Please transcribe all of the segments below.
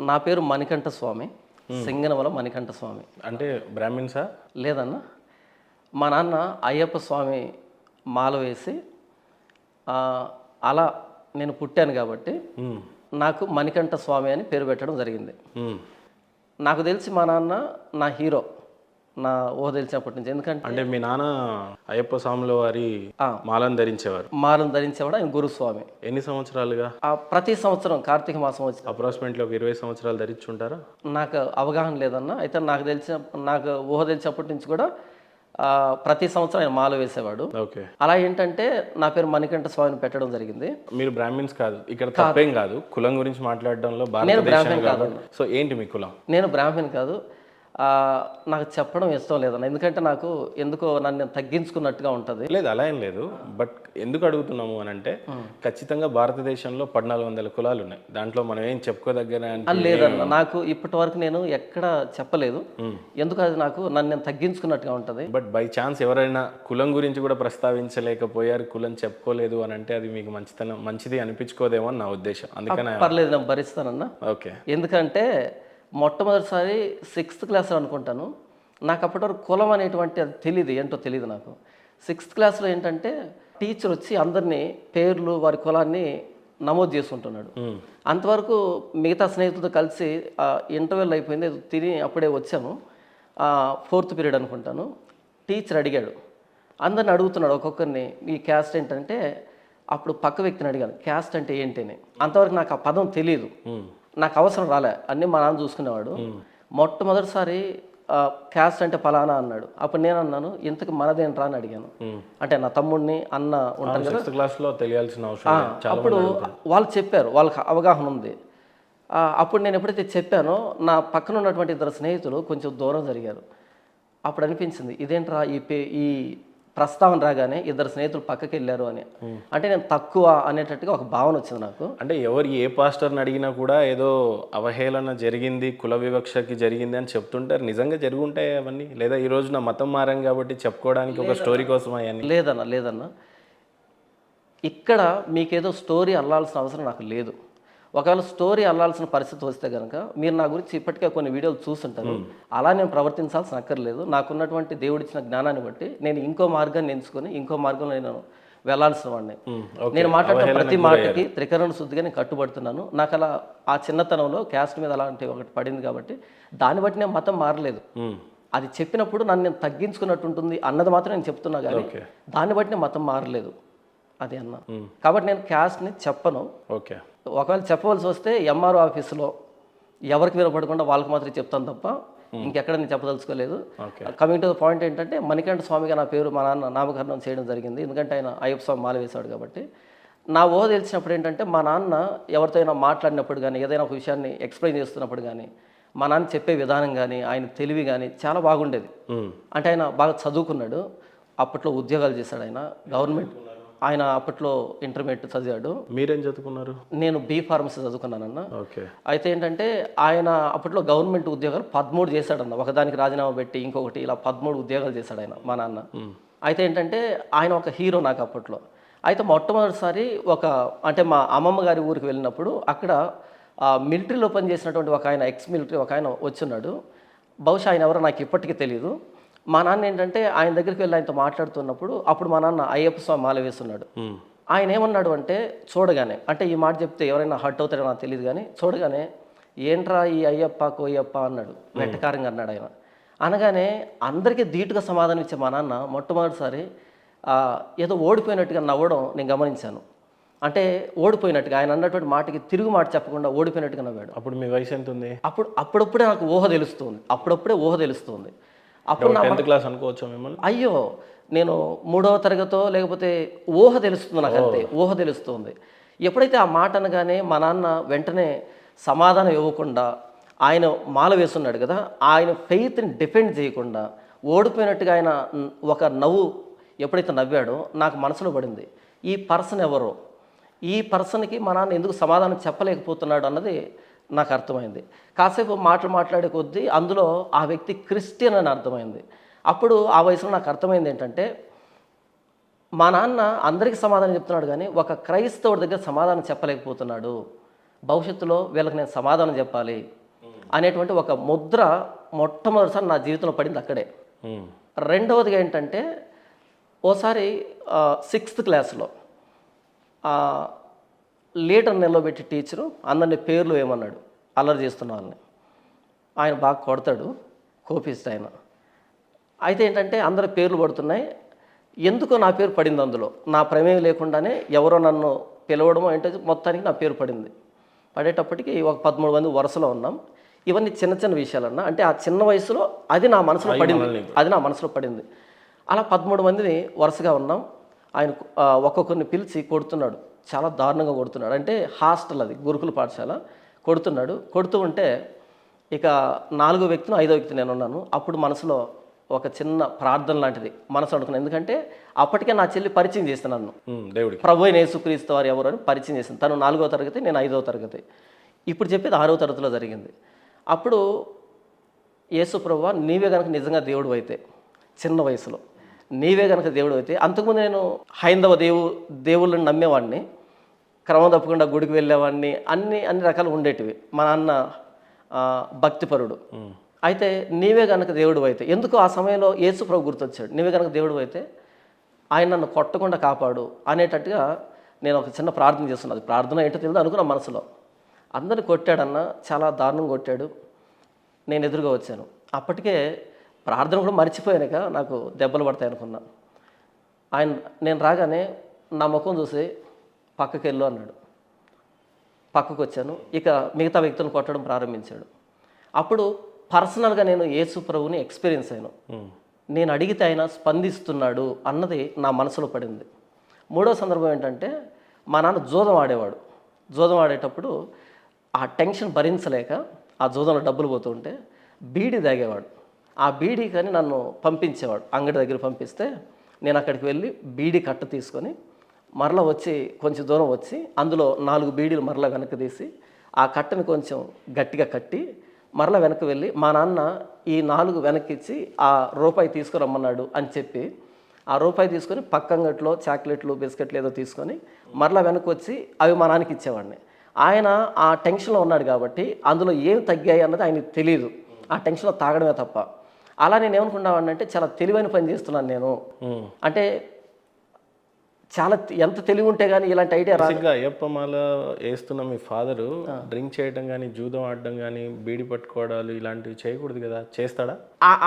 నా పేరు మణికంఠ స్వామి, సింగనమల మణికంఠ స్వామి. అంటే బ్రాహ్మిన్సా? లేదన్న, మా నాన్న అయ్యప్ప స్వామి మాల వేసి అలా నేను పుట్టాను కాబట్టి నాకు మణికంఠ స్వామి అని పేరు పెట్టడం జరిగింది. నాకు తెలిసి మా నాన్న నా హీరో, నా ఊహ తెలిసినప్పటి నుంచి. ఎందుకంటే అంటే మీ నాన్న అయ్యప్ప స్వాముల వారి మాలను ధరించేవారు. మాలను ధరించేవాడు, ఆయన గురుస్వామి. ఎన్ని సంవత్సరాలుగా? ప్రతి సంవత్సరం కార్తీక మాసం వచ్చి అప్రాక్సిమేట్లీ ఒక 20 సంవత్సరాలు ధరించుంటారా? నాకు అవగాహన లేదన్న. అయితే నాకు ఊహ తెలిసినప్పటి నుంచి కూడా ప్రతి సంవత్సరం ఆయన మాల వేసేవాడు. ఓకే. అలా ఏంటంటే నా పేరు మణికంఠ స్వామిని పెట్టడం జరిగింది. మీరు బ్రాహ్మిన్స్ కాదు, ఇక్కడ తప్పేం కాదు. కులం గురించి మాట్లాడడంలో బ్రాహ్మణ్ కాదు. సో ఏంటి మీ కులం? నేను బ్రాహ్మణ్ కాదు. నాకు చెప్పడం ఇష్టం లేదన్న, ఎందుకంటే నాకు ఎందుకో నన్ను తగ్గించుకున్నట్టుగా ఉంటుంది. లేదు, అలా ఏం లేదు. బట్ ఎందుకు అడుగుతున్నాము అని అంటే ఖచ్చితంగా భారతదేశంలో 1400 కులాలు ఉన్నాయి. దాంట్లో మనం ఏం చెప్పుకోదగ్గర లేదన్న, నాకు ఇప్పటి వరకు నేను ఎక్కడ చెప్పలేదు. ఎందుకు అది నాకు నన్ను నేను తగ్గించుకున్నట్టుగా ఉంటుంది. బట్ బై ఛాన్స్ ఎవరైనా కులం గురించి కూడా ప్రస్తావించలేకపోయారు, కులం చెప్పుకోలేదు అని అంటే అది మీకు మంచిది అనిపించుకోదేమో అని నా ఉద్దేశం. అందుకనే పర్లేదు, నేను భరిస్తానన్నా. ఓకే. ఎందుకంటే మొట్టమొదటిసారి 6th క్లాస్లో అనుకుంటాను, నాకు అప్పటి వరకు కులం అనేటువంటి అది తెలియదు, ఏంటో తెలియదు నాకు. 6th క్లాస్లో ఏంటంటే టీచర్ వచ్చి అందరినీ పేర్లు వారి కులాన్ని నమోదు చేసుకుంటున్నాడు. అంతవరకు మిగతా స్నేహితులతో కలిసి ఇంటర్వెల్ అయిపోయింది, తిని అప్పుడే వచ్చాను. 4th పీరియడ్ అనుకుంటాను. టీచర్ అడిగాడు, అందరిని అడుగుతున్నాడు ఒక్కొక్కరిని, ఈ క్యాస్ట్ ఏంటంటే అప్పుడు పక్క వ్యక్తిని అడిగాను, క్యాస్ట్ అంటే ఏంటి అని. అంతవరకు నాకు ఆ పదం తెలియదు, నాకు అవసరం రాలే, అన్నీ మా నాన్న చూసుకునేవాడు. మొట్టమొదటిసారి క్యాస్ట్ అంటే ఫలానా అన్నాడు. అప్పుడు నేను అన్నాను, ఇంతకు మనదేంట్రా అని అడిగాను. అంటే నా తమ్ముడిని అన్న ఉంటాను కదా, 6th క్లాస్లో తెలియాల్సిన అవసరం. అప్పుడు వాళ్ళు చెప్పారు, వాళ్ళకి అవగాహన ఉంది. అప్పుడు నేను ఎప్పుడైతే చెప్పానో నా పక్కన ఉన్నటువంటి 2 స్నేహితులు కొంచెం దూరం జరిగారు. అప్పుడు అనిపించింది, ఇదేంట్రా ఈ ప్రస్తావన రాగానే 2 స్నేహితులు పక్కకి వెళ్ళారు అని. అంటే నేను తక్కువ అనేటట్టుగా ఒక భావన వచ్చింది నాకు. అంటే ఎవరు ఏ పాస్టర్ని అడిగినా కూడా ఏదో అవహేళన జరిగింది, కుల వివక్షకి జరిగింది అని చెప్తుంటారు. నిజంగా జరుగుంటాయి అవన్నీ? లేదా ఈ రోజు నా మతం మారాం కాబట్టి చెప్పుకోవడానికి ఒక స్టోరీ కోసం అవన్నీ? లేదన్న, ఇక్కడ మీకేదో స్టోరీ అల్లాల్సిన అవసరం నాకు లేదు. ఒకవేళ స్టోరీ అల్లాల్సిన పరిస్థితి వస్తే కనుక మీరు నా గురించి ఇప్పటికే కొన్ని వీడియోలు చూస్తుంటారు. అలా నేను ప్రవర్తించాల్సిన అక్కర్లేదు. నాకున్నటువంటి దేవుడిచ్చిన జ్ఞానాన్ని బట్టి నేను ఇంకో మార్గాన్ని ఎంచుకొని ఇంకో మార్గంలో నేను వెళ్లాల్సిన వాడిని. నేను మాట్లాడిన ప్రతి మాటకి త్రికరణ శుద్ధిగా నేను కట్టుబడుతున్నాను. నాకు అలా ఆ చిన్నతనంలో క్యాస్ట్ మీద అలాంటి ఒకటి పడింది కాబట్టి దాన్ని బట్టి నేను మతం మారలేదు. అది చెప్పినప్పుడు నన్ను నేను తగ్గించుకున్నట్టు ఉంటుంది అన్నది మాత్రం నేను చెప్తున్నా, కానీ దాన్ని బట్టి నేను మతం మారలేదు. అది అన్న. కాబట్టి నేను క్యాస్ట్ని చెప్పను. ఓకే. ఒకవేళ చెప్పవలసి వస్తే ఎంఆర్ఓ ఆఫీసులో ఎవరికి వినపడకుండా వాళ్ళకి మాత్రం చెప్తాను తప్ప ఇంకెక్కడ నేను చెప్పదలుచుకోలేదు. కమింగ్ టు ద పాయింట్ ఏంటంటే మణికంఠ స్వామిగా నా పేరు మా నాన్న నామకరణం చేయడం జరిగింది. ఎందుకంటే ఆయన అయ్యప్ప స్వామి మాల వేశాడు కాబట్టి. నా ఊహ తెలిసినప్పుడు ఏంటంటే మా నాన్న ఎవరితో అయినా మాట్లాడినప్పుడు కానీ, ఏదైనా ఒక విషయాన్ని ఎక్స్ప్లెయిన్ చేస్తున్నప్పుడు కానీ, మా నాన్న చెప్పే విధానం కానీ, ఆయన తెలివి కానీ చాలా బాగుండేది. అంటే ఆయన బాగా చదువుకున్నాడు, అప్పట్లో ఉద్యోగాలు చేశాడు. ఆయన అప్పట్లో ఇంటర్మీడియట్ చదివాడు. మీరేం చదువుకున్నారు? నేను బీ ఫార్మసీ చదువుకున్నానన్న. ఓకే. అయితే ఏంటంటే ఆయన అప్పట్లో గవర్నమెంట్ ఉద్యోగాలు 13 చేశాడన్న. ఒకదానికి రాజీనామా పెట్టి ఇంకొకటి ఇలా 13 ఉద్యోగాలు చేశాడు ఆయన, మా నాన్న. అయితే ఏంటంటే ఆయన ఒక హీరో నాకు అప్పట్లో. అయితే మొట్టమొదటిసారి అంటే మా అమ్మమ్మ గారి ఊరికి వెళ్ళినప్పుడు అక్కడ మిలిటరీలో పనిచేసినటువంటి ఒక ఆయన, ఎక్స్ మిలిటరీ ఒక ఆయన వచ్చున్నాడు. బహుశా ఆయన ఎవరో నాకు ఇప్పటికీ తెలియదు. మా నాన్న ఏంటంటే ఆయన దగ్గరికి వెళ్ళి ఆయనతో మాట్లాడుతున్నప్పుడు అప్పుడు మా నాన్న అయ్యప్ప స్వామి మాల వేస్తున్నాడు. ఆయన ఏమన్నాడు అంటే చూడగానే, అంటే ఈ మాట చెప్తే ఎవరైనా హర్ట్ అవుతారో నాకు తెలియదు కానీ, చూడగానే ఏంట్రా ఈ అయ్యప్ప కోయ్యప్ప అన్నాడు, వెట్టకారంగా అన్నాడు ఆయన. అనగానే అందరికీ ధీటుగా సమాధానం ఇచ్చే మా నాన్న మొట్టమొదటిసారి ఏదో ఓడిపోయినట్టుగా నవ్వడం నేను గమనించాను. అంటే ఓడిపోయినట్టుగా, ఆయన అన్నటువంటి మాటకి తిరుగు మాట చెప్పకుండా ఓడిపోయినట్టుగా నవ్వాడు. అప్పుడు మీ వయసు ఎంత ఉంది? అప్పుడప్పుడే నాకు ఊహ తెలుస్తుంది. అప్పుడు 10th క్లాస్ అనుకోవచ్చు మిమ్మల్ని? అయ్యో, నేను 3వ తరగతో లేకపోతే ఊహ తెలుస్తుంది నాకు, అంతే ఊహ తెలుస్తుంది. ఎప్పుడైతే ఆ మాట అనగానే మా నాన్న వెంటనే సమాధానం ఇవ్వకుండా, ఆయన మాల వేస్తున్నాడు కదా, ఆయన ఫెయిత్ని డిఫెండ్ చేయకుండా ఓడిపోయినట్టుగా ఆయన ఒక నవ్వు ఎప్పుడైతే నవ్వాడో నాకు మనసులో పడింది, ఈ పర్సన్ ఎవరో, ఈ పర్సన్కి మా నాన్న ఎందుకు సమాధానం చెప్పలేకపోతున్నాడు అన్నది నాకు అర్థమైంది. కాసేపు మాట్లాడే కొద్దీ అందులో ఆ వ్యక్తి క్రిస్టియన్ అని అర్థమైంది. అప్పుడు ఆ వయసులో నాకు అర్థమైంది ఏంటంటే, మా నాన్న అందరికీ సమాధానం చెప్తున్నాడు కానీ ఒక క్రైస్తవుడి దగ్గర సమాధానం చెప్పలేకపోతున్నాడు. భవిష్యత్తులో వీళ్ళకి నేను సమాధానం చెప్పాలి అనేటువంటి ఒక ముద్ర మొట్టమొదటిసారి నా జీవితంలో పడింది అక్కడే. రెండవదిగా ఏంటంటే ఓసారి 6th క్లాస్లో లీడర్ నిలబెట్టి టీచరు అందరినీ పేర్లు ఏమన్నాడు, అల్లరి చేస్తున్న వాళ్ళని. ఆయన బాగా కొడతాడు, కోపిస్ట్ ఆయన. అయితే ఏంటంటే అందరి పేర్లు పడుతున్నాయి, ఎందుకో నా పేరు పడింది అందులో. నా ప్రమేయం లేకుండానే ఎవరో నన్ను పిలవడమో ఏంటో మొత్తానికి నా పేరు పడింది. పడేటప్పటికి ఒక 13 మంది వరుసలో ఉన్నాం. ఇవన్నీ చిన్న చిన్న విషయాలన్నా, అంటే ఆ చిన్న వయసులో అది నా మనసులో పడింది. అలా 13 మందిని వరుసగా ఉన్నాం. ఆయన ఒక్కొక్కరిని పిలిచి కొడుతున్నాడు, చాలా దారుణంగా కొడుతున్నాడు. అంటే హాస్టల్, అది గురుకుల పాఠశాల. కొడుతూ ఉంటే ఇక 4వ వ్యక్తిని 5వ వ్యక్తి నేను ఉన్నాను. అప్పుడు మనసులో ఒక చిన్న ప్రార్థన లాంటిది మనసు అనుకున్నాను. ఎందుకంటే అప్పటికే నా చెల్లి పరిచయం చేస్తాను నన్ను, దేవుడికి ప్రభు అయిన యేసుక్రీస్తు వారు ఎవరు అని పరిచయం చేసింది. తను 4వ తరగతి, నేను 5వ తరగతి. ఇప్పుడు చెప్పేది 6వ తరగతిలో జరిగింది. అప్పుడు యేసు ప్రభువా, నీవే కనుక నిజంగా దేవుడు అయితే, చిన్న వయసులో నీవే కనుక దేవుడు అయితే, అంతకుముందు నేను హైందవ దేవుళ్ళని నమ్మేవాడిని, క్రమం తప్పకుండా గుడికి వెళ్ళేవాడిని, అన్ని రకాలు ఉండేటివి. మా నాన్న భక్తిపరుడు. అయితే నీవే కనుక దేవుడు అయితే, ఎందుకు ఆ సమయంలో యేసు ప్రభు గుర్తొచ్చాడు. నీవే కనుక దేవుడు అయితే ఆయన నన్ను కొట్టకుండా కాపాడు అనేటట్టుగా నేను ఒక చిన్న ప్రార్థన చేస్తున్నాను. అది ప్రార్థన ఏంటో తెలియదు అనుకున్నా మనసులో. అందరిని కొట్టాడన్న, చాలా దారుణంగా కొట్టాడు. నేను ఎదురుగా వచ్చాను. అప్పటికే ప్రార్థన కూడా మర్చిపోయానుక, నాకు దెబ్బలు పడతాయి అనుకున్నా. నేను రాగానే నా ముఖం చూసి పక్కకి వెళ్ళు అన్నాడు. పక్కకు వచ్చాను. ఇక మిగతా వ్యక్తులను కొట్టడం ప్రారంభించాడు. అప్పుడు పర్సనల్గా నేను యేసు ప్రభువుని ఎక్స్పీరియన్స్ అయ్యాను. నేను అడిగితే ఆయన స్పందిస్తున్నాడు అన్నది నా మనసులో పడింది. 3వ సందర్భం ఏంటంటే, మా నాన్న జూదం ఆడేవాడు. జూదం ఆడేటప్పుడు ఆ టెన్షన్ భరించలేక ఆ జూదంలో డబ్బులు పోతుంటే బీడీ తాగేవాడు. ఆ బీడీ కానీ నన్ను పంపించేవాడు, అంగడి దగ్గర పంపిస్తే నేను అక్కడికి వెళ్ళి బీడీ కట్ట తీసుకొని మరలా వచ్చి కొంచెం దూరం వచ్చి అందులో 4 బీడీలు మరలా వెనక్కి తీసి ఆ కట్టని కొంచెం గట్టిగా కట్టి మరలా వెనక్కి వెళ్ళి, మా నాన్న ఈ 4 వెనక్కి ఇచ్చి ఆ రూపాయి తీసుకురమ్మన్నాడు అని చెప్పి ఆ రూపాయి తీసుకొని పక్కంగట్లో చాక్లెట్లు బిస్కెట్లు ఏదో తీసుకొని మరలా వెనక్కి వచ్చి అవి మా నాన్నకి ఇచ్చేవాడిని. ఆయన ఆ టెన్షన్లో ఉన్నాడు కాబట్టి అందులో ఏం తగ్గాయి అన్నది ఆయనకు తెలియదు, ఆ టెన్షన్లో తాగడమే తప్ప. అలా నేను ఏమనుకున్నావాడిని అంటే, చాలా తెలివైన పని చేస్తున్నాను నేను. అంటే చాలా ఎంత తెలివి ఉంటే కానీ ఇలాంటి ఐడియా రాదు. అయ్యప్ప మాల వేస్తున్న మీ ఫాదరు డ్రింక్ చేయడం కానీ, జూదం ఆడడం కానీ, బీడి పట్టుకోవడాలు ఇలాంటివి చేయకూడదు కదా, చేస్తాడా?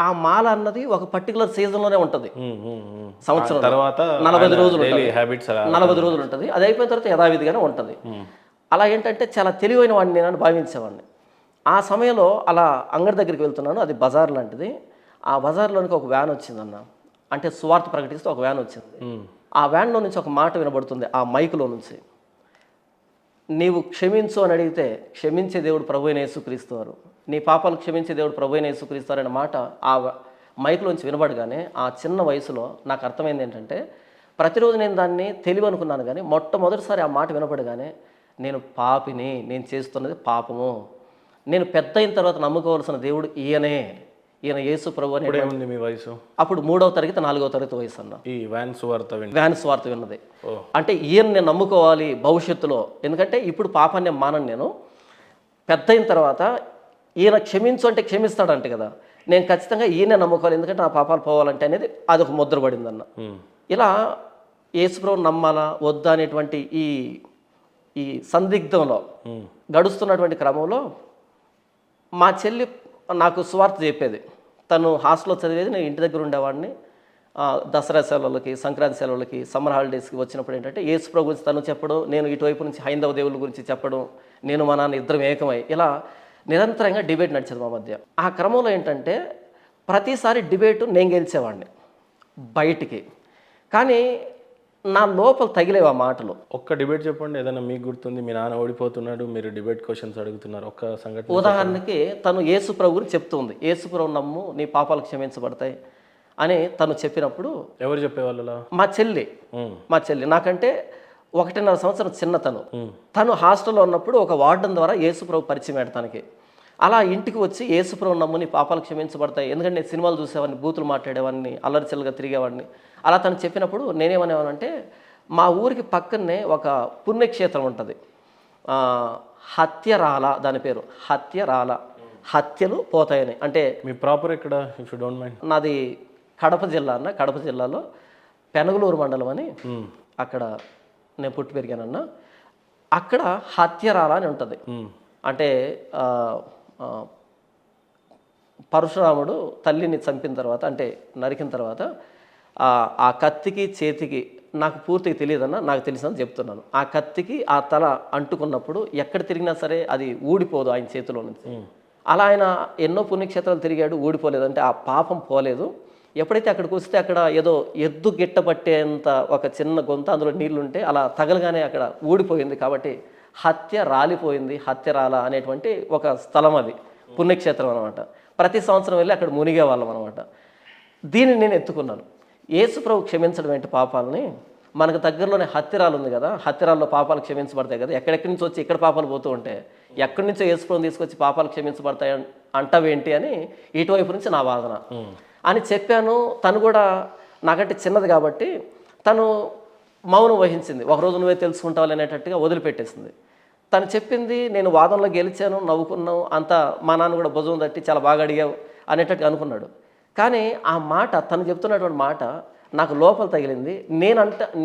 ఆ మాల అన్నది ఒక పర్టికులర్ సీజన్లోనే ఉంటుంది. సంవత్సరం తర్వాత 40 రోజులు హ్యాబిట్స్ 40 రోజులు ఉంటుంది. అది అయిపోయిన తర్వాత యథావిధిగానే ఉంటుంది. అలా ఏంటంటే చాలా తెలివైన వాడిని నేను భావించేవాడిని. ఆ సమయంలో అలా అంగడి దగ్గరికి వెళ్తున్నాను, అది బజార్ లాంటిది. ఆ బజార్లోనికి ఒక వ్యాన్ వచ్చిందన్న, అంటే సువార్త ప్రకటిస్తూ ఒక వ్యాన్ వచ్చింది. ఆ వ్యాన్లో నుంచి ఒక మాట వినబడుతుంది, ఆ మైకులో నుంచి, నీవు క్షమించు అని అడిగితే క్షమించే దేవుడు ప్రభువైన యేసుక్రీస్తు వారు, నీ పాపాలు క్షమించే దేవుడు ప్రభువైన యేసుక్రీస్తు వారు అనే మాట ఆ మైకులోంచి వినబడగానే ఆ చిన్న వయసులో నాకు అర్థమైంది ఏంటంటే, ప్రతిరోజు నేను దాన్ని తెలివి అనుకున్నాను, కానీ మొట్టమొదటిసారి ఆ మాట వినబడగానే నేను పాపిని, నేను చేస్తున్నది పాపము, నేను పెద్ద అయిన తర్వాత నమ్ముకోవాల్సిన దేవుడు ఈయన యేసు ప్రభు అని. మీ వయసు అప్పుడు 3వ తరగతి 4వ తరగతి వయసు అన్న. ఈ వ్యాన్ స్వార్థ విన్నది. అంటే ఈయన నేను నమ్ముకోవాలి భవిష్యత్తులో, ఎందుకంటే ఇప్పుడు పాపాన్ని మానను, నేను పెద్ద అయిన తర్వాత ఈయన క్షమించు అంటే క్షమిస్తాడంటే కదా, నేను ఖచ్చితంగా ఈయన నమ్ముకోవాలి, ఎందుకంటే నా పాపాలు పోవాలంటే అనేది అదొక ముద్ర పడిందన్న. ఇలా యేసు ప్రభు నమ్మాలా వద్దా అనేటువంటి ఈ సందిగ్ధంలో గడుస్తున్నటువంటి క్రమంలో మా చెల్లి నాకు సువార్త చెప్పేది. తను హాస్టల్లో చదివేది, నేను ఇంటి దగ్గర ఉండేవాడిని. దసరా సెలవులకి, సంక్రాంతి సెలవులకి, సమ్మర్ హాలిడేస్కి వచ్చినప్పుడు ఏంటంటే యేసు ప్రభు గురించి తను చెప్పడం, నేను ఇటువైపు నుంచి హైందవ దేవుళ్ళ గురించి చెప్పడం, నేను మా నాన్న ఇద్దరం ఏకమై ఇలా నిరంతరంగా డిబేట్ నడిచేది మా మధ్య. ఆ క్రమంలో ఏంటంటే ప్రతిసారి డిబేటు నేను గెలిచేవాడిని బయటికి, కానీ నా లోపల తగిలేవు ఆ మాటలు. ఒక్క డిబేట్ చెప్పండి, ఏదైనా మీకు గుర్తుంది, మీ నాన్న ఓడిపోతున్నాడు, మీరు డిబేట్ క్వశ్చన్స్ అడుగుతున్నారు, ఒక్క సంఘటన. ఉదాహరణకి తను యేసు ప్రభు గురించి చెప్తుంది, యేసు ప్రభు నమ్ము నీ పాపాలు క్షమించబడతాయి అని తను చెప్పినప్పుడు. ఎవరు చెప్పేవాళ్ళు? మా చెల్లి నాకంటే 1.5 సంవత్సరం చిన్న తను హాస్టల్లో ఉన్నప్పుడు ఒక వార్డెన్ ద్వారా యేసు ప్రభు పరిచయం తనకి. అలా ఇంటికి వచ్చి యేసు ప్రభు నమ్ము నీ పాపాలు క్షమించబడతాయి, ఎందుకంటే నేను సినిమాలు చూసేవాడిని, బూతులు మాట్లాడేవాడిని, అల్లరిచల్లగా తిరిగేవాడిని. అలా తను చెప్పినప్పుడు నేనేమనేవానంటే, మా ఊరికి పక్కనే ఒక పుణ్యక్షేత్రం ఉంటుంది, హత్యరాల, దాని పేరు హత్యరాల, హత్యలు పోతాయని. అంటే మీ ప్రాపర్ ఎక్కడ, ఇఫ్ యూ డోంట్ మైండ్? నాది కడప జిల్లా అన్న. కడప జిల్లాలో పెనగలూరు మండలం అని, అక్కడ నేను పుట్టి పెరిగానన్న. అక్కడ హత్యరాల అని ఉంటుంది. అంటే పరశురాముడు తల్లిని చంపిన తర్వాత, అంటే నరికిన తర్వాత ఆ కత్తికి చేతికి, నాకు పూర్తిగా తెలియదన్న, నాకు తెలిసినంత చెప్తున్నాను, ఆ కత్తికి ఆ తల అంటుకున్నప్పుడు ఎక్కడ తిరిగినా సరే అది ఊడిపోదు ఆయన చేతిలో నుంచి. అలా ఆయన ఎన్నో పుణ్యక్షేత్రాలు తిరిగాడు, ఊడిపోలేదు. అంటే ఆ పాపం పోలేదు. ఎప్పుడైతే అక్కడికి వస్తే అక్కడ ఏదో ఎద్దు గిట్ట పట్టేంత ఒక చిన్న గొంత, అందులో నీళ్లుంటే అలా తగలగానే అక్కడ ఊడిపోయింది. కాబట్టి హత్య రాలిపోయింది, హత్యరాల అనేటువంటి ఒక స్థలం, అది పుణ్యక్షేత్రం అనమాట. ప్రతి సంవత్సరం వెళ్ళి అక్కడ మునిగే వాళ్ళం అనమాట. దీన్ని నేను ఎత్తుకున్నాను. యేసు ప్రభు క్షమించడం ఏంటి పాపాలని? మనకు దగ్గరలోనే హత్యరాలు ఉంది కదా, హత్యరాల్లో పాపాలు క్షమించబడతాయి కదా. ఎక్కడెక్కడి నుంచి వచ్చి ఇక్కడ పాపాలు పోతూ ఉంటే ఎక్కడి నుంచో యేసు ప్రభుని తీసుకొచ్చి పాపాలు క్షమించబడతాయి అంటావేంటి అని ఇటువైపు నుంచి నా వాదన అని చెప్పాను. తను కూడా నాకంటే చిన్నది కాబట్టి తను మౌనం వహించింది. ఒకరోజు నువ్వే తెలుసుకుంటావు అనేటట్టుగా వదిలిపెట్టేసింది. తను చెప్పింది, నేను వాదనలో గెలిచాను, నవ్వుకున్నావు, అంతా మా నాన్న కూడా భుజం తట్టి చాలా బాగా అడిగావు అనేటట్టు అనుకున్నాడు. కానీ ఆ మాట, తను చెప్తున్నటువంటి మాట నాకు లోపల తగిలింది.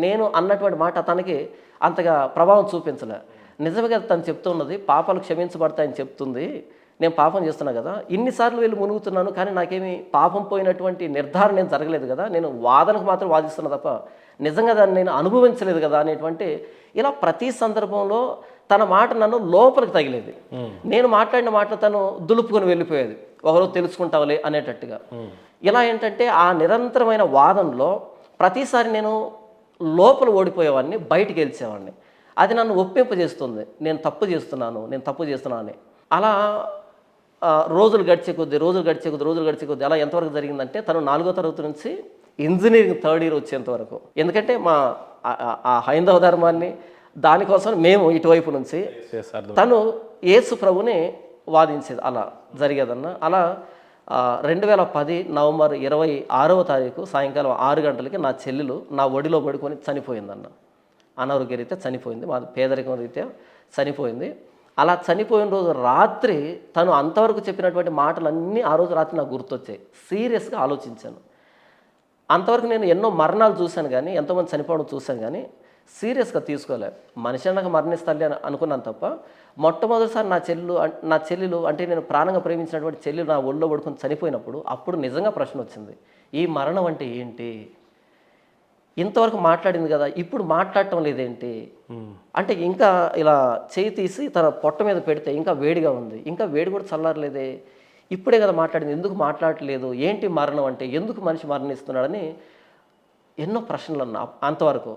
నేను అన్నటువంటి మాట తనకి అంతగా ప్రభావం చూపించలే. నిజంగా తను చెప్తున్నది పాపాలు క్షమించబడతాయని చెప్తుంది. నేను పాపం చేస్తున్నా కదా, ఇన్నిసార్లు వెళ్ళి మునుగుతున్నాను, కానీ నాకేమి పాపం పోయినటువంటి నిర్ధారణ ఏం జరగలేదు కదా, నేను వాదనకు మాత్రం వాదిస్తున్నా తప్ప నిజంగా దాన్ని నేను అనుభవించలేదు కదా అనేటువంటి, ఇలా ప్రతి సందర్భంలో తన మాట నన్ను లోపలికి తగిలేది. నేను మాట్లాడిన మాటలు తను దులుపుకొని వెళ్ళిపోయేది, ఒకరోజు తెలుసుకుంటావులే అనేటట్టుగా. ఇలా ఏంటంటే ఆ నిరంతరమైన వాదనలో ప్రతిసారి నేను లోపల ఓడిపోయేవాడిని, బయటికి గెలిచేవాడిని. అది నన్ను ఒప్పింపజేస్తుంది, నేను తప్పు చేస్తున్నాను అని. అలా రోజులు గడిచే కొద్ది అలా ఎంతవరకు జరిగిందంటే, తను 4వ తరగతి నుంచి ఇంజనీరింగ్ 3rd ఇయర్ వచ్చేంత వరకు. ఎందుకంటే మా ఆ హైందవ ధర్మాన్ని దానికోసం మేము ఇటువైపు నుంచి, తను యేసు ప్రభుని వాదించేది. అలా జరిగేదన్న. అలా 2010 నవంబర్ 26వ తారీఖు సాయంకాలం 6 గంటలకి నా చెల్లెలు నా ఒడిలో పడుకొని చనిపోయిందన్న. అనారోగ్య రీత్యా చనిపోయింది, మాది పేదరికం రీత్యా చనిపోయింది. అలా చనిపోయిన రోజు రాత్రి తను అంతవరకు చెప్పినటువంటి మాటలన్నీ ఆ రోజు రాత్రి నాకు గుర్తొచ్చాయి. సీరియస్గా ఆలోచించాను. అంతవరకు నేను ఎన్నో మరణాలు చూశాను కానీ, ఎంతోమంది చనిపోవడం చూశాను కానీ సీరియస్గా తీసుకోలేదు. మనిషి అన్నాక మరణిస్తాలి అని అనుకున్నాను తప్ప, మొట్టమొదటిసారి నా చెల్లెలు అంటే నేను ప్రాణంగా ప్రేమించినటువంటి చెల్లెలు నా ఒళ్ళో పడుకొని చనిపోయినప్పుడు అప్పుడు నిజంగా ప్రశ్న వచ్చింది, ఈ మరణం అంటే ఏంటి? ఇంతవరకు మాట్లాడింది కదా, ఇప్పుడు మాట్లాడటం లేదేంటి? అంటే ఇంకా ఇలా చేయి తీసి తన పొట్ట మీద పెడితే ఇంకా వేడిగా ఉంది, ఇంకా వేడి కూడా చల్లారలేదే, ఇప్పుడే కదా మాట్లాడింది, ఎందుకు మాట్లాడట్లేదు? ఏంటి మరణం అంటే, ఎందుకు మనిషి మరణిస్తున్నాడని ఎన్నో ప్రశ్నలు అన్నా. అంతవరకు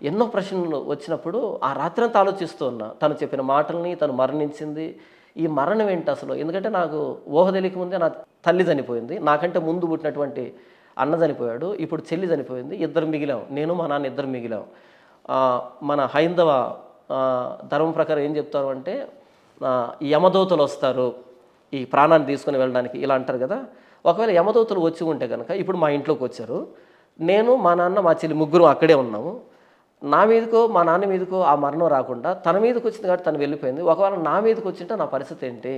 ఎన్నో ప్రశ్నలు వచ్చినప్పుడు ఆ రాత్రి అంతా ఆలోచిస్తూ ఉన్నా. తను చెప్పిన మాటల్ని, తను మరణించింది, ఈ మరణం ఏంటి అసలు? ఎందుకంటే నాకు ఊహ తెలియక ముందే నా తల్లి చనిపోయింది, నాకంటే ముందు పుట్టినటువంటి అన్న చనిపోయాడు, ఇప్పుడు చెల్లి చనిపోయింది, ఇద్దరు మిగిలాం, నేను మా నాన్న ఇద్దరు మిగిలాం. మన హైందవ ధర్మం ప్రకారం ఏం చెప్తారు అంటే, యమదూతలు వస్తారు ఈ ప్రాణాన్ని తీసుకుని వెళ్ళడానికి, ఇలా అంటారు కదా. ఒకవేళ యమదూతలు వచ్చి ఉంటే కనుక ఇప్పుడు మా ఇంట్లోకి వచ్చారు, నేను మా నాన్న మా చెల్లి ముగ్గురు అక్కడే ఉన్నాము, నా మీదకో మా నాన్న మీదకో ఆ మరణం రాకుండా తన మీదకి వచ్చింది కాబట్టి తను వెళ్ళిపోయింది. ఒకవేళ నా మీదకి వచ్చింటే నా పరిస్థితి ఏంటి?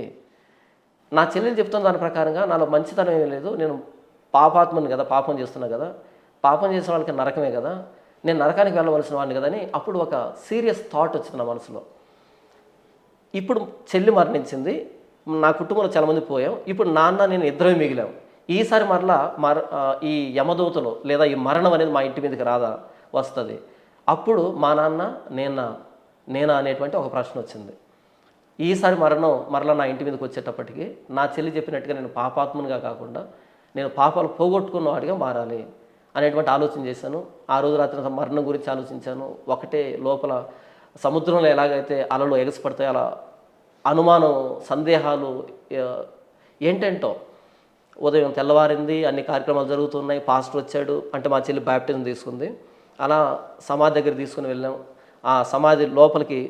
నా చెల్లెలు చెప్తున్న దాని ప్రకారంగా నాలో మంచితనం ఏమీ లేదు, నేను పాపాత్మని కదా, పాపం చేస్తున్నా కదా, పాపం చేసిన వాళ్ళకి నరకమే కదా, నేను నరకానికి వెళ్ళవలసిన వాడిని కదా అని అప్పుడు ఒక సీరియస్ థాట్ వచ్చింది నా మనసులో. ఇప్పుడు చెల్లి మరణించింది, నా కుటుంబంలో చాలామంది పోయాం, ఇప్పుడు నాన్న నేను ఇద్దరమే మిగిలాం. ఈసారి మరలా ఈ యమదూతలు లేదా ఈ మరణం అనేది మా ఇంటి మీదకి రాదా? వస్తుంది. అప్పుడు మా నాన్న నేనా అనేటువంటి ఒక ప్రశ్న వచ్చింది. ఈసారి మరణం మరలా నా ఇంటి మీదకి వచ్చేటప్పటికి నా చెల్లి చెప్పినట్టుగా నేను పాపాత్మనిగా కాకుండా నేను పాపాలు పోగొట్టుకున్న వాడిగా మారాలి అనేటువంటి ఆలోచన చేశాను. ఆ రోజు రాత్రి మరణం గురించి ఆలోచించాను. ఒకటే లోపల సముద్రంలో ఎలాగైతే అలలు ఎగసిపడతాయో అలా అనుమానం, సందేహాలు ఏంటంటో. ఉదయం తెల్లవారింది, అన్ని కార్యక్రమాలు జరుగుతున్నాయి, పాస్టర్ వచ్చాడు, అంటే మా చెల్లి బ్యాప్టిజం తీసుకుంది. అలా సమాధి దగ్గర తీసుకుని వెళ్ళాం. ఆ సమాధి లోపలికి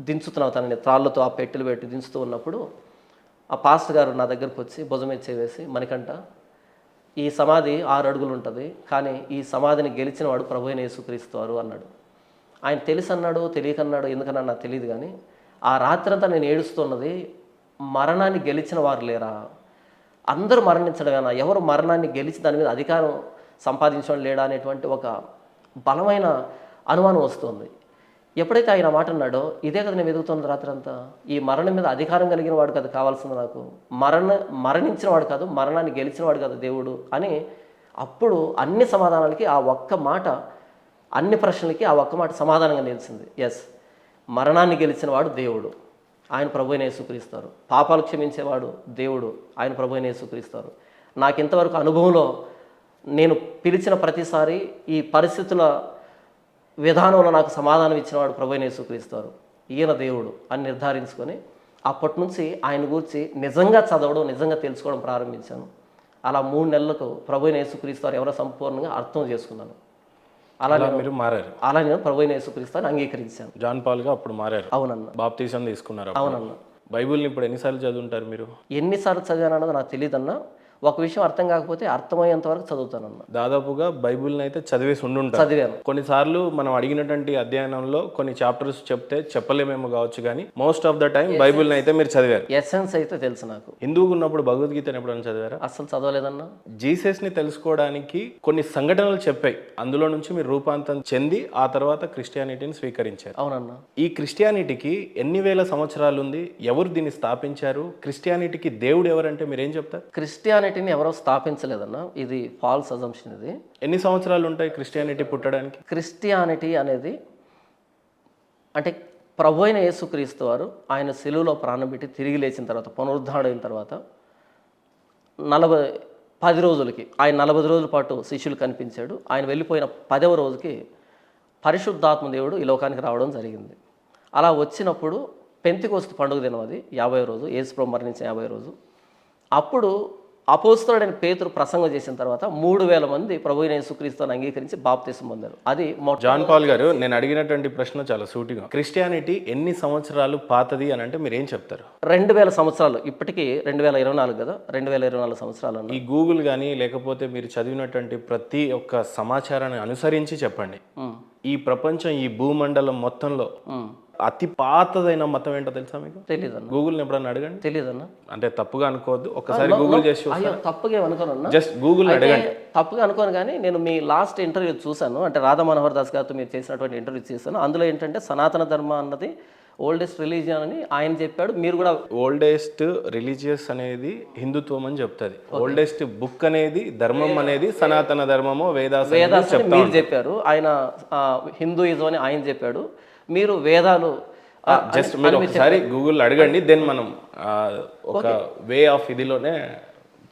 దించుతున్నాం తనని, త్రాళ్ళతో ఆ పెట్టెలు పెట్టి దించుతూ ఉన్నప్పుడు ఆ పాస్టర్ గారు నా దగ్గరకు వచ్చి భుజం మీద చేసి, మణికంఠ, ఈ సమాధి 6 అడుగులు ఉంటుంది, కానీ ఈ సమాధిని గెలిచిన వాడు ప్రభువైన యేసుక్రీస్తు వారు అన్నాడు. ఆయన తెలుసు అన్నాడు, తెలియకన్నాడు, ఎందుకన్నా నాకు తెలియదు, కానీ ఆ రాత్రంతా నేను ఏడుస్తున్నది, మరణాన్ని గెలిచిన వారు లేరా, అందరూ మరణించడమేనా, ఎవరు మరణాన్ని గెలిచి దాని మీద అధికారం సంపాదించడం లేడా అనేటువంటి ఒక బలమైన అనుమానం వస్తుంది. ఎప్పుడైతే ఆయన మాట అన్నాడో, ఇదే కదా నేను వెతుకుతున్నది రాత్రంతా, ఈ మరణం మీద అధికారం కలిగిన వాడు కదా కావాల్సింది నాకు, మరణించిన వాడు కాదు, మరణాన్ని గెలిచిన వాడు కదా దేవుడు అని. అప్పుడు అన్ని సమాధానాలకి ఆ ఒక్క మాట, అన్ని ప్రశ్నలకి ఆ ఒక్క మాట సమాధానంగా నిలిచింది. ఎస్, మరణాన్ని గెలిచిన వాడు దేవుడు, ఆయన ప్రభువైన యేసుక్రీస్తారు. పాపాలు క్షమించేవాడు దేవుడు, ఆయన ప్రభువైన యేసుక్రీస్తారు. నాకు ఇంతవరకు అనుభవంలో నేను పిలిచిన ప్రతిసారి ఈ పరిస్థితుల విధానంలో నాకు సమాధానం ఇచ్చినవాడు ప్రభువైన యేసుక్రీస్తారు, ఈయన దేవుడు అని నిర్ధారించుకొని అప్పటి నుంచి ఆయన గురించి నిజంగా చదవడం, నిజంగా తెలుసుకోవడం ప్రారంభించాను. అలా 3 నెలలకు ప్రభువైన యేసుక్రీస్తారు ఎవరో సంపూర్ణంగా అర్థం చేసుకున్నాను. అలా మీరు మారారు. అలా నేను ప్రభువైన యేసుక్రీస్తుని అంగీకరించాను. జాన్ పాల్గా అప్పుడు మారారు. అవునన్న. బాప్తీసం తీసుకున్నారు. అవునన్న. బైబిల్ని ఇప్పుడు ఎన్నిసార్లు చదువుంటారు మీరు? ఎన్నిసార్లు చదివాను అన్నది నాకు తెలియదన్నా. ఒక విషయం అర్థం కాకపోతే అర్థమయ్యేంత వరకు చదువుతానన్న. దాదాపుగా బైబిల్ని అయితే చదివేసి ఉండుంటారు. చదివాను. కొన్నిసార్లు మనం అడిగినటువంటి అధ్యయనంలో కొన్ని చాప్టర్స్ చెప్తే చెప్పలేమేమో కావచ్చు, కానీ మోస్ట్ ఆఫ్ ద టైం బైబిల్ని అయితే మీరు చదివారు. ఎసెన్స్ అయితే తెలుసు నాకు. హిందువుగా ఉన్నప్పుడు భగవద్గీతను ఎప్పుడైనా చదివారా? అస్సలు చదవలేదన్నా. జీసస్ని తెలుసుకోవడానికి కొన్ని సంఘటనలు చెప్పాయి, అందులో నుంచి మీరు రూపాంతరం చెంది ఆ తర్వాత క్రిస్టియానిటీని స్వీకరించారు. అవునన్నా. ఈ క్రిస్టియానిటీకి ఎన్ని వేల సంవత్సరాలు ఉంది? ఎవరు దీన్ని స్థాపించారు? క్రిస్టియానిటీకి దేవుడు ఎవరంటే మీరేం చెప్తారు? క్రిస్టియానిటీని ఎవరో స్థాపించలేదన్న, ఇది ఫాల్స్ అజంప్షన్. ఇది ఎన్ని సంవత్సరాలు ఉంటాయి క్రిస్టియానిటీ పుట్టడానికి? క్రిస్టియానిటీ అనేది అంటే ప్రభు అయిన యేసుక్రీస్తు వారు ఆయన శిలువలో ప్రాణం పెట్టి తిరిగి లేచిన తర్వాత, పునరుద్ధరణ అయిన తర్వాత 10 రోజులకి, ఆయన 40 రోజుల పాటు శిష్యులు కనిపించాడు. ఆయన వెళ్ళిపోయిన 10వ రోజుకి పరిశుద్ధాత్మ దేవుడు ఈ లోకానికి రావడం జరిగింది. అలా వచ్చినప్పుడు పెంతెకోస్తు పండుగ దినం, అది 50వ రోజు, యేసు ప్రభు మరణించిన 50వ రోజు. అప్పుడు అపోస్తలుడైన పేతురు ప్రసంగం చేసిన తర్వాత 3000 మంది ప్రభువైన యేసుక్రీస్తుని అంగీకరించి బాప్తిసం పొందారు. అది జాన్ పాల్ గారు, నేను అడిగినటువంటి ప్రశ్న చాలా సూటిగా, క్రిస్టియానిటీ ఎన్ని సంవత్సరాలు పాతది అని అంటే మీరు ఏం చెప్తారు? 2000 సంవత్సరాలు. ఇప్పటికీ 2024 కదా, 2024 సంవత్సరాలు. ఈ గూగుల్ కానీ లేకపోతే మీరు చదివినటువంటి ప్రతి ఒక్క సమాచారాన్ని అనుసరించి చెప్పండి, ఈ ప్రపంచం, ఈ భూమండలం మొత్తంలో అతి పాతదైన మతం ఏంటో తెలుసా మీకు? తెలియదన్న. గూగుల్ని ఎప్పుడన్నా అడగండి. తెలియదన్న. అంటే తప్పుగా అనుకోవద్దు, ఒకసారి గూగుల్ చేసి తప్పుగా అనుకోనన్నా, జస్ట్ గూగుల్ అడగండి. తప్పుగా అనుకోను, కానీ నేను మీ లాస్ట్ ఇంటర్వ్యూ చూశాను, అంటే రాధా మనోహర్ దాస్ గారితో మీరు చేసినటువంటి ఇంటర్వ్యూ చూశాను. అందులో ఏంటంటే సనాతన ధర్మ అన్నది ఓల్డెస్ట్ రిలీజియన్ అని ఆయన చెప్పాడు. మీరు కూడా ఓల్డెస్ట్ రిలీజియస్ అనేది హిందుత్వం అని చెప్తుంది. ఓల్డెస్ట్ బుక్ అనేది, ధర్మం అనేది సనాతన ధర్మమో వేదాస్ మీరు చెప్పారు. ఆయన హిందూయిజం అని ఆయన చెప్పాడు. మీరు వేదాలు జస్ట్ మీరు ఒకసారి గూగుల్ అడగండి, దెన్ మనం ఒక వే ఆఫ్ ఇదిలోనే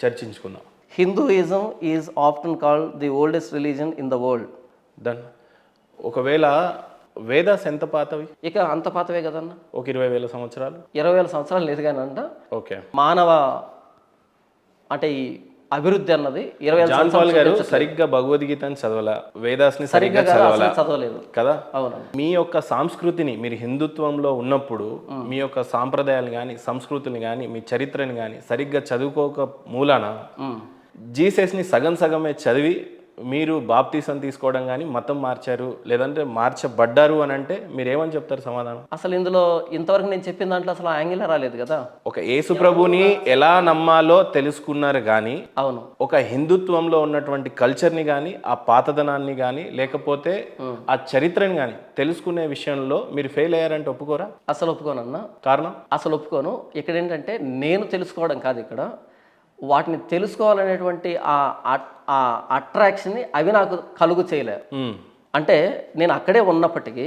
చర్చించుకుందాం. Hinduism is often called the oldest religion in the world. Then ఒకవేళ వేదాస్ ఎంత పాతవి? ఇక అంత పాతవే కదన్న, ఒక 20,000 సంవత్సరాలు. 20,000 సంవత్సరాలు లేదు కానీ అంట. ఓకే. మానవ అంటే ఈ అభివృద్ధి అన్నది 20,000 జాన్ పాల్ గారు సరిగ్గా భగవద్గీతని చదవాలా, వేదాస్ని సరిగ్గా చదవలేదు కదా. అవును. మీ యొక్క సంస్కృతిని, మీరు హిందుత్వంలో ఉన్నప్పుడు మీ యొక్క సాంప్రదాయాలు కానీ, సంస్కృతిని కానీ, మీ చరిత్రని కానీ సరిగ్గా చదువుకోక మూలాన జీసస్ని సగం సగమే చదివి మీరు బాప్తీసం తీసుకోవడం కానీ మతం మార్చారు, లేదంటే మార్చబడ్డారు అని అంటే మీరేమని చెప్తారు సమాధానం? అసలు ఇందులో ఇంతవరకు నేను చెప్పిన దాంట్లో అసలు యాంగిల్ రాలేదు కదా. ఒక యేసు ప్రభుని ఎలా నమ్మాలో తెలుసుకున్నారు కానీ, అవును, ఒక హిందుత్వంలో ఉన్నటువంటి కల్చర్ని కానీ, ఆ పాతదనాన్ని కానీ, లేకపోతే ఆ చరిత్రని కానీ తెలుసుకునే విషయంలో మీరు ఫెయిల్ అయ్యారంటే ఒప్పుకోరా? అసలు ఒప్పుకోనన్నా. కారణం? అసలు ఒప్పుకోను. ఇక్కడ ఏంటంటే నేను తెలుసుకోవడం కాదు, ఇక్కడ వాటిని తెలుసుకోవాలనేటువంటి ఆ అట్రాక్షన్ని అవి నాకు కలుగు చేయలే. అంటే నేను అక్కడే ఉన్నప్పటికీ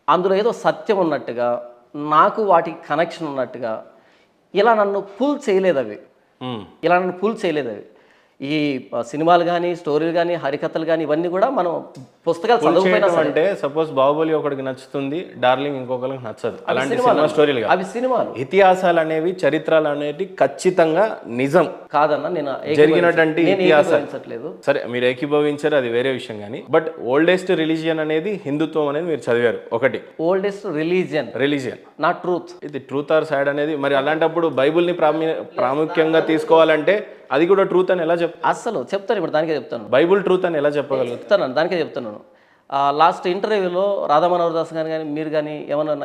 అందులో ఏదో సత్యం ఉన్నట్టుగా, నాకు వాటికి కనెక్షన్ ఉన్నట్టుగా ఇలా నన్ను పుల్ చేయలేదు అవి. ఈ సినిమాలు కానీ, స్టోరీలు కానీ, హరికథలు కానీ ఇవన్నీ కూడా మనం పుస్తకాలు చదువుకున్నా అంటే సపోజ్ బాహుబలి ఒకరికి నచ్చుతుంది, డార్లింగ్ ఇంకొకరికి నచ్చదు, అలాంటి సినిమా స్టోరీలు అవి సినిమాలు. ఇతిహాసాలు అనేవి, చరిత్రలు అనేవి ఖచ్చితంగా నిజం కాదన్న, నేను జరిగినటువంటి ఇతిహాసాలు. సరే, మీరు ఏకీభవించారు, అది వేరే విషయం, కానీ బట్ ఓల్డెస్ట్ రిలీజియన్ అనేది హిందుత్వం అనేది మీరు చదివారు. ఒకటి ఓల్డెస్ట్ రిలీజియన్ నా ట్రూత్. ఇది ట్రూత్ ఆర్ సైడ్ అనేది మరి అలాంటప్పుడు బైబుల్ని ప్రాముఖ్యంగా తీసుకోవాలంటే అది కూడా ట్రూత్ అని ఎలా చెప్తాను? అసలు చెప్తాను, ఇప్పుడు దానికే చెప్తాను. బైబుల్ ట్రూత్ అని ఎలా చెప్పగలుగుతాను? దానికే చెప్తున్నాను. లాస్ట్ ఇంటర్వ్యూలో రాధా మనోహర్ దాస్ గారు కానీ మీరు కానీ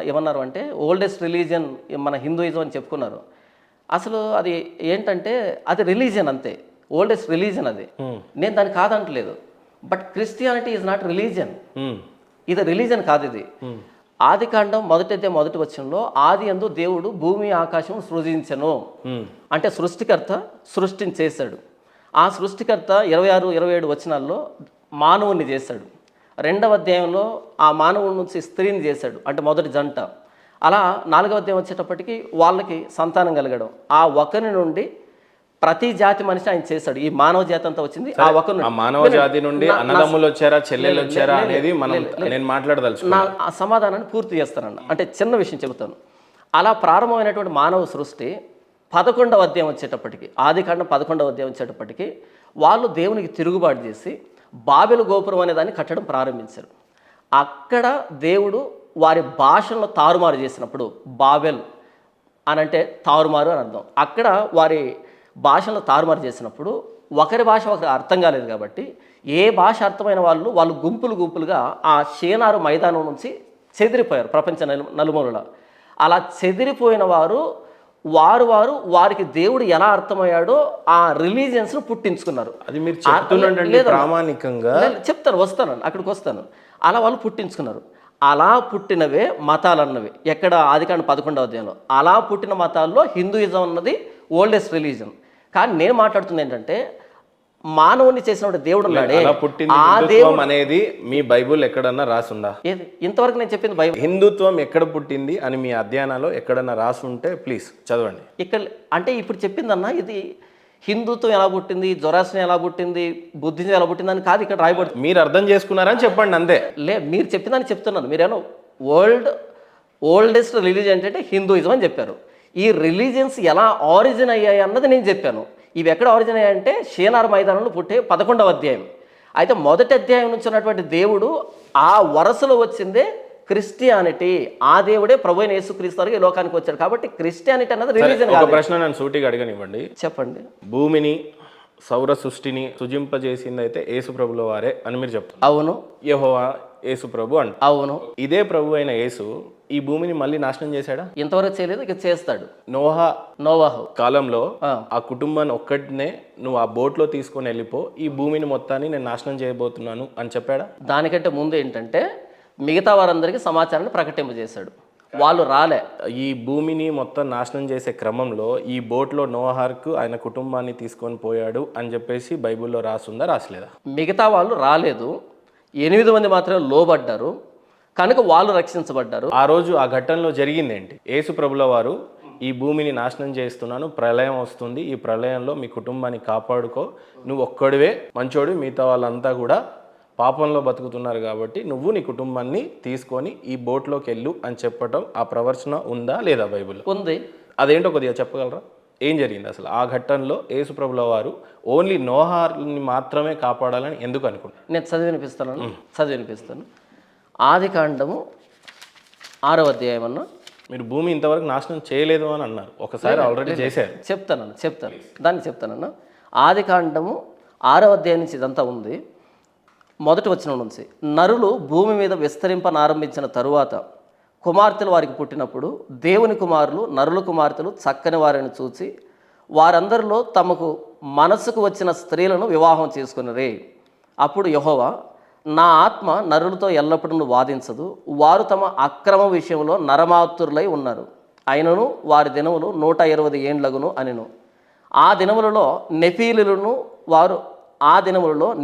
ఏమన్నారు అంటే ఓల్డెస్ట్ రిలీజియన్ మన హిందూయిజం అని చెప్పుకున్నారు. అసలు అది ఏంటంటే అది రిలీజియన్ అంతే, ఓల్డెస్ట్ రిలీజియన్ అది. నేను దాన్ని కాదంటలేదు. But Christianity is not religion. ఇది రిలీజన్ కాదు. ఇది ఆదికాండం మొదటి వచనంలో ఆది యందు దేవుడు భూమి ఆకాశం సృజించెను అంటే సృష్టికర్త సృష్టించేశాడు. ఆ సృష్టికర్త 26, 27 వచనాల్లో మానవుణ్ణి చేశాడు. 2వ అధ్యాయంలో ఆ మానవుడి నుంచి స్త్రీని చేశాడు అంటే మొదటి జంట. అలా 4వ అధ్యాయం వచ్చేటప్పటికి వాళ్ళకి సంతానం కలగడం. ఆ ఒకరి నుండి ప్రతి జాతి మనిషి ఆయన చేశాడు. ఈ మానవ జాతి అంతా వచ్చింది ఆ ఒక మానవ జాతి నుండి. అన్నదమ్ములు వచ్చారా, చెల్లెలు వచ్చారా అనేది నేను మాట్లాడదలుచు. నా సమాధానాన్ని పూర్తి చేస్తానన్న, అంటే చిన్న విషయం చెబుతాను. అలా ప్రారంభమైనటువంటి మానవ సృష్టి 11వ అధ్యాయం వచ్చేటప్పటికి, ఆదికాండం 11వ అధ్యాయం వచ్చేటప్పటికి వాళ్ళు దేవునికి తిరుగుబాటు చేసి బాబెలు గోపురం అనే దాన్ని కట్టడం ప్రారంభించారు. అక్కడ దేవుడు వారి భాషలను తారుమారు చేసినప్పుడు, బాబెల్ అనంటే తారుమారు అని అర్థం, అక్కడ వారి భాషలను తారుమారు చేసినప్పుడు ఒకరి భాష ఒకరికి అర్థం కాలేదు కాబట్టి ఏ భాష అర్థమైన వాళ్ళు గుంపులుగా ఆ షేనారు మైదానం నుంచి చెదిరిపోయారు ప్రపంచ నలుమూలల. అలా చెదిరిపోయిన వారికి దేవుడు ఎలా అర్థమయ్యాడో ఆ రిలీజియన్స్ను పుట్టించుకున్నారు. అది మీరు చెప్తున్నట్టు ప్రామాణికంగా చెప్తాను, అక్కడికి వస్తాను. అలా వాళ్ళు పుట్టించుకున్నారు. అలా పుట్టినవే మతాలు అన్నవి. ఎక్కడ? ఆదికాండం 11వ అధ్యాయంలో. అలా పుట్టిన మతాల్లో హిందూయిజం అన్నది ఓల్డెస్ట్ రిలీజన్. కానీ నేను మాట్లాడుతుంది ఏంటంటే మానవుని చేసినప్పుడు దేవుడు ఉన్నాడే, ఆ దేవుడు అనేది మీ బైబుల్ ఎక్కడన్నా రాసుందా? ఏది ఇంతవరకు నేను చెప్పింది బైబుల్. హిందుత్వం ఎక్కడ పుట్టింది అని మీ అధ్యయనాల్లో ఎక్కడన్నా రాసుంటే ప్లీజ్ చదవండి. ఇక్కడ అంటే ఇప్పుడు చెప్పిందన్నా ఇది హిందుత్వం ఎలా పుట్టింది, జొరాస్ట్రియన్ ఎలా పుట్టింది, బుద్ధిజం ఎలా పుట్టింది అని కాదు ఇక్కడ రాయబడుతుంది. మీరు అర్థం చేసుకున్నారని చెప్పండి అంతే. మీరు చెప్పిందని చెప్తున్నాను. మీరేమో ఓల్డెస్ట్ రిలీజియన్ అంటే హిందూయిజం అని చెప్పారు. ఈ రిలీజియన్స్ ఎలా ఆరిజిన్ అయ్యాయి అన్నది నేను చెప్పాను. ఇవి ఎక్కడ ఆరిజిన్ అయ్యాయంటే షేనార్ మైదానంలో పుట్టే 11వ అధ్యాయం. అయితే మొదటి అధ్యాయం నుంచి ఉన్నటువంటి దేవుడు ఆ వరుసలో వచ్చిందే క్రిస్టియానిటీ. ఆ దేవుడే ప్రభు అయిన యేసుక్రీస్తు ఈ లోకానికి వచ్చాడు. కాబట్టి క్రిస్టియానిటీ అన్నది రిలీజియన్ కాదు. ఒక ప్రశ్న నన్ను సూటిగా అడగనివ్వండి. చెప్పండి. భూమిని సౌర సృష్టిని సుజింపజేసింది అయితే యేసు ప్రభుల వారే అని మీరు చెప్తారు. అవును. యెహోవా యేసు ప్రభు అంట. అవును. ఇదే ప్రభు అయిన యేసు ఈ భూమిని మళ్ళీ నాశనం చేశాడా? ఇంతవరకు చేయలేదు, ఇక చేస్తాడు. నోవాహు కాలంలో ఆ కుటుంబాన్ని ఒక్కటినే నువ్వు ఆ బోట్లో తీసుకొని వెళ్ళిపో, ఈ భూమిని మొత్తాన్ని నేను నాశనం చేయబోతున్నాను అని చెప్పాడా? దానికంటే ముందు ఏంటంటే మిగతా వారందరికీ సమాచారాన్ని ప్రకటింపజేశాడు. వాళ్ళు రాలే. ఈ భూమిని మొత్తం నాశనం చేసే క్రమంలో ఈ బోట్లో నోవాహుకు ఆయన కుటుంబాన్ని తీసుకొని పోయాడు అని చెప్పేసి బైబిల్లో రాసుందా, రాసలేదా? మిగతా వాళ్ళు రాలేదు, 8 మంది మాత్రమే లోబడ్డారు కనుక వాళ్ళు రక్షించబడ్డారు. ఆ రోజు ఆ ఘట్టంలో జరిగింది ఏంటి? యేసు ప్రభుల వారు ఈ భూమిని నాశనం చేస్తున్నాను, ప్రళయం వస్తుంది, ఈ ప్రళయంలో మీ కుటుంబాన్ని కాపాడుకో, నువ్వు ఒక్కడివే మంచోడు, మిగతా వాళ్ళంతా కూడా పాపంలో బతుకుతున్నారు కాబట్టి నువ్వు నీ కుటుంబాన్ని తీసుకొని ఈ బోట్లోకి వెళ్ళు అని చెప్పటం ఆ ప్రవర్తన ఉందా లేదా బైబిల్లో? ఉంది. అదేంటో కొద్దిగా చెప్పగలరా? ఏం జరిగింది అసలు ఆ ఘట్టంలో? యేసు ప్రభుల వారు ఓన్లీ నోహాని మాత్రమే కాపాడాలని ఎందుకు అనుకుంటారు? నేను చదివి వినిపిస్తాను. ఆదికాండము 6వ అధ్యాయం అన్న. మీరు భూమి ఇంతవరకు నాశనం చేయలేదు అని అన్నారు, ఒకసారి ఆల్రెడీ చేశారు. చెప్తాను చెప్తానన్న. ఆదికాండము 6వ అధ్యాయం నుంచి ఇదంతా ఉంది. మొదటి వచనం నుంచి, నరులు భూమి మీద విస్తరింపనారంభించిన తరువాత కుమార్తెలు వారికి పుట్టినప్పుడు దేవుని కుమారులు నరుల కుమార్తెలు చక్కని వారిని చూచి వారందరిలో తమకు మనసుకు వచ్చిన స్త్రీలను వివాహం చేసుకున్నరే. అప్పుడు యెహోవా, నా ఆత్మ నరులతో ఎల్లప్పుడూ వాదించదు, వారు తమ అక్రమ విషయంలో నరమాతురులై ఉన్నారు, అయినను వారి దినములు 120 ఏండ్లగును అనెను. ఆ దినములలో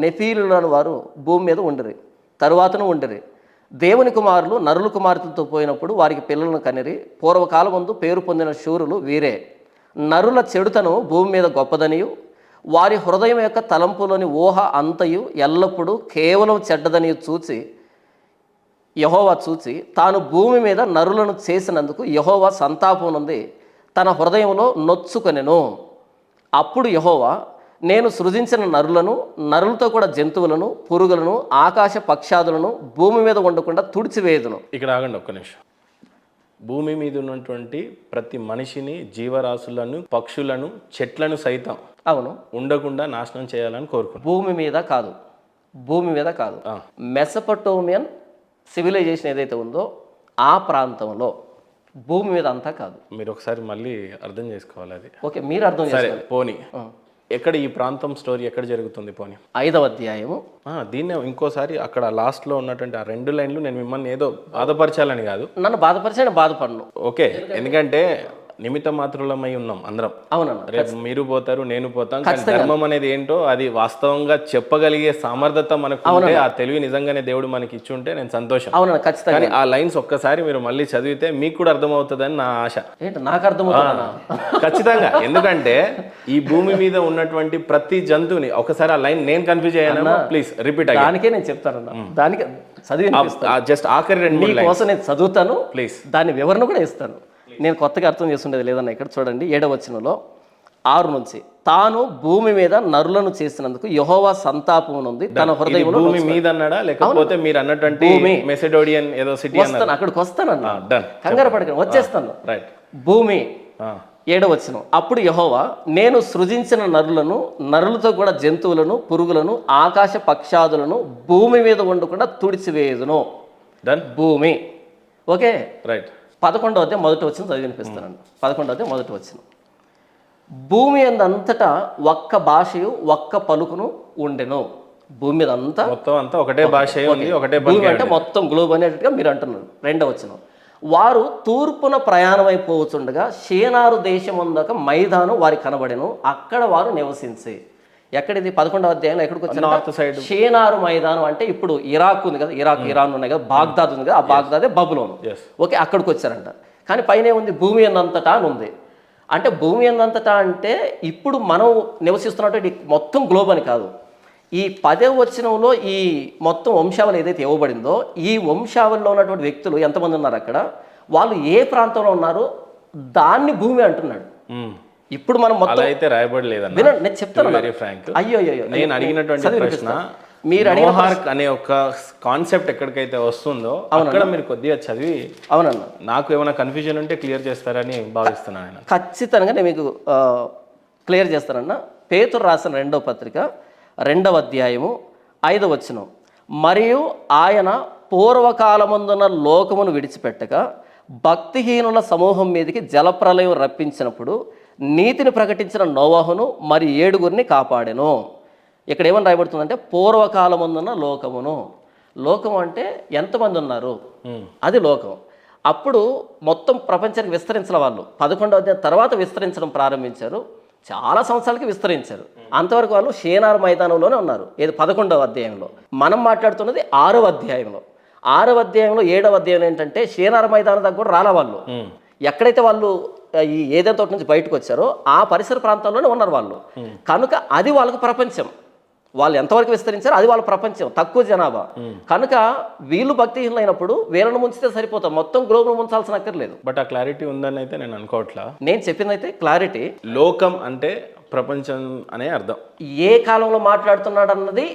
నెఫీలులను వారు భూమి మీద ఉండిరి, తరువాతను ఉండిరి. దేవుని కుమారులు నరుల కుమార్తెలతో పోయినప్పుడు వారికి పిల్లలను కనిరి. పూర్వకాలం ముందు పేరు పొందిన శూరులు వీరే. నరుల చెడుతను భూమి మీద గొప్పదనియు వారి హృదయం యొక్క తలంపులోని ఊహ అంతయు ఎల్లప్పుడూ కేవలం చెడ్డదని యెహోవా చూచి తాను భూమి మీద నరులను చేసినందుకు యెహోవా సంతాపం నుండి తన హృదయంలో నొచ్చుకొనెను. అప్పుడు యెహోవా, నేను సృజించిన నరులతో కూడా జంతువులను, పురుగులను, ఆకాశ పక్షాదులను భూమి మీద ఉండకుండా తుడిచివేయుదును. ఇక్కడ ఆగండి ఒక్క నిమిషం. భూమి మీద ఉన్నటువంటి ప్రతి మనిషిని, జీవరాశులను, పక్షులను, చెట్లను సైతం అవును ఉండకుండా నాశనం చేయాలని కోరుకుంటున్నాను. భూమి మీద కాదు, భూమి మీద కాదు. మెసపటోమియన్ సివిలైజేషన్ ఏదైతే ఉందో ఆ ప్రాంతంలో, భూమి మీద అంతా కాదు. మీరు ఒకసారి మళ్ళీ అర్థం చేసుకోవాలి అది. ఓకే, మీరు అర్థం సరే చేసుకోవాలి. పోనీ ఎక్కడ ఈ ప్రాంతం స్టోరీ ఎక్కడ జరుగుతుంది పోనీ? 5వ అధ్యాయము. దీన్నే ఇంకోసారి అక్కడ లాస్ట్లో ఉన్నటువంటి ఆ 2 లైన్లు నేను మిమ్మల్ని ఏదో బాధపరచాలని కాదు, నన్ను బాధపరిచిన బాధపడను. ఓకే, ఎందుకంటే నిమిత్త మాత్రులమై ఉన్నాం అందరం. అవునన్నా, రేపు మీరు పోతారు, నేను పోతాం. కానీ ధర్మం అనేది ఏంటో అది వాస్తవంగా చెప్పగలిగే సామర్థ్యత మనకు ఉంటే, ఆ తెలివి నిజంగానే దేవుడు మనకి ఇచ్చి ఉంటే నేను సంతోషం. అవునన్నా, ఖచ్చితంగా. కానీ ఆ లైన్స్ ఒక్కసారి మీరు మళ్ళీ చదివితే మీకు కూడా అర్థమవుతుందని నా ఆశ. ఏంటి నాకు అర్థమవుతుందా? ఖచ్చితంగా, ఎందుకంటే ఈ భూమి మీద ఉన్నటువంటి ప్రతి జంతువుని ఒకసారి ఆ లైన్ నేను కన్ఫ్యూజ్ అయ్యాను. Please repeat. దానికే నేను చెప్తానన్నా, దానికి చదివి జస్ట్ ఆఖరి 2 కోసం నేను చదువుతాను, ప్లీజ్. దాని వివరణ కూడా ఇస్తాను. నేను కొత్తగా అర్థం చేస్తుండేది లేదన్నా. ఇక్కడ చూడండి 7వ వచనంలో 6 నుంచి, తాను భూమి మీద నరులను చేసినందుకు యెహోవా సంతాపమునుంది తన హృదయంలో. భూమి మీద అన్నాడా లేకపోతే మీరు అన్నటువంటి మెసిడోనియన్ ఏదో సిటీ వస్తాను, అక్కడికి వస్తానన్నా, కంగారు పడకండి, వచ్చేస్తాను. రైట్. భూమి 7వ వచనం, అప్పుడు యెహోవా నేను సృజించిన నరులను, నరులతో కూడా జంతువులను, పురుగులను, ఆకాశ పక్షాదులను భూమి మీద ఉండకుండా తుడిచివేయుదును. డన్. భూమి. Okay, right. 11వ అధ్యాయం మొదటి వచనం చదివి వినిపిస్తానండి. 11వ అధ్యాయం మొదటి వచనం, భూమి అంతటా ఒక్క భాషయు ఒక్క పలుకును ఉండెను. భూమి మీద అంతా మొత్తం అంతా ఒకటే భాష ఉంది, ఒకటే భూమి అంటే మొత్తం గ్లోబ్ అనేటట్టుగా మీరు అంటున్నారు. 2వ వచనం, వారు తూర్పున ప్రయాణమైపోతుండగా షేనారు దేశముందక మైదానం వారికి కనబడెను, అక్కడ వారు నివసించి. ఎక్కడిది? 11వ అధ్యాయంలో ఎక్కడికి వచ్చారు? North side. షేనారు మైదానం అంటే ఇప్పుడు ఇరాక్ ఉంది కదా, ఇరాన్ ఉన్నాయి కదా, బాగ్దాద్ ఉంది కదా, ఆ బాగ్దాదే బబులోను. ఓకే, అక్కడికి వచ్చారంట. కానీ పైన ఉంది భూమి అందంతటా అని ఉంది. అంటే భూమి అందంతటా అంటే ఇప్పుడు మనం నివసిస్తున్నటువంటి మొత్తం గ్లోబ్ అని కాదు. ఈ 10వ వచనంలో ఈ మొత్తం వంశావళి ఏదైతే ఇవ్వబడిందో, ఈ వంశావళిలో ఉన్నటువంటి వ్యక్తులు ఎంతమంది ఉన్నారు అక్కడ, వాళ్ళు ఏ ప్రాంతంలో ఉన్నారో దాన్ని భూమి అంటున్నాడు. ఇప్పుడు మనం మొత్తం అయితే రాయబడలేదన్న. వినండి, నేను చెప్తాను. అయ్యో నేను అడిగినటువంటి ప్రశ్న, మీరు నోహార్క్ అనే ఒక కాన్సెప్ట్ ఎక్కడికైతే వస్తుందో అక్కడ మీరు కొద్దిగా చదివి, అవునన్న, నాకు ఏమైనా కన్ఫ్యూజన్ ఉంటే క్లియర్ చేస్తారని భావిస్తున్నాను. ఖచ్చితంగా నేను మీకు క్లియర్ చేస్తానన్న. పేతురు రాసిన 2వ పత్రిక 2వ అధ్యాయము 5వ వచనం, మరియు ఆయన పూర్వకాలమందున లోకమును విడిచిపెట్టక భక్తిహీనుల సమూహం మీదకి జలప్రలయం రప్పించినప్పుడు నీతిని ప్రకటించిన నోవహును మరి 7గురిని కాపాడెను. ఇక్కడ ఏమని రాయబడుతుందంటే పూర్వకాలమందున్న లోకమును. లోకం అంటే ఎంతమంది ఉన్నారు, అది లోకం. అప్పుడు మొత్తం ప్రపంచానికి విస్తరించిన వాళ్ళు 11వ అధ్యాయం తర్వాత విస్తరించడం ప్రారంభించారు. చాలా సంవత్సరాలకి విస్తరించారు. అంతవరకు వాళ్ళు షేనారు మైదానంలోనే ఉన్నారు. ఏది 11వ అధ్యాయంలో. మనం మాట్లాడుతున్నది 6వ అధ్యాయంలో. 6వ అధ్యాయంలో 7వ అధ్యాయం ఏంటంటే షేనారు మైదానం దగ్గర కూడా రాల వాళ్ళు. ఎక్కడైతే వాళ్ళు ఈ ఏదైనా తోట నుంచి బయటకు వచ్చారో ఆ పరిసర ప్రాంతాల్లోనే ఉన్నారు వాళ్ళు. కనుక అది వాళ్ళకు ప్రపంచం. వాళ్ళు ఎంతవరకు విస్తరించారో అది వాళ్ళ ప్రపంచం, తక్కువ జనాభా. కనుక వీళ్ళు భక్తిహీనులైనప్పుడు వీళ్ళను ముంచితే సరిపోతాం, మొత్తం గ్లోబ్ ముంచాల్సిన అక్కర్లేదు. బట్ ఆ క్లారిటీ ఉందని అయితే నేను అనుకోవట్లా. నేను చెప్పిందైతే క్లారిటీ. లోకం అంటే ప్రపంచం అనే అర్థం. ఏ కాలంలో మాట్లాడుతున్నాడు అన్నది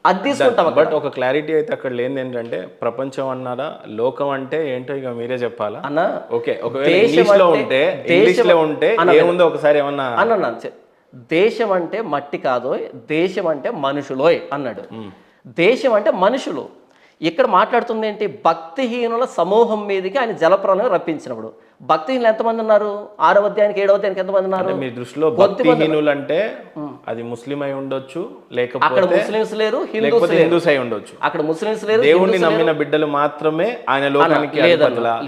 అది తీసుకుంటాం. బట్ ఒక క్లారిటీ అయితే అక్కడ లేని ఏంటంటే ప్రపంచం అన్నారా, లోకం అంటే ఏంటో ఇక మీరే చెప్పాలా అన్న. ఓకే, ఒకవేళ ఇంగ్లీష్లో ఉంటే ఏముందో ఒకసారి ఏమన్నా అన్న. దేశం అంటే మట్టి కాదోయ్, దేశం అంటే మనుషులోయ్ అన్నాడు. దేశం అంటే మనుషులు. ఇక్కడ మాట్లాడుతుంది ఏంటి? భక్తిహీనుల సమూహం మీదకి ఆయన జలప్రలయం రప్పించినప్పుడు. భక్తిహీనులు ఎంతమంది ఉన్నారు? 6వ అధ్యాయానికి 7వ అధ్యాయానికి ఎంతమంది ఉన్నారు? మీ దృష్టిలో భక్తిహీనులు అంటే అది ముస్లిం అయి ఉండొచ్చు, లేకపోతే అక్కడ ముస్లిమ్స్ లేరు, హిందూస్ అయి ఉండొచ్చు. అక్కడ ముస్లిమ్స్ లేరు, దేవుణ్ణి నమ్మిన బిడ్డలు మాత్రమే ఆయన లోకానికి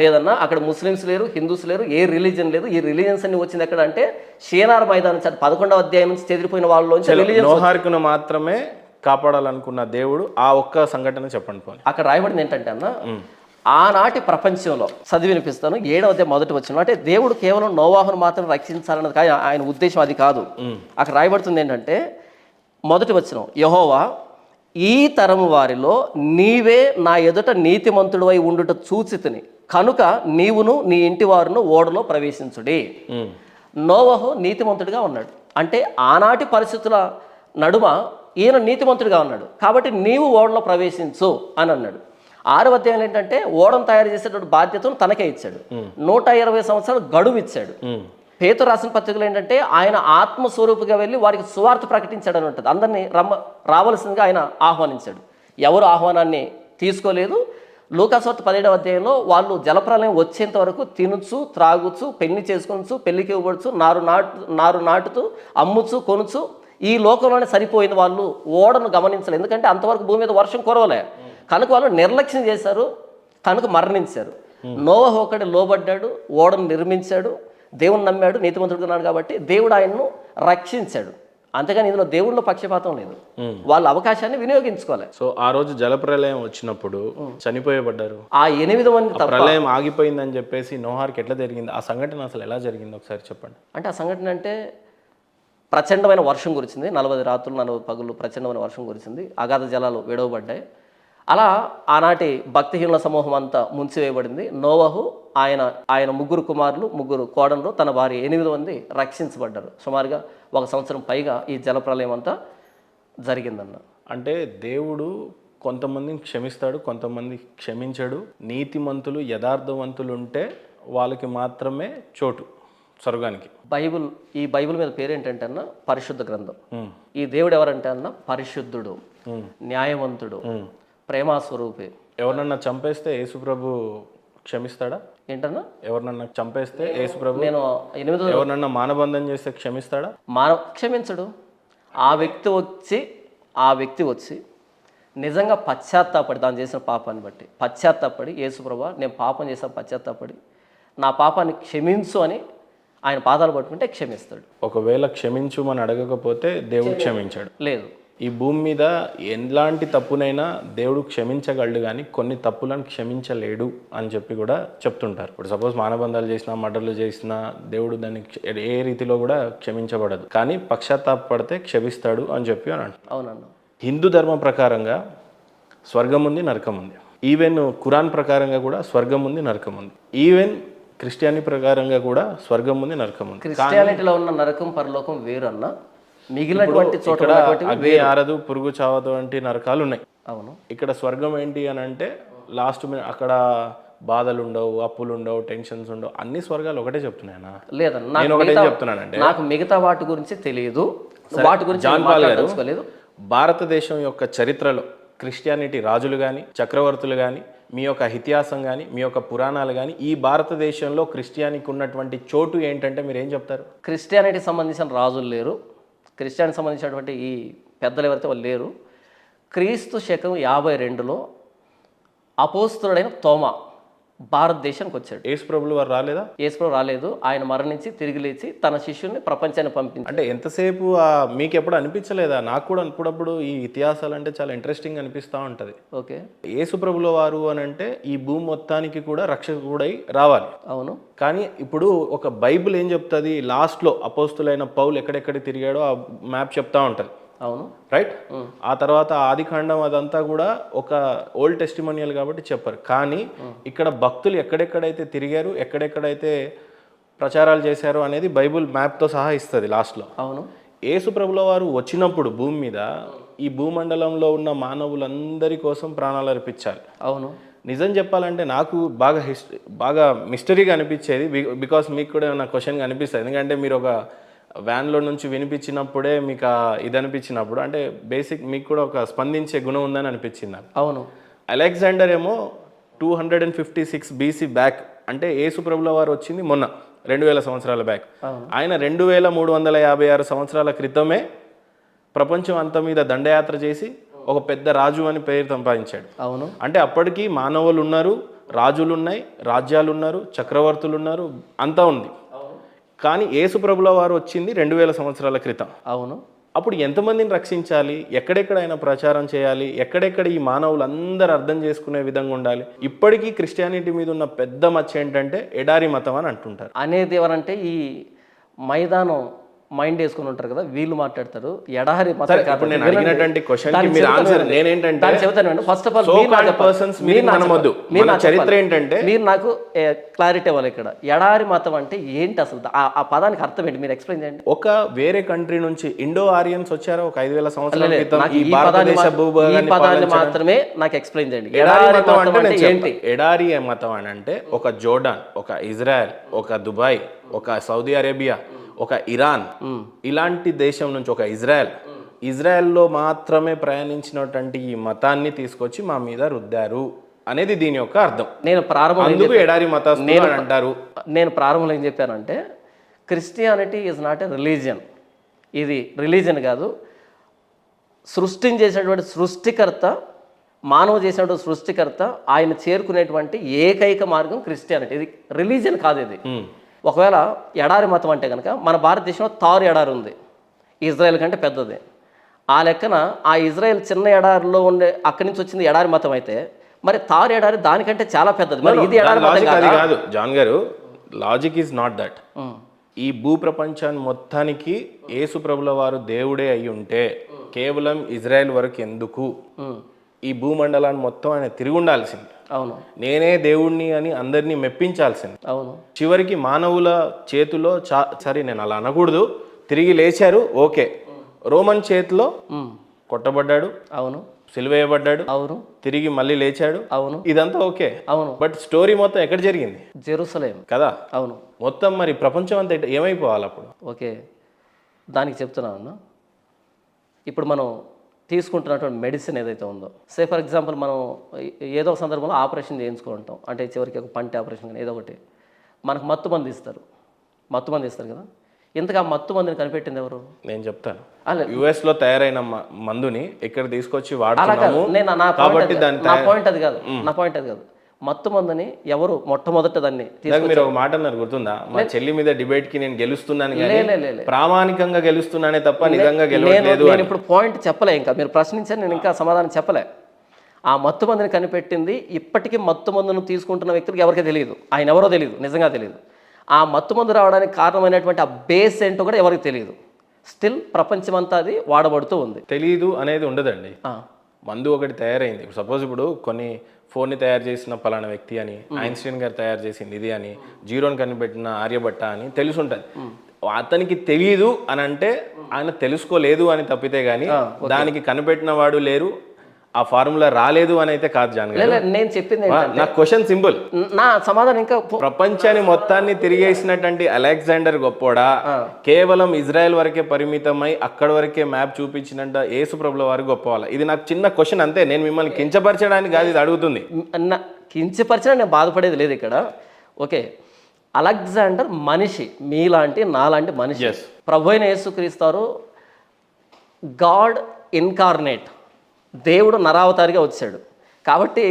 లేదన్నా. అక్కడ ముస్లిమ్స్ లేరు, హిందూస్ లేరు, ఏ రిలీజన్ లేదు. ఈ రిలీజన్స్ అన్ని వచ్చింది ఎక్కడ అంటే షేనార్ మైదానం 11వ అధ్యాయం నుంచి చెదిరిపోయిన వాళ్ళలోంచి నోహార్కును మాత్రమే కాపాడాలనుకున్న దేవుడు ఆ ఒక్క సంఘటన చెప్పండి పోనీ. అక్కడ రాయబడింది ఏంటంటే అన్న, ఆనాటి ప్రపంచంలో చదివి వినిపిస్తాను. 7వ అధ్యాయం మొదటి వచనం. అంటే దేవుడు కేవలం నోవాహును మాత్రం రక్షించాలన్నది కానీ ఆయన ఉద్దేశం అది కాదు. అక్కడ రాయబడుతుంది ఏంటంటే మొదటి వచనం, యెహోవా ఈ తరము వారిలో నీవే నా ఎదుట నీతిమంతుడు అయి ఉండుట చూచితిని కనుక నీవును నీ ఇంటి వారును ఓడలో ప్రవేశించుడి. నోవహు నీతిమంతుడిగా ఉన్నాడు. అంటే ఆనాటి పరిస్థితుల నడుమ ఈయన నీతిమంతుడిగా ఉన్నాడు కాబట్టి నీవు ఓడలో ప్రవేశించు అని అన్నాడు. 6వ అధ్యాయం ఏంటంటే ఓడను తయారు చేసేటువంటి బాధ్యతను తనకే ఇచ్చాడు. 120 సంవత్సరాలు గడువు ఇచ్చాడు. పేతురు రాసిన పత్రికలు ఏంటంటే ఆయన ఆత్మస్వరూపుగా వెళ్ళి వారికి సువార్త ప్రకటించాడని ఉంటుంది. అందరినీ రావాల్సిందిగా ఆయన ఆహ్వానించాడు. ఎవరు ఆహ్వానాన్ని తీసుకోలేదు. లూకాసువార్త 17వ అధ్యాయంలో వాళ్ళు జలప్రలయం వచ్చేంత వరకు తినుచు త్రాగుచు పెళ్లి చేసుకొనచ్చు, పెళ్లికి ఇవ్వబడుచు, నారు నాటుతూ అమ్ముచు కొనుచు ఈ లోకంలోనే సరిపోయింది. వాళ్ళు ఓడను గమనించలేదు, ఎందుకంటే అంతవరకు భూమి మీద వర్షం కురవలే కనుక వాళ్ళు నిర్లక్ష్యం చేశారు, కనుక మరణించారు. నోవహు ఒకడు లోబడ్డాడు, ఓడను నిర్మించాడు, దేవుని నమ్మాడు, నీతిమంతుడు ఉన్నాడు కాబట్టి దేవుడు ఆయన్ను రక్షించాడు. అంతేగాని ఇందులో దేవుళ్ళ పక్షపాతం లేదు. వాళ్ళ అవకాశాన్ని వినియోగించుకోవాలి. సో ఆ రోజు జలప్రలయం వచ్చినప్పుడు చనిపోయబడ్డారు. ఆ 8 మంది తప్ప. ప్రళయం ఆగిపోయిందని చెప్పేసి నోహార్కి ఎట్లా జరిగింది? ఆ సంఘటన అసలు ఎలా జరిగింది ఒకసారి చెప్పండి. అంటే ఆ సంఘటన అంటే ప్రచండమైన వర్షం కురిచింది. 40 రాత్రులు 40 పగులు ప్రచండమైన వర్షం కురిచింది. అగాధ జలాలు విడవబడ్డాయి. అలా ఆనాటి భక్తిహీనుల సమూహం అంతా ముంచివేయబడింది. నోవహు ఆయన 3 కుమారులు 3 కోడళ్ళు తన భార్య 8 మంది రక్షించబడ్డారు. సుమారుగా 1 సంవత్సరం పైగా ఈ జలప్రలయం అంతా జరిగిందన్న. అంటే దేవుడు కొంతమందిని క్షమిస్తాడు, కొంతమంది క్షమించడు. నీతిమంతులు యథార్థవంతులు ఉంటే వాళ్ళకి మాత్రమే చోటు స్వర్గానికి. ఈ బైబిల్ మీద పేరేంటంటే అన్న పరిశుద్ధ గ్రంథం. ఈ దేవుడు ఎవరంటే అన్న పరిశుద్ధుడు, న్యాయవంతుడు, ప్రేమాస్వరూపి. ఎవరినన్నా చంపేస్తే యేసుప్రభు క్షమిస్తాడా? ఏంటన్నా? ఎవరినన్నా చంపేస్తే యేసుప్రభు, నేను 8 ఎవరినన్నా మానబంధం చేస్తే క్షమిస్తాడా? క్షమించడు. ఆ వ్యక్తి వచ్చి నిజంగా పశ్చాత్తాపడి, దాన్ని చేసిన పాపాన్ని బట్టి పశ్చాత్తాపడి, యేసుప్రభు నేను పాపం చేశాను, పశ్చాత్తాపడి నా పాపాన్ని క్షమించు అని ఆయన పాదాలు పట్టుకుంటే క్షమిస్తాడు. ఒకవేళ క్షమించుమని అడగకపోతే దేవుడు క్షమించాడు. లేదు, ఈ భూమి మీద ఎలాంటి తప్పునైనా దేవుడు క్షమించగలడు, కానీ కొన్ని తప్పులను క్షమించలేడు అని చెప్పి కూడా చెప్తుంటారు. ఇప్పుడు సపోజ్ మానబంధాలు చేసినా, మర్డర్లు చేసినా దేవుడు దాన్ని ఏ రీతిలో కూడా క్షమించబడదు, కానీ పశ్చాత్తాపడితే క్షమిస్తాడు అని చెప్పి అని అంటారు. అవునన్నా. హిందూ ధర్మం ప్రకారంగా స్వర్గం ఉంది, నరకం ఉంది. ఈవెన్ ఖురాన్ ప్రకారంగా కూడా స్వర్గం ఉంది, నరకం ఉంది. ఈవెన్ క్రిస్టియానిటీ ప్రకారంగా కూడా స్వర్గం ఉంది, నరకం ఉంది. క్రిస్టియానిటీలో ఉన్న నరకం పరలోకం వేరు అన్న. మిగిలినటువంటి చోట్ల అగ్ని ఆరదు, పురుగు చావదు వంటి నరకాలు ఉన్నాయి. అవును. ఇక్కడ స్వర్గం ఏంటి అని అంటే లాస్ట్ అక్కడ బాధలు ఉండవు, అప్పులు ఉండవు, టెన్షన్స్ ఉండవు. అన్ని స్వర్గాలు ఒకటే చెప్తున్నాయనా? లేదన్నా, నేను ఒకటే చెప్తున్నానంటే నాకు మిగతా వాటి గురించి తెలియదు, వాటి గురించి జాన్ పాల్ గారు తెలుసుకోలేదు. భారతదేశం యొక్క చరిత్రలో క్రిస్టియానిటీ రాజులు కానీ, చక్రవర్తులు కానీ, మీ యొక్క ఇతిహాసం కానీ, మీ యొక్క పురాణాలు కానీ, ఈ భారతదేశంలో క్రిస్టియానికి ఉన్నటువంటి చోటు ఏంటంటే మీరు ఏం చెప్తారు? క్రిస్టియానిటీకి సంబంధించిన రాజులు లేరు, క్రిస్టియానికి సంబంధించినటువంటి ఈ పెద్దలు ఎవరైతే వాళ్ళు లేరు. క్రీస్తు శకం 52లో అపోస్తుడైన తోమా భారతదేశానికి వచ్చాడు. యేసుప్రభులు వారు రాలేదా? యేసుప్రభు రాలేదు. ఆయన మరణించి తిరిగి లేచి తన శిష్యుల్ని ప్రపంచాన్ని పంపించాడు. అంటే ఎంతసేపు మీకు ఎప్పుడు అనిపించలేదా? నాకు కూడా అప్పుడప్పుడు ఈ ఇతిహాసాలు అంటే చాలా ఇంట్రెస్టింగ్ అనిపిస్తూ ఉంటుంది. ఓకే, యేసుప్రభుల వారు అని అంటే ఈ భూమి మొత్తానికి కూడా రక్షకుడై రావాలి. అవును. కానీ ఇప్పుడు ఒక బైబిల్ ఏం చెప్తుంది? లాస్ట్లో అపోస్తులైన పౌలు ఎక్కడెక్కడ తిరిగాడో ఆ మ్యాప్ చెప్తా ఉంటుంది. అవును, రైట్. ఆ తర్వాత ఆదికాండం అదంతా కూడా ఒక ఓల్డ్ టెస్టిమోనియల్ కాబట్టి చెప్పారు. కానీ ఇక్కడ భక్తులు ఎక్కడెక్కడైతే తిరిగారు, ఎక్కడెక్కడైతే ప్రచారాలు చేశారు అనేది బైబిల్ మ్యాప్తో సహా ఇస్తుంది లాస్ట్లో. అవును. యేసు ప్రభుల వారు వచ్చినప్పుడు భూమి మీద ఈ భూమండలంలో ఉన్న మానవులందరి కోసం ప్రాణాలు అర్పించాలి. అవును. నిజం చెప్పాలంటే నాకు బాగా మిస్టరీగా అనిపించేది. బికాస్ మీకు కూడా నా క్వశ్చన్గా అనిపిస్తుంది. ఎందుకంటే మీరు ఒక వ్యాన్లో నుంచి వినిపించినప్పుడే మీకు ఇది అనిపించినప్పుడు అంటే బేసిక్ మీకు కూడా ఒక స్పందించే గుణం ఉందని అనిపించింది నాకు. అవును. అలెగ్జాండర్ ఏమో 256 BC బ్యాక్, అంటే యేసు ప్రభుల వారు వచ్చింది మొన్న 2000 సంవత్సరాల బ్యాక్. ఆయన 2356 సంవత్సరాల క్రితమే ప్రపంచం అంతా మీద దండయాత్ర చేసి ఒక పెద్ద రాజు అని పేరు సంపాదించాడు. అవును. అంటే అప్పటికి మానవులు ఉన్నారు, రాజులు ఉన్నాయి, రాజ్యాలు ఉన్నారు, చక్రవర్తులు ఉన్నారు, అంతా ఉంది. కానీ యేసు ప్రభుల వారు వచ్చింది 2000 సంవత్సరాల క్రితం. అవును. అప్పుడు ఎంతమందిని రక్షించాలి, ఎక్కడెక్కడ ఆయన ప్రచారం చేయాలి, ఎక్కడెక్కడ ఈ మానవులు అందరూ అర్థం చేసుకునే విధంగా ఉండాలి. ఇప్పటికీ క్రిస్టియానిటీ మీద ఉన్న పెద్ద మచ్చ ఏంటంటే ఎడారి మతం అని అంటుంటారు. అనేది ఎవరంటే ఈ మైదానం మైండ్ వేసుకుని ఉంటారు కదా, వీళ్ళు మాట్లాడతారు ఎడారి మతం సరే, కాదు. ఇప్పుడు నేను వినండి. అడిగినటువంటి క్వశ్చన్ కి దానికి మీరు చెప్తాను ఆన్సర్ వినండి. నేనేంటంటే దానికి చెప్తాను first of all so called persons మీరు మనమొద్దు. మన చరిత్ర ఏంటంటే మీరు నాకు క్లారిటీ ఇవ్వాలి ఇక్కడ. ఎడారి మతం అంటే ఏంటి అసలు, ఆ పదానికి అర్థం ఏంటి మీరు ఎక్స్ప్లెయిన్ చేయండి. ఒక వేరే కంట్రీ నుంచి ఇండో ఆరియన్స్ వచ్చారు ఒక 5,000 సంవత్సరాల లేదు, క్రితం నాకు ఈ ఈ పదాన్ని భారతదేశ భూభాగాన్ని పదాన్ని మాత్రమే నాకు ఎక్స్ప్లెయిన్ చేయండి. ఎడారి మతం అంటే నేను ఏంటి? చెప్తా. ఎడారి మతం అని అంటే ఒక జోర్డాన్, ఒక ఇజ్రాయెల్, ఒక దుబాయ్, ఒక సౌదీ అరేబియా, ఒక ఇరాన్, ఇలాంటి దేశం నుంచి ఒక ఇజ్రాయెల్లో మాత్రమే ప్రయాణించినటువంటి ఈ మతాన్ని తీసుకొచ్చి మా మీద రుద్దారు అనేది దీని యొక్క అర్థం. నేను ప్రారంభంలో అందుకు ఎడారి మతస్థులు అని అంటారు. నేను ప్రారంభంలో ఏం చెప్పానంటే Christianity is not a religion. ఇది రిలీజియన్ కాదు, సృష్టించేసినటువంటి సృష్టికర్త, మానవ చేసినటువంటి సృష్టికర్త ఆయన చేరుకునేటువంటి ఏకైక మార్గం క్రిస్టియానిటీ. ఇది రిలీజియన్ కాదు. ఇది ఒకవేళ ఎడారి మతం అంటే కనుక మన భారతదేశంలో తారు ఎడారి ఉంది, ఇజ్రాయెల్ కంటే పెద్దది. ఆ లెక్కన ఆ ఇజ్రాయెల్ చిన్న ఎడారిలో ఉండే అక్కడి నుంచి వచ్చింది ఎడారి మతం అయితే, మరి తారు ఎడారి దానికంటే చాలా పెద్దది. మరి ఇది ఎడారి మతం లాజిక్ అది కాదా? కాదు జాన్ గారు, లాజిక్ ఈజ్ నాట్ దట్. ఈ భూ ప్రపంచాన్ని మొత్తానికి యేసు ప్రభుల వారు దేవుడే అయి ఉంటే కేవలం ఇజ్రాయెల్ వరకు ఎందుకు ఈ భూమండలాన్ని మొత్తం ఆయన తిరిగి ఉండాల్సింది. అవును, నేనే దేవుణ్ణి అని అందరినీ మెప్పించాల్సింది. అవును. చివరికి మానవుల చేతిలో సరే నేను అలా అనకూడదు, తిరిగి లేచారు, ఓకే. రోమన్ చేతిలో కొట్టబడ్డాడు, అవును, సిలువేయబడ్డాడు, అవును, తిరిగి మళ్ళీ లేచాడు, అవును, ఇదంతా ఓకే. అవును. బట్ స్టోరీ మొత్తం ఎక్కడ జరిగింది? జెరూసలేం కదా. అవును. మొత్తం మరి ప్రపంచం అంతా ఏమైపోవాలి అప్పుడు? ఓకే, దానికి చెప్తున్నాను. ఇప్పుడు మనం తీసుకుంటున్నటువంటి మెడిసిన్ ఏదైతే ఉందో, సే ఫర్ ఎగ్జాంపుల్ మనం ఏదో ఒక సందర్భంలో ఆపరేషన్ చేయించుకుంటాం, అంటే చివరికి ఒక పంటి ఆపరేషన్ కానీ ఏదో ఒకటి, మనకు మత్తు మంది ఇస్తారు కదా. ఇంతగా మత్తు మందిని కనిపెట్టింది ఎవరు? నేను చెప్తాను. యుఎస్ లో తయారైన మందుని ఇక్కడ తీసుకొచ్చి అలా వాడుతున్నాము నేను నా కాబట్టి పాయింట్ అది కాదు. మత్తు మందుని ఎవరు మొట్టమొదట దాన్ని మీరు ఒక మాట అన్నారు గుర్తుందా? మా చెల్లి మీద డిబేట్ కి నేను గెలుస్తున్నాను కానీ లే. ప్రామాణికంగా గెలుస్తున్నానే తప్ప నిజంగా గెలవట్లేదు. నేను ఇప్పుడు పాయింట్ చెప్పలే, ఇంకా మీరు ప్రశ్నించారు, నేను ఇంకా సమాధానం చెప్పలే. ఆ మత్తు మందుని కనిపెట్టింది ఇప్పటికీ మత్తు మందును తీసుకుంటున్న వ్యక్తులకు ఎవరికీ తెలియదు, ఆయన ఎవరో తెలియదు, నిజంగా తెలియదు. ఆ మత్తు మందు రావడానికి కారణమైనటువంటి ఆ బేస్ ఏంటో కూడా ఎవరికి తెలియదు. స్టిల్ ప్రపంచమంతా అది వాడబడుతూ ఉంది. తెలీదు అనేది ఉండదండి. మందు ఒకటి తయారైంది. సపోజ్ ఇప్పుడు కొన్ని ఫోన్ని తయారు చేసిన పలానా వ్యక్తి అని, ఐన్స్టీన్ గారు తయారు చేసింది ఇది అని, జీరోని కనిపెట్టిన ఆర్యభట్ట అని తెలుసుంటది. అతనికి తెలియదు అని అంటే ఆయన తెలుసుకోలేదు అని తప్పితే గానీ దానికి కనిపెట్టిన వాడు లేరు, ఆ ఫార్ములా రాలేదు అని అయితే కాదు జాన్ గారు. నేను చెప్పింది నా క్వశ్చన్ సింపుల్, నా సమాధానం ఇంకా ప్రపంచాన్ని మొత్తాన్ని తిరిగేసినటువంటి అలెగ్జాండర్ గొప్పోడా కేవలం ఇజ్రాయెల్ వరకే పరిమితమై అక్కడి వరకే మ్యాప్ చూపించినంత యేసు ప్రభుల వారు గొప్పవాళ్ళ? ఇది నాకు చిన్న క్వశ్చన్ అంతే. నేను మిమ్మల్ని కించపరచడానికి కాదు ఇది అడుగుతుంది. కించపరిచినా నేను బాధపడేది లేదు ఇక్కడ. ఓకే, అలెగ్జాండర్ మనిషి, మీలాంటి నాలాంటి మనిషి. ప్రభు అయిన యేసుక్రీస్తు గాడ్ ఇన్కార్నేట్, దేవుడు నరావతారిగా వచ్చాడు. కాబట్టి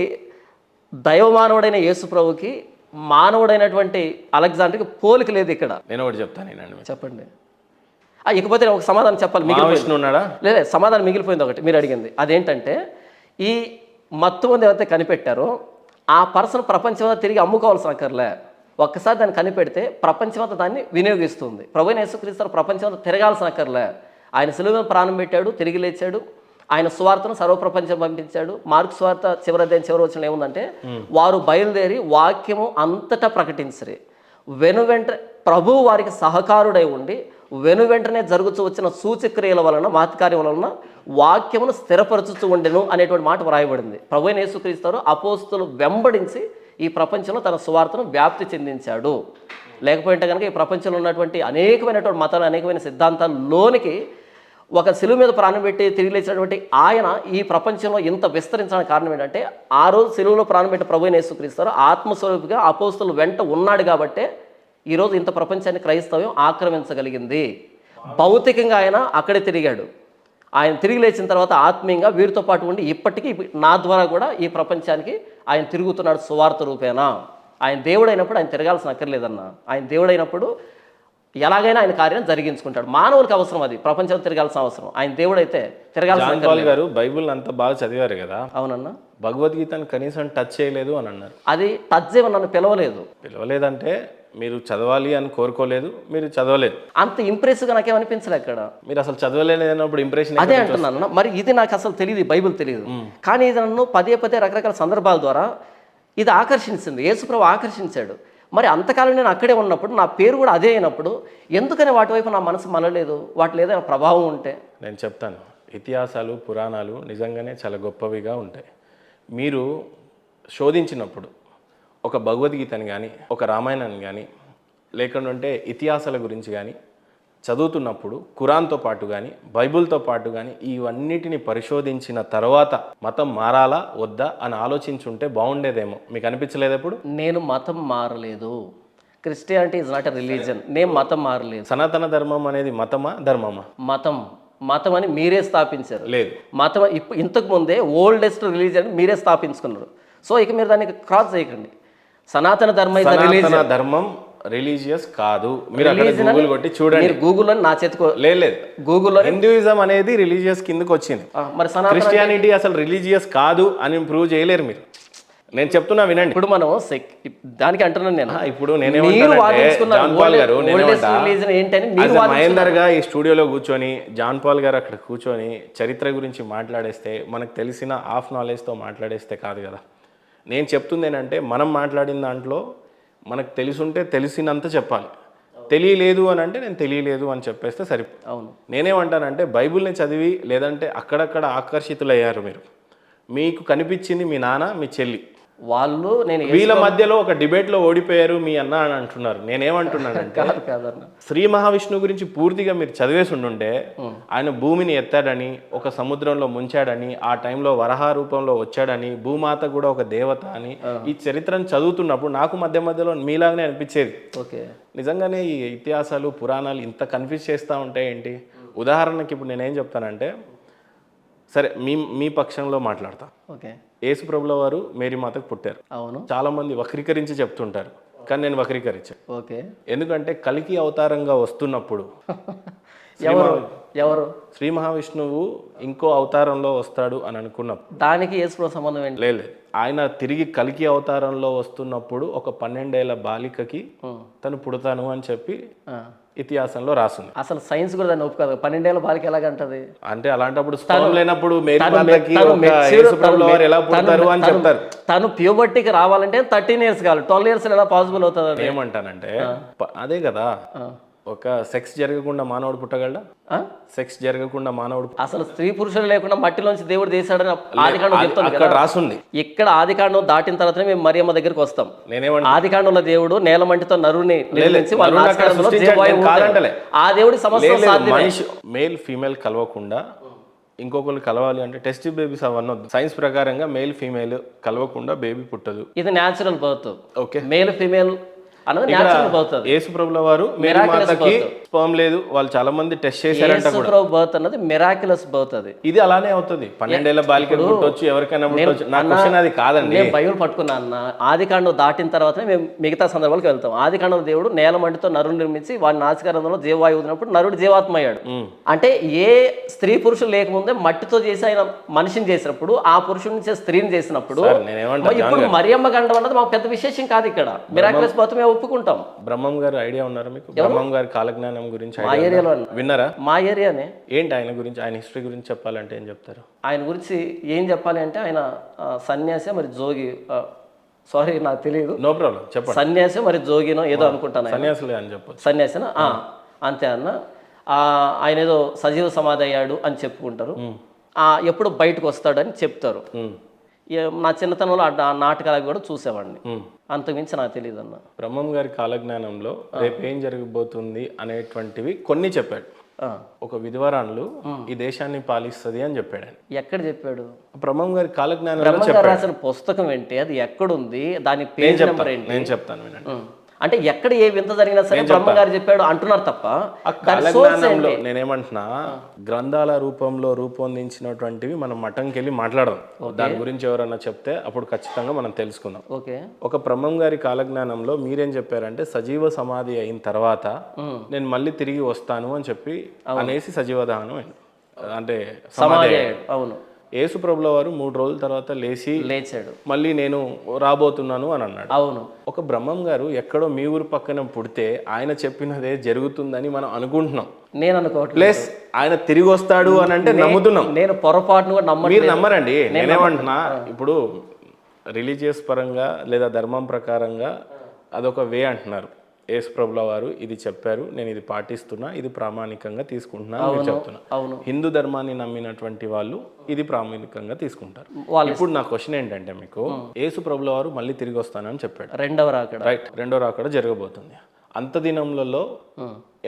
దైవమానవుడైన యేసు ప్రభుకి మానవుడైనటువంటి అలెగ్జాండర్కి పోలిక లేదు ఇక్కడ. నేను ఒకటి చెప్తాను, చెప్పండి. ఇకపోతే ఒక సమాధానం చెప్పాలి, లేదా సమాధానం మిగిలిపోయింది ఒకటి మీరు అడిగింది. అదేంటంటే ఈ మత్తు మంది ఎవరైతే కనిపెట్టారో ఆ పర్సన్ ప్రపంచమంతా తిరిగి అమ్ముకోవాల్సిన అక్కర్లే. ఒక్కసారి దాన్ని కనిపెడితే ప్రపంచమంతా దాన్ని వినియోగిస్తుంది. ప్రభువైన యేసుక్రీస్తు ప్రపంచమంతా తిరగాల్సిన అక్కర్లే. ఆయన సిలువ ప్రాణం పెట్టాడు, తిరిగి లేచాడు, ఆయన సువార్తను సర్వప్రపంచం పంపించాడు. మార్కు సువార్త చివరి వచనం ఏముందంటే, వారు బయలుదేరి వాక్యము అంతటా ప్రకటించరు. వెంటనే ప్రభువు వారికి సహకారుడై ఉండి వెంటనే జరుగుతూ వచ్చిన సూచక్రియల వలన మహత్కార్యం వలన వాక్యమును స్థిరపరచుతూ ఉండెను అనేటువంటి మాట వ్రాయబడింది. ప్రభువైన యేసుక్రీస్తు అపోస్తులు వెంబడించి ఈ ప్రపంచంలో తన సువార్తను వ్యాప్తి చెందించాడు. లేకపోతే కనుక ఈ ప్రపంచంలో ఉన్నటువంటి అనేకమైనటువంటి మతాలు, అనేకమైన సిద్ధాంతాల్లోనికి ఒక సిలువ మీద ప్రాణం పెట్టి తిరిగి లేచినటువంటి ఆయన ఈ ప్రపంచంలో ఇంత విస్తరించడానికి కారణం ఏంటంటే, ఆ రోజు సిలువలో ప్రాణం పెట్టి ప్రభువైన యేసుక్రీస్తు ఆత్మస్వరూపిగా అపోస్తులు వెంట ఉన్నాడు కాబట్టే ఈరోజు ఇంత ప్రపంచాన్ని క్రైస్తవ్యం ఆక్రమించగలిగింది. భౌతికంగా ఆయన అక్కడే తిరిగాడు. ఆయన తిరిగి లేచిన తర్వాత ఆత్మీయంగా వీరితో పాటు ఉండి ఇప్పటికీ నా ద్వారా కూడా ఈ ప్రపంచానికి ఆయన తిరుగుతున్నాడు సువార్త రూపేనా. ఆయన దేవుడైనప్పుడు ఆయన తిరగాల్సిన అక్కర్లేదన్న. ఆయన దేవుడైనప్పుడు ఎలాగైనా ఆయన కార్యం జరిగించుకుంటాడు. మానవులకు అవసరం అది, ప్రపంచం తిరగాల్సిన అవసరం. ఆయన దేవుడైతే తిరగాల్సిన. గారు బైబిల్ అంతా బాగా చదివారు కదా? అవునన్నా. భగవద్గీతను కనీసం టచ్ చేయలేదు అని అన్నారు. అది టచ్ చేయమని నన్ను పిలవలేదంటే మీరు చదవాలి అని కోరుకోలేదు, మీరు చదవలేదు. అంత ఇంప్రెస్గా నాకేమనిపించలే అక్కడ. మీరు అసలు చదవలేనప్పుడు ఇంప్రెషన్ అదే అంటున్నాను. మరి ఇది నాకు అసలు తెలియదు, బైబిల్ తెలియదు. కానీ ఇది నన్ను పదే పదే రకరకాల సందర్భాల ద్వారా ఇది ఆకర్షించింది, యేసుప్రభు ఆకర్షించాడు. మరి అంతకాలం నేను అక్కడే ఉన్నప్పుడు, నా పేరు కూడా అదే అయినప్పుడు ఎందుకని వాటి వైపు నా మనసు మళ్ళలేదు? వాటిలో ఏదైనా ప్రభావం ఉంటే నేను చెప్తాను. ఇతిహాసాలు, పురాణాలు నిజంగానే చాలా గొప్పవిగా ఉంటాయి. మీరు శోధించినప్పుడు ఒక భగవద్గీతని కానీ, ఒక రామాయణాన్ని కానీ, లేకుంటే ఇతిహాసాల గురించి కానీ చదువుతున్నప్పుడు ఖురాన్తో పాటు కానీ, బైబిల్తో పాటు కానీ ఇవన్నిటిని పరిశోధించిన తర్వాత మతం మారాలా వద్దా అని ఆలోచించుంటే బాగుండేదేమో. మీకు అనిపించలేదు ఎప్పుడు? నేను మతం మారలేదు. Christianity is not a religion. నేను మతం మారలేదు. సనాతన ధర్మం అనేది మతమా ధర్మమా? మతం అని మీరే స్థాపించారు. లేదు, మతం ఇంతకు ముందే ఓల్డెస్ట్ రిలీజన్ మీరే స్థాపించుకున్నారు. సో ఇక మీరు దానికి క్రాస్ చేయకండి. సనాతన ధర్మం రిలీజియస్ కాదు. మీరు అక్కడ గూగుల్ కొట్టి చూడండి. గూగుల్లో నా చేతికో లేదు, గూగుల్లో హిందూయిజం అనేది రిలీజియస్ కిందకి వచ్చింది. మరి క్రిస్టియానిటీ అసలు రిలీజియస్ కాదు అని ప్రూవ్ చేయలేరు మీరు. నేను చెప్తున్నా వినండి. ఇప్పుడు మనం దానికి అంటున్నాను నేను. ఇప్పుడు మహేందర్ గా ఈ స్టూడియోలో కూర్చొని, జాన్ పాల్ గారు అక్కడ కూర్చొని చరిత్ర గురించి మాట్లాడేస్తే, మనకు తెలిసిన హాఫ్ నాలెడ్జ్తో మాట్లాడేస్తే కాదు కదా. నేను చెప్తుంది ఏంటంటే, మనం మాట్లాడిన దాంట్లో మనకు తెలుసుంటే తెలిసినంత చెప్పాలి. తెలియలేదు అని అంటే నేను తెలియలేదు అని చెప్పేస్తే సరిపోతుంది. అవును. నేనేమంటానంటే, బైబిల్ని చదివి లేదంటే అక్కడక్కడ ఆకర్షితులయ్యారు మీరు. మీకు కనిపించింది మీ నాన్న, మీ చెల్లి, వాళ్ళు వీళ్ళ మధ్యలో ఒక డిబేట్లో ఓడిపోయారు మీ అన్న అని అంటున్నారు. నేనేమంటున్నానంటే, శ్రీ మహావిష్ణువు గురించి పూర్తిగా మీరు చదివేసి ఉండుంటే, ఆయన భూమిని ఎత్తాడని, ఒక సముద్రంలో ముంచాడని, ఆ టైంలో వరహ రూపంలో వచ్చాడని, భూమాత కూడా ఒక దేవత అని ఈ చరిత్రను చదువుతున్నప్పుడు నాకు మధ్య మధ్యలో మీలాగానే అనిపించేది. ఓకే, నిజంగానే ఈ ఇతిహాసాలు, పురాణాలు ఇంత కన్ఫ్యూజ్ చేస్తూ ఉంటాయి ఏంటి? ఉదాహరణకి ఇప్పుడు నేనేం చెప్తానంటే, సరే మీ పక్షంలో మాట్లాడతా. ఓకే, యేసు ప్రభుల వారు మేరీ మాతకు పుట్టారు. అవును. చాలా మంది వక్రీకరించి చెప్తుంటారు, కానీ నేను వక్రీకరించాను. ఓకే, ఎందుకంటే కలికి అవతారంగా వస్తున్నప్పుడు ఎవరు శ్రీ మహావిష్ణువు ఇంకో అవతారంలో వస్తాడు అని అనుకున్నప్పుడు దానికి యేసు ప్రభు సంబంధం ఏంటి? లేదు, ఆయన తిరిగి కలికి అవతారంలో వస్తున్నప్పుడు ఒక 12 ఏళ్ల బాలికకి తను పుడతాను అని చెప్పి ఇతిహాసంలో రాసింది. అసలు సైన్స్ కూడా దాన్ని ఒప్పుకోదు. 12 ఏళ్ల బాలిక ఎలాగంటది అంటే? అలాంటప్పుడు స్థలం లేనప్పుడు ఎలా పుడతారు అని చెప్తారు. తను ప్యూబర్టీకి రావాలంటే 13 years కావాలి. 12 years ఎలా పాసిబుల్ అవుతుంది? ఏమంటానంటే, అదే కదా, ఒక సెక్స్ జరగకుండా మానవుడు పుట్టగలడా? సెక్స్ జరగకుండా మానవుడు అసలు స్త్రీ పురుషులు లేకుండా మట్టిలోంచి దేవుడు తీసాడని ఆదికాండం చెప్తుంది కదా, రాసుంది. ఇక్కడ ఆదికాండం దాటిన తర్వాతనే మేము మరియమ్మ దగ్గరికి వస్తాం. ఆదికాండంలో దేవుడు నేల మంటితో నరుని నిర్మించి ఆ దేవుడి సమస్య మేల్ ఫీమేల్ కలవకుండా ఇంకొకరు కలవాలి అంటే టెస్ట్ బేబీస్ అవన్నీ సైన్స్ ప్రకారంగా మేల్ ఫీమేల్ కలవకుండా బేబీ పుట్టదు. ఇది natural birth. Okay, male female యేసు ప్రభుల వారు మేరీ మాతకి స్పర్మ్ లేదు, వాళ్ళు చాలా మంది టెస్ట్ చేశారంట కూడా. బర్త్ అన్నది మిరాక్యులస్ బర్త్. అది ఇది అలానే అవుతుంది. 12 ఏళ్ల బాలిక పుట్టొచ్చు, ఎవరికైనా పుట్టొచ్చు. నా క్వశ్చన్ అది కాదండి. నేను బైబిల్ పట్టుకున్నా అన్న. ఆదికాండం దాటిన తర్వాతనే మేము మిగతా సందర్భాలకు వెళ్తాం. ఆదికాండం దేవుడు నేల మంటితో నరుని నిర్మించి వాడి నాసికారంలో జీవవాయువు వదిలినప్పుడు నరుడు జీవాత్మ అయ్యాడు. అంటే ఏ స్త్రీ పురుషులు లేకముందే మట్టితో చేసి ఆయన మనిషిని చేసినప్పుడు, ఆ పురుషుడి నుంచి స్త్రీని చేసినప్పుడు, ఇప్పుడు మరియమ్మ గండం అన్నది మాకు పెద్ద విశేషం కాదు. ఇక్కడ మిరాక్యులస్ బర్త్ మేము ఒప్పుకుంటాం. బ్రహ్మం గారు ఐడియా ఉన్నారు మీకు? బ్రహ్మం గారి కాలజ్ఞానం గురించి మా ఏరియాలో విన్నారా? మా ఏరియానే. ఏంటి ఆయన గురించి, ఆయన హిస్టరీ గురించి చెప్పాలంటే ఏం చెప్తారు? ఆయన గురించి ఏం చెప్పాలి అంటే, ఆయన సన్యాసి మరి జోగి, సారీ నాకు తెలియదు. నో ప్రాబ్లం, చెప్పండి. సన్యాసి మరి జోగినో ఏదో అనుకుంటాను. సన్యాసులే అని చెప్పొచ్చు. సన్యాసినా అంతే అన్న. ఆయన ఏదో సజీవ సమాధి అయ్యాడు అని చెప్పుకుంటారు. ఎప్పుడు బయటకు వస్తాడని చెప్తారు. నా చిన్నతనంలో ఆ నాటకాలకు కూడా చూసేవాడిని. అంతకుమించి నాకు తెలియదు అన్న. బ్రహ్మం గారి కాలజ్ఞానంలో రేపు ఏం జరగబోతుంది అనేటువంటివి కొన్ని చెప్పాడు. ఒక విధవరాన్లు ఈ దేశాన్ని పాలిస్తుంది అని చెప్పాడు. ఆయన ఎక్కడ చెప్పాడు? బ్రహ్మం గారి కాలజ్ఞానంలో రాసిన పుస్తకం ఏంటి, అది ఎక్కడుంది, దాని పేజ్ నెంబర్ ఏంటి? నేను చెప్తాను వినండి. అంటే ఎక్కడ ఏ వింత జరిగినా సరే బ్రహ్మగారు చెప్పాడు అంటున్నారు తప్ప. కాలజ్ఞానంలో నేనేమంటున్నా, గ్రంథాల రూపంలో రూపొందించినటువంటివి మనం మఠంకి వెళ్ళి మాట్లాడదాం. దాని గురించి ఎవరన్నా చెప్తే అప్పుడు ఖచ్చితంగా మనం తెలుసుకుందాం. ఒక బ్రహ్మం గారి కాలజ్ఞానంలో మీరేం చెప్పారంటే, సజీవ సమాధి అయిన తర్వాత నేను మళ్ళీ తిరిగి వస్తాను అని చెప్పి అనేసి సజీవ దహనం అంటే సమాధి. అవును. యేసు ప్రభుల వారు 3 రోజుల తర్వాత లేచాడు. మళ్ళీ నేను రాబోతున్నాను అని అన్నాడు. అవును. ఒక బ్రహ్మం గారు ఎక్కడో మీ ఊరు పక్కన పుడితే ఆయన చెప్పినదే జరుగుతుందని మనం అనుకుంటున్నాం. నేను అనుకోవట్లేదు. ప్లస్ ఆయన తిరిగి వస్తాడు అని అంటే నమ్ముతున్నాం. నేను పొరపాటును కూడా మీరు నమ్మరండి. నేనేమంటున్నా, ఇప్పుడు రిలీజియస్ పరంగా లేదా ధర్మం ప్రకారంగా అదొక వే అంటున్నారు. యేసు ప్రభుల వారు ఇది చెప్పారు, నేను ఇది పాటిస్తున్నా, ఇది ప్రామాణికంగా తీసుకుంటున్నా అని చెప్తున్నా. అవును. హిందూ ధర్మాన్ని నమ్మినటువంటి వాళ్ళు ఇది ప్రామాణికంగా తీసుకుంటారు. ఇప్పుడు నా క్వశ్చన్ ఏంటంటే, మీకు యేసు ప్రభుల వారు మళ్ళీ తిరిగి వస్తానని చెప్పాడు. రెండవ రాకడ. రైట్, రెండో రాకడ జరగబోతుంది. అంత దినంలో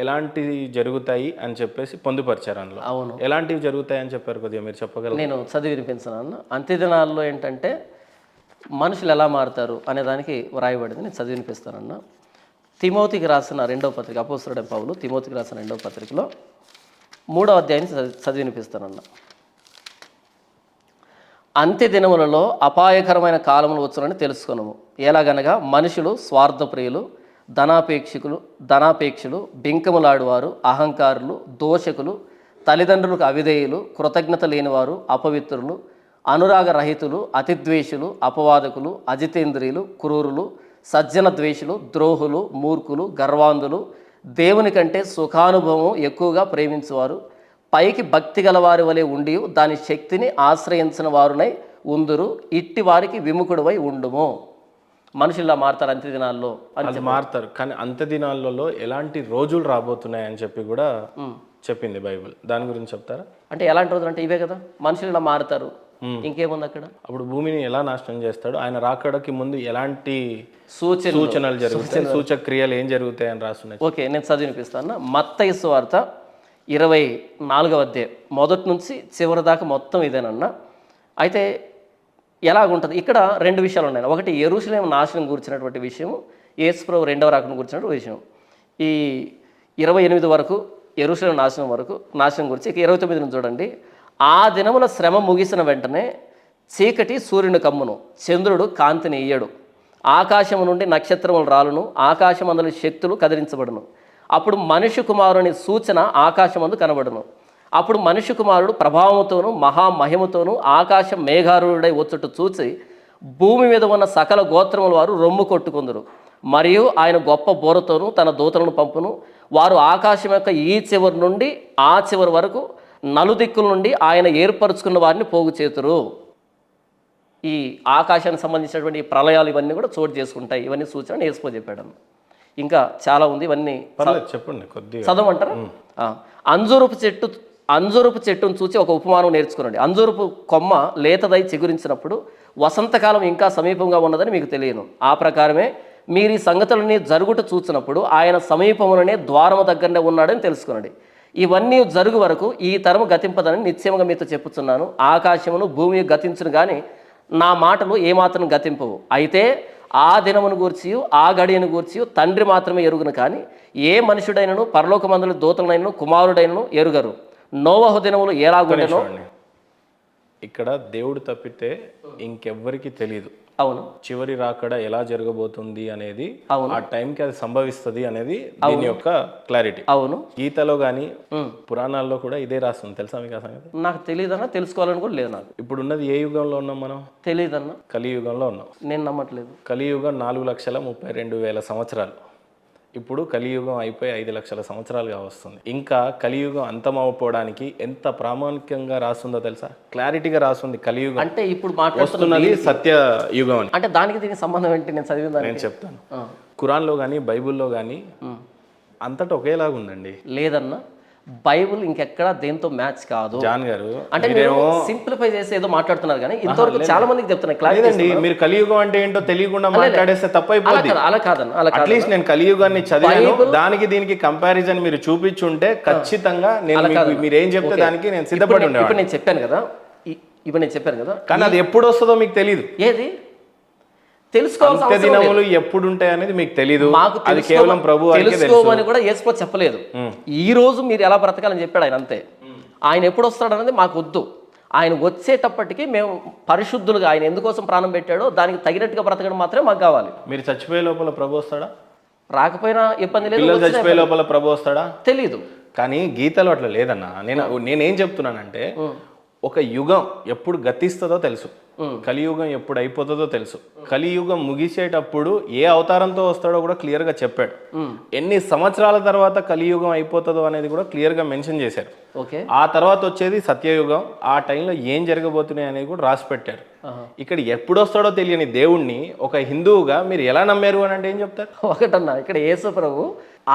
ఎలాంటివి జరుగుతాయి అని చెప్పేసి పొందుపరిచారు అందులో. అవును. ఎలాంటివి జరుగుతాయి అని చెప్పారు, కొద్దిగా మీరు చెప్పగలరు? నేను చదివి వినిపించాను. అంత్యదినాల్లో ఏంటంటే మనుషులు ఎలా మారుతారు అనే దానికి వ్రాయబడింది. నేను చదివి వినిపిస్తానన్నా. తిమోతికి రాసిన 2వ పత్రిక, అపోస్తలుడైన పౌలు తిమోతికి రాసిన 2వ పత్రికలో 3వ అధ్యాయం చదివి వినిపిస్తానన్నా. అంత్య దినములలో అపాయకరమైన కాలములు వచ్చునని తెలుసుకొనము. ఎలాగనగా మనుషులు స్వార్థప్రియులు, ధనాపేక్షులు, బింకములాడువారు, అహంకారులు, దోషకులు, తల్లిదండ్రులకు అవిధేయులు, కృతజ్ఞత లేనివారు, అపవిత్రులు, అనురాగరహితులు, అతిద్వేషులు, అపవాదకులు, అజితేంద్రియులు, క్రూరులు, సజ్జన ద్వేషులు, ద్రోహులు, మూర్ఖులు, గర్వాంధులు, దేవుని కంటే సుఖానుభవం ఎక్కువగా ప్రేమించువారు, పైకి భక్తి గల వారి వలె ఉండి దాని శక్తిని ఆశ్రయించిన వారునై ఉందురు. ఇట్టి వారికి విముఖుడువై ఉండుము. మనుషులు ఇలా మారుతారు అంత్య దినాల్లో అని మారుతారు. కానీ అంత్య దినాలలో ఎలాంటి రోజులు రాబోతున్నాయి అని చెప్పి కూడా చెప్పింది బైబిల్. దాని గురించి చెప్తారా? అంటే ఎలాంటి రోజులు అంటే ఇవే కదా, మనుషులు ఇలా మారుతారు. ఇంకేముంది అక్కడ? అప్పుడు భూమిని ఎలా నాశనం చేస్తాడు, ఆయన రాకడకి ముందు ఎలాంటి సూచనలు జరుగుతాయి, సూచక క్రియలు ఏం జరుగుతాయి అని రాస్తున్నాయి. ఓకే, నేను చదివినిపిస్తాను. మత్తయి సువార్త 24వ అధ్యాయం మొదటి నుంచి చివరి దాకా మొత్తం ఇదేనన్నా. అయితే ఎలాగుంటుంది ఇక్కడ 2 విషయాలు ఉన్నాయి. ఒకటి యెరూషలేము నాశనం గురించినటువంటి విషయం, యేసు ప్రభు రెండవ రాకడ గురించినటువంటి విషయం. ఈ 28 వరకు యెరూషలేము నాశనం గురించి. ఇక 29 నుంచి చూడండి. ఆ దినముల శ్రమ ముగిసిన వెంటనే చీకటి సూర్యుని కమ్మును, చంద్రుడు కాంతిని ఇయ్యడు, ఆకాశము నుండి నక్షత్రములు రాలును, ఆకాశమందలి శక్తులు కదిలించబడును. అప్పుడు మనిషి కుమారుని సూచన ఆకాశమందు కనబడును. అప్పుడు మనిషి కుమారుడు ప్రభావముతోనూ మహామహిమతోనూ ఆకాశం మేఘారుడై వచ్చుట చూసి భూమి మీద ఉన్న సకల గోత్రముల వారు రొమ్ము కొట్టుకుందరు. మరియు ఆయన గొప్ప బోరతోనూ తన దూతలను పంపును. వారు ఆకాశం యొక్క ఈ చివరి నుండి ఆ చివరి వరకు నలుదిక్కుల నుండి ఆయన ఏర్పరచుకున్న వారిని పోగు చేతురు. ఈ ఆకాశానికి సంబంధించినటువంటి ప్రళయాలు ఇవన్నీ కూడా చోటు చేసుకుంటాయి. ఇవన్నీ సూచన యేసు చెప్పాడు. ఇంకా చాలా ఉంది, ఇవన్నీ చెప్పండి, కొద్దిగా చదవమంటారా? అంజూరపు చెట్టును చూసి ఒక ఉపమానం నేర్చుకునండి. అంజూరపు కొమ్మ లేతదై చిగురించినప్పుడు వసంతకాలం ఇంకా సమీపంగా ఉన్నదని మీకు తెలియను. ఆ ప్రకారమే మీరు ఈ సంగతులని జరుగుట చూసినప్పుడు ఆయన సమీపంలోనే ద్వారము దగ్గరనే ఉన్నాడని తెలుసుకునండి. ఇవన్నీ జరుగు వరకు ఈ తరము గతింపదని నిశ్చయంగా మీతో చెప్పుచున్నాను. ఆకాశమును భూమి గతించును కానీ నా మాటలు ఏమాత్రం గతింపవు. అయితే ఆ దినమును గూర్చి ఆ గడియను గూర్చి తండ్రి మాత్రమే ఎరుగును, కానీ ఏ మనుషుడైనను పరలోకమందుల దూతలైనను కుమారుడైనను ఎరుగరు. నోవహు దినములు ఎలాగుండెనో. ఇక్కడ దేవుడు తప్పితే ఇంకెవ్వరికి తెలియదు. అవును. చివరి రాకడ ఎలా జరగబోతుంది అనేది, ఆ టైంకి అది సంభవిస్తుంది అనేది దీని యొక్క క్లారిటీ. అవును. గీతలో కానీ పురాణాల్లో కూడా ఇదే రాస్తుంది. తెలుసా మీకు ఆ సంగతి? నాకు తెలియదన్నా, తెలుసుకోవాలని కూడా లేదు నాకు. ఇప్పుడు ఉన్నది ఏ యుగంలో ఉన్నాం మనం? తెలియదన్నా. కలియుగంలో ఉన్నాం. నేను నమ్మట్లేదు. కలియుగం 4,32,000 సంవత్సరాలు. ఇప్పుడు కలియుగం అయిపోయి 5 లక్షల సంవత్సరాలుగా వస్తుంది. ఇంకా కలియుగం అంతమవపోవడానికి ఎంత ప్రామాణికంగా రాస్తుందో తెలుసా? క్లారిటీగా రాస్తుంది. కలియుగం అంటే ఇప్పుడు మాట్లాడుతున్నది సత్య యుగం అని. అంటే దానికి దీనికి సంబంధం ఏంటి? నేను చదివిందా? నేను చెప్తాను. ఖురాన్లో కానీ బైబుల్లో కానీ అంతటా ఒకేలాగా ఉందండి. లేదన్నా, బైబుల్ ఇంకెక్కడా దేంతో మ్యాచ్ కాదు. జాన్ గారు అంటే మీరు సింప్లిఫై చేసి ఏదో మాట్లాడుతున్నారు కానీ ఇంతవరకు చాలా మందికి చెప్తున్నాయి. మీరు కలియుగం అంటే ఏంటో తెలియకుండా మాట్లాడేస్తే తప్పైపోతుంది. అలా కాదన్న, అట్లీస్ట్ నేను కలియుగాన్ని చదివాను, దానికి దీనికి కంపారిజన్ మీరు చూపించుంటే ఖచ్చితంగా మీరు ఏం చెప్తే దానికి నేను సిద్ధపడి ఉండేవాడిని. ఇప్పుడు నేను చెప్పాను కదా, కానీ అది ఎప్పుడు వస్తుందో మీకు తెలియదు. ఏది తెలుసుకోవాల్సిన దినములు ఎప్పుడు ఉంటాయి అనేది మీకు తెలియదు. అది కేవలం ప్రభు తెలుసుకోమని కూడా యేసు చెప్పలేదు. ఈ రోజు మీరు ఎలా బ్రతకాలని చెప్పాడు ఆయన, అంతే. ఆయన ఎప్పుడు వస్తాడు అనేది మాకు వద్దు. ఆయన వచ్చేటప్పటికి మేము పరిశుద్ధులుగా, ఆయన ఎందుకోసం ప్రాణం పెట్టాడో దానికి తగినట్టుగా బ్రతకడం మాత్రమే మాకు కావాలి. మీరు చచ్చిపోయే లోపల ప్రభు వస్తాడా? రాకపోయినా ఇబ్బంది లేదు. చచ్చిపోయే లోపల ప్రభు వస్తాడా? తెలీదు. కానీ గీతలో అట్లా లేదన్నా. నేనేం చెప్తున్నానంటే, ఒక యుగం ఎప్పుడు గతిస్తుందో తెలుసు, కలియుగం ఎప్పుడు అయిపోతుందో తెలుసు. కలియుగం ముగిసేటప్పుడు ఏ అవతారంతో వస్తాడో కూడా క్లియర్గా చెప్పాడు. ఎన్ని సంవత్సరాల తర్వాత కలియుగం అయిపోతుందో అనేది కూడా క్లియర్గా మెన్షన్ చేశారు. ఓకే, ఆ తర్వాత వచ్చేది సత్యయుగం. ఆ టైంలో ఏం జరగబోతున్నాయి అనేది కూడా రాసి పెట్టారు. ఇక్కడ ఎప్పుడు వస్తాడో తెలియని దేవుణ్ణి ఒక హిందువుగా మీరు ఎలా నమ్మారు అని అంటే ఏం చెప్తారు? ఒకటన్నా, ఇక్కడ యేసు ప్రభు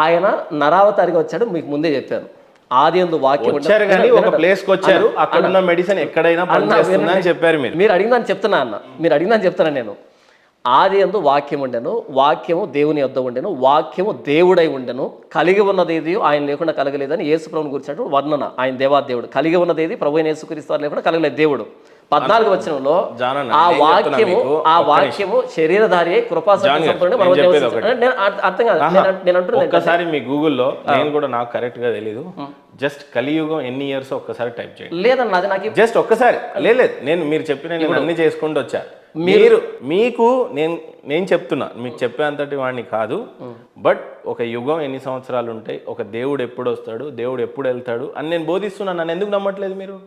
ఆయన నరావతారిగా వచ్చాడు, మీకు ముందే చెప్పాను. ఆది యందు వాక్యం వచ్చారు కానీ ఒక ప్లేస్ కి వచ్చారు, అక్కడ ఉన్న మెడిసిన్ ఎక్కడైనా పనిచేస్తుందని చెప్పారు. మీరు అడిగిందని చెప్తున్నా అన్న, మీరు అడిగిందని చెప్తున్నా నేను. ఆది యందు వాక్యం ఉండెను, వాక్యము దేవుని యొద్ద ఉండెను, వాక్యము దేవుడై ఉండెను, కలిగి ఉన్నది ఏది ఆయన లేకుండా కలగలేదని యేసు ప్రభుని గురించినట్టు వర్ణన. ఆయన దేవాదేవుడు, కలిగి ఉన్నది ఏది ప్రభు అయిన యేసుక్రీస్తు లేకుండా కలగలేదు దేవుడు. 14వ వచనంలో ఆ వాక్యము శరీరధారి అయి కృపా సత్యంతో అర్థం కాదు నేను అంటున్నాను. ఒక్కసారి మీ గూగుల్లో, నేను కూడా నాకు కరెక్ట్ గా తెలీదు, జస్ట్ కలియుగం ఎన్ని ఇయర్స్ ఒక్కసారి టైప్ చేయండి. లేదన్న అది నాకు జస్ట్ ఒక్కసారి. లేదు నేను మీరు చెప్పిన నేను అన్ని చేసుకుంటూ వచ్చా. మీకు నేను చెప్తున్నా, మీకు చెప్పేంతటి వాడిని కాదు. బట్ ఒక యుగం ఎన్ని సంవత్సరాలు ఉంటాయి, ఒక దేవుడు ఎప్పుడు వస్తాడు, దేవుడు ఎప్పుడు వెళ్తాడు అని నేను బోధిస్తున్నాను. నన్ను ఎందుకు నమ్మట్లేదు మీరు?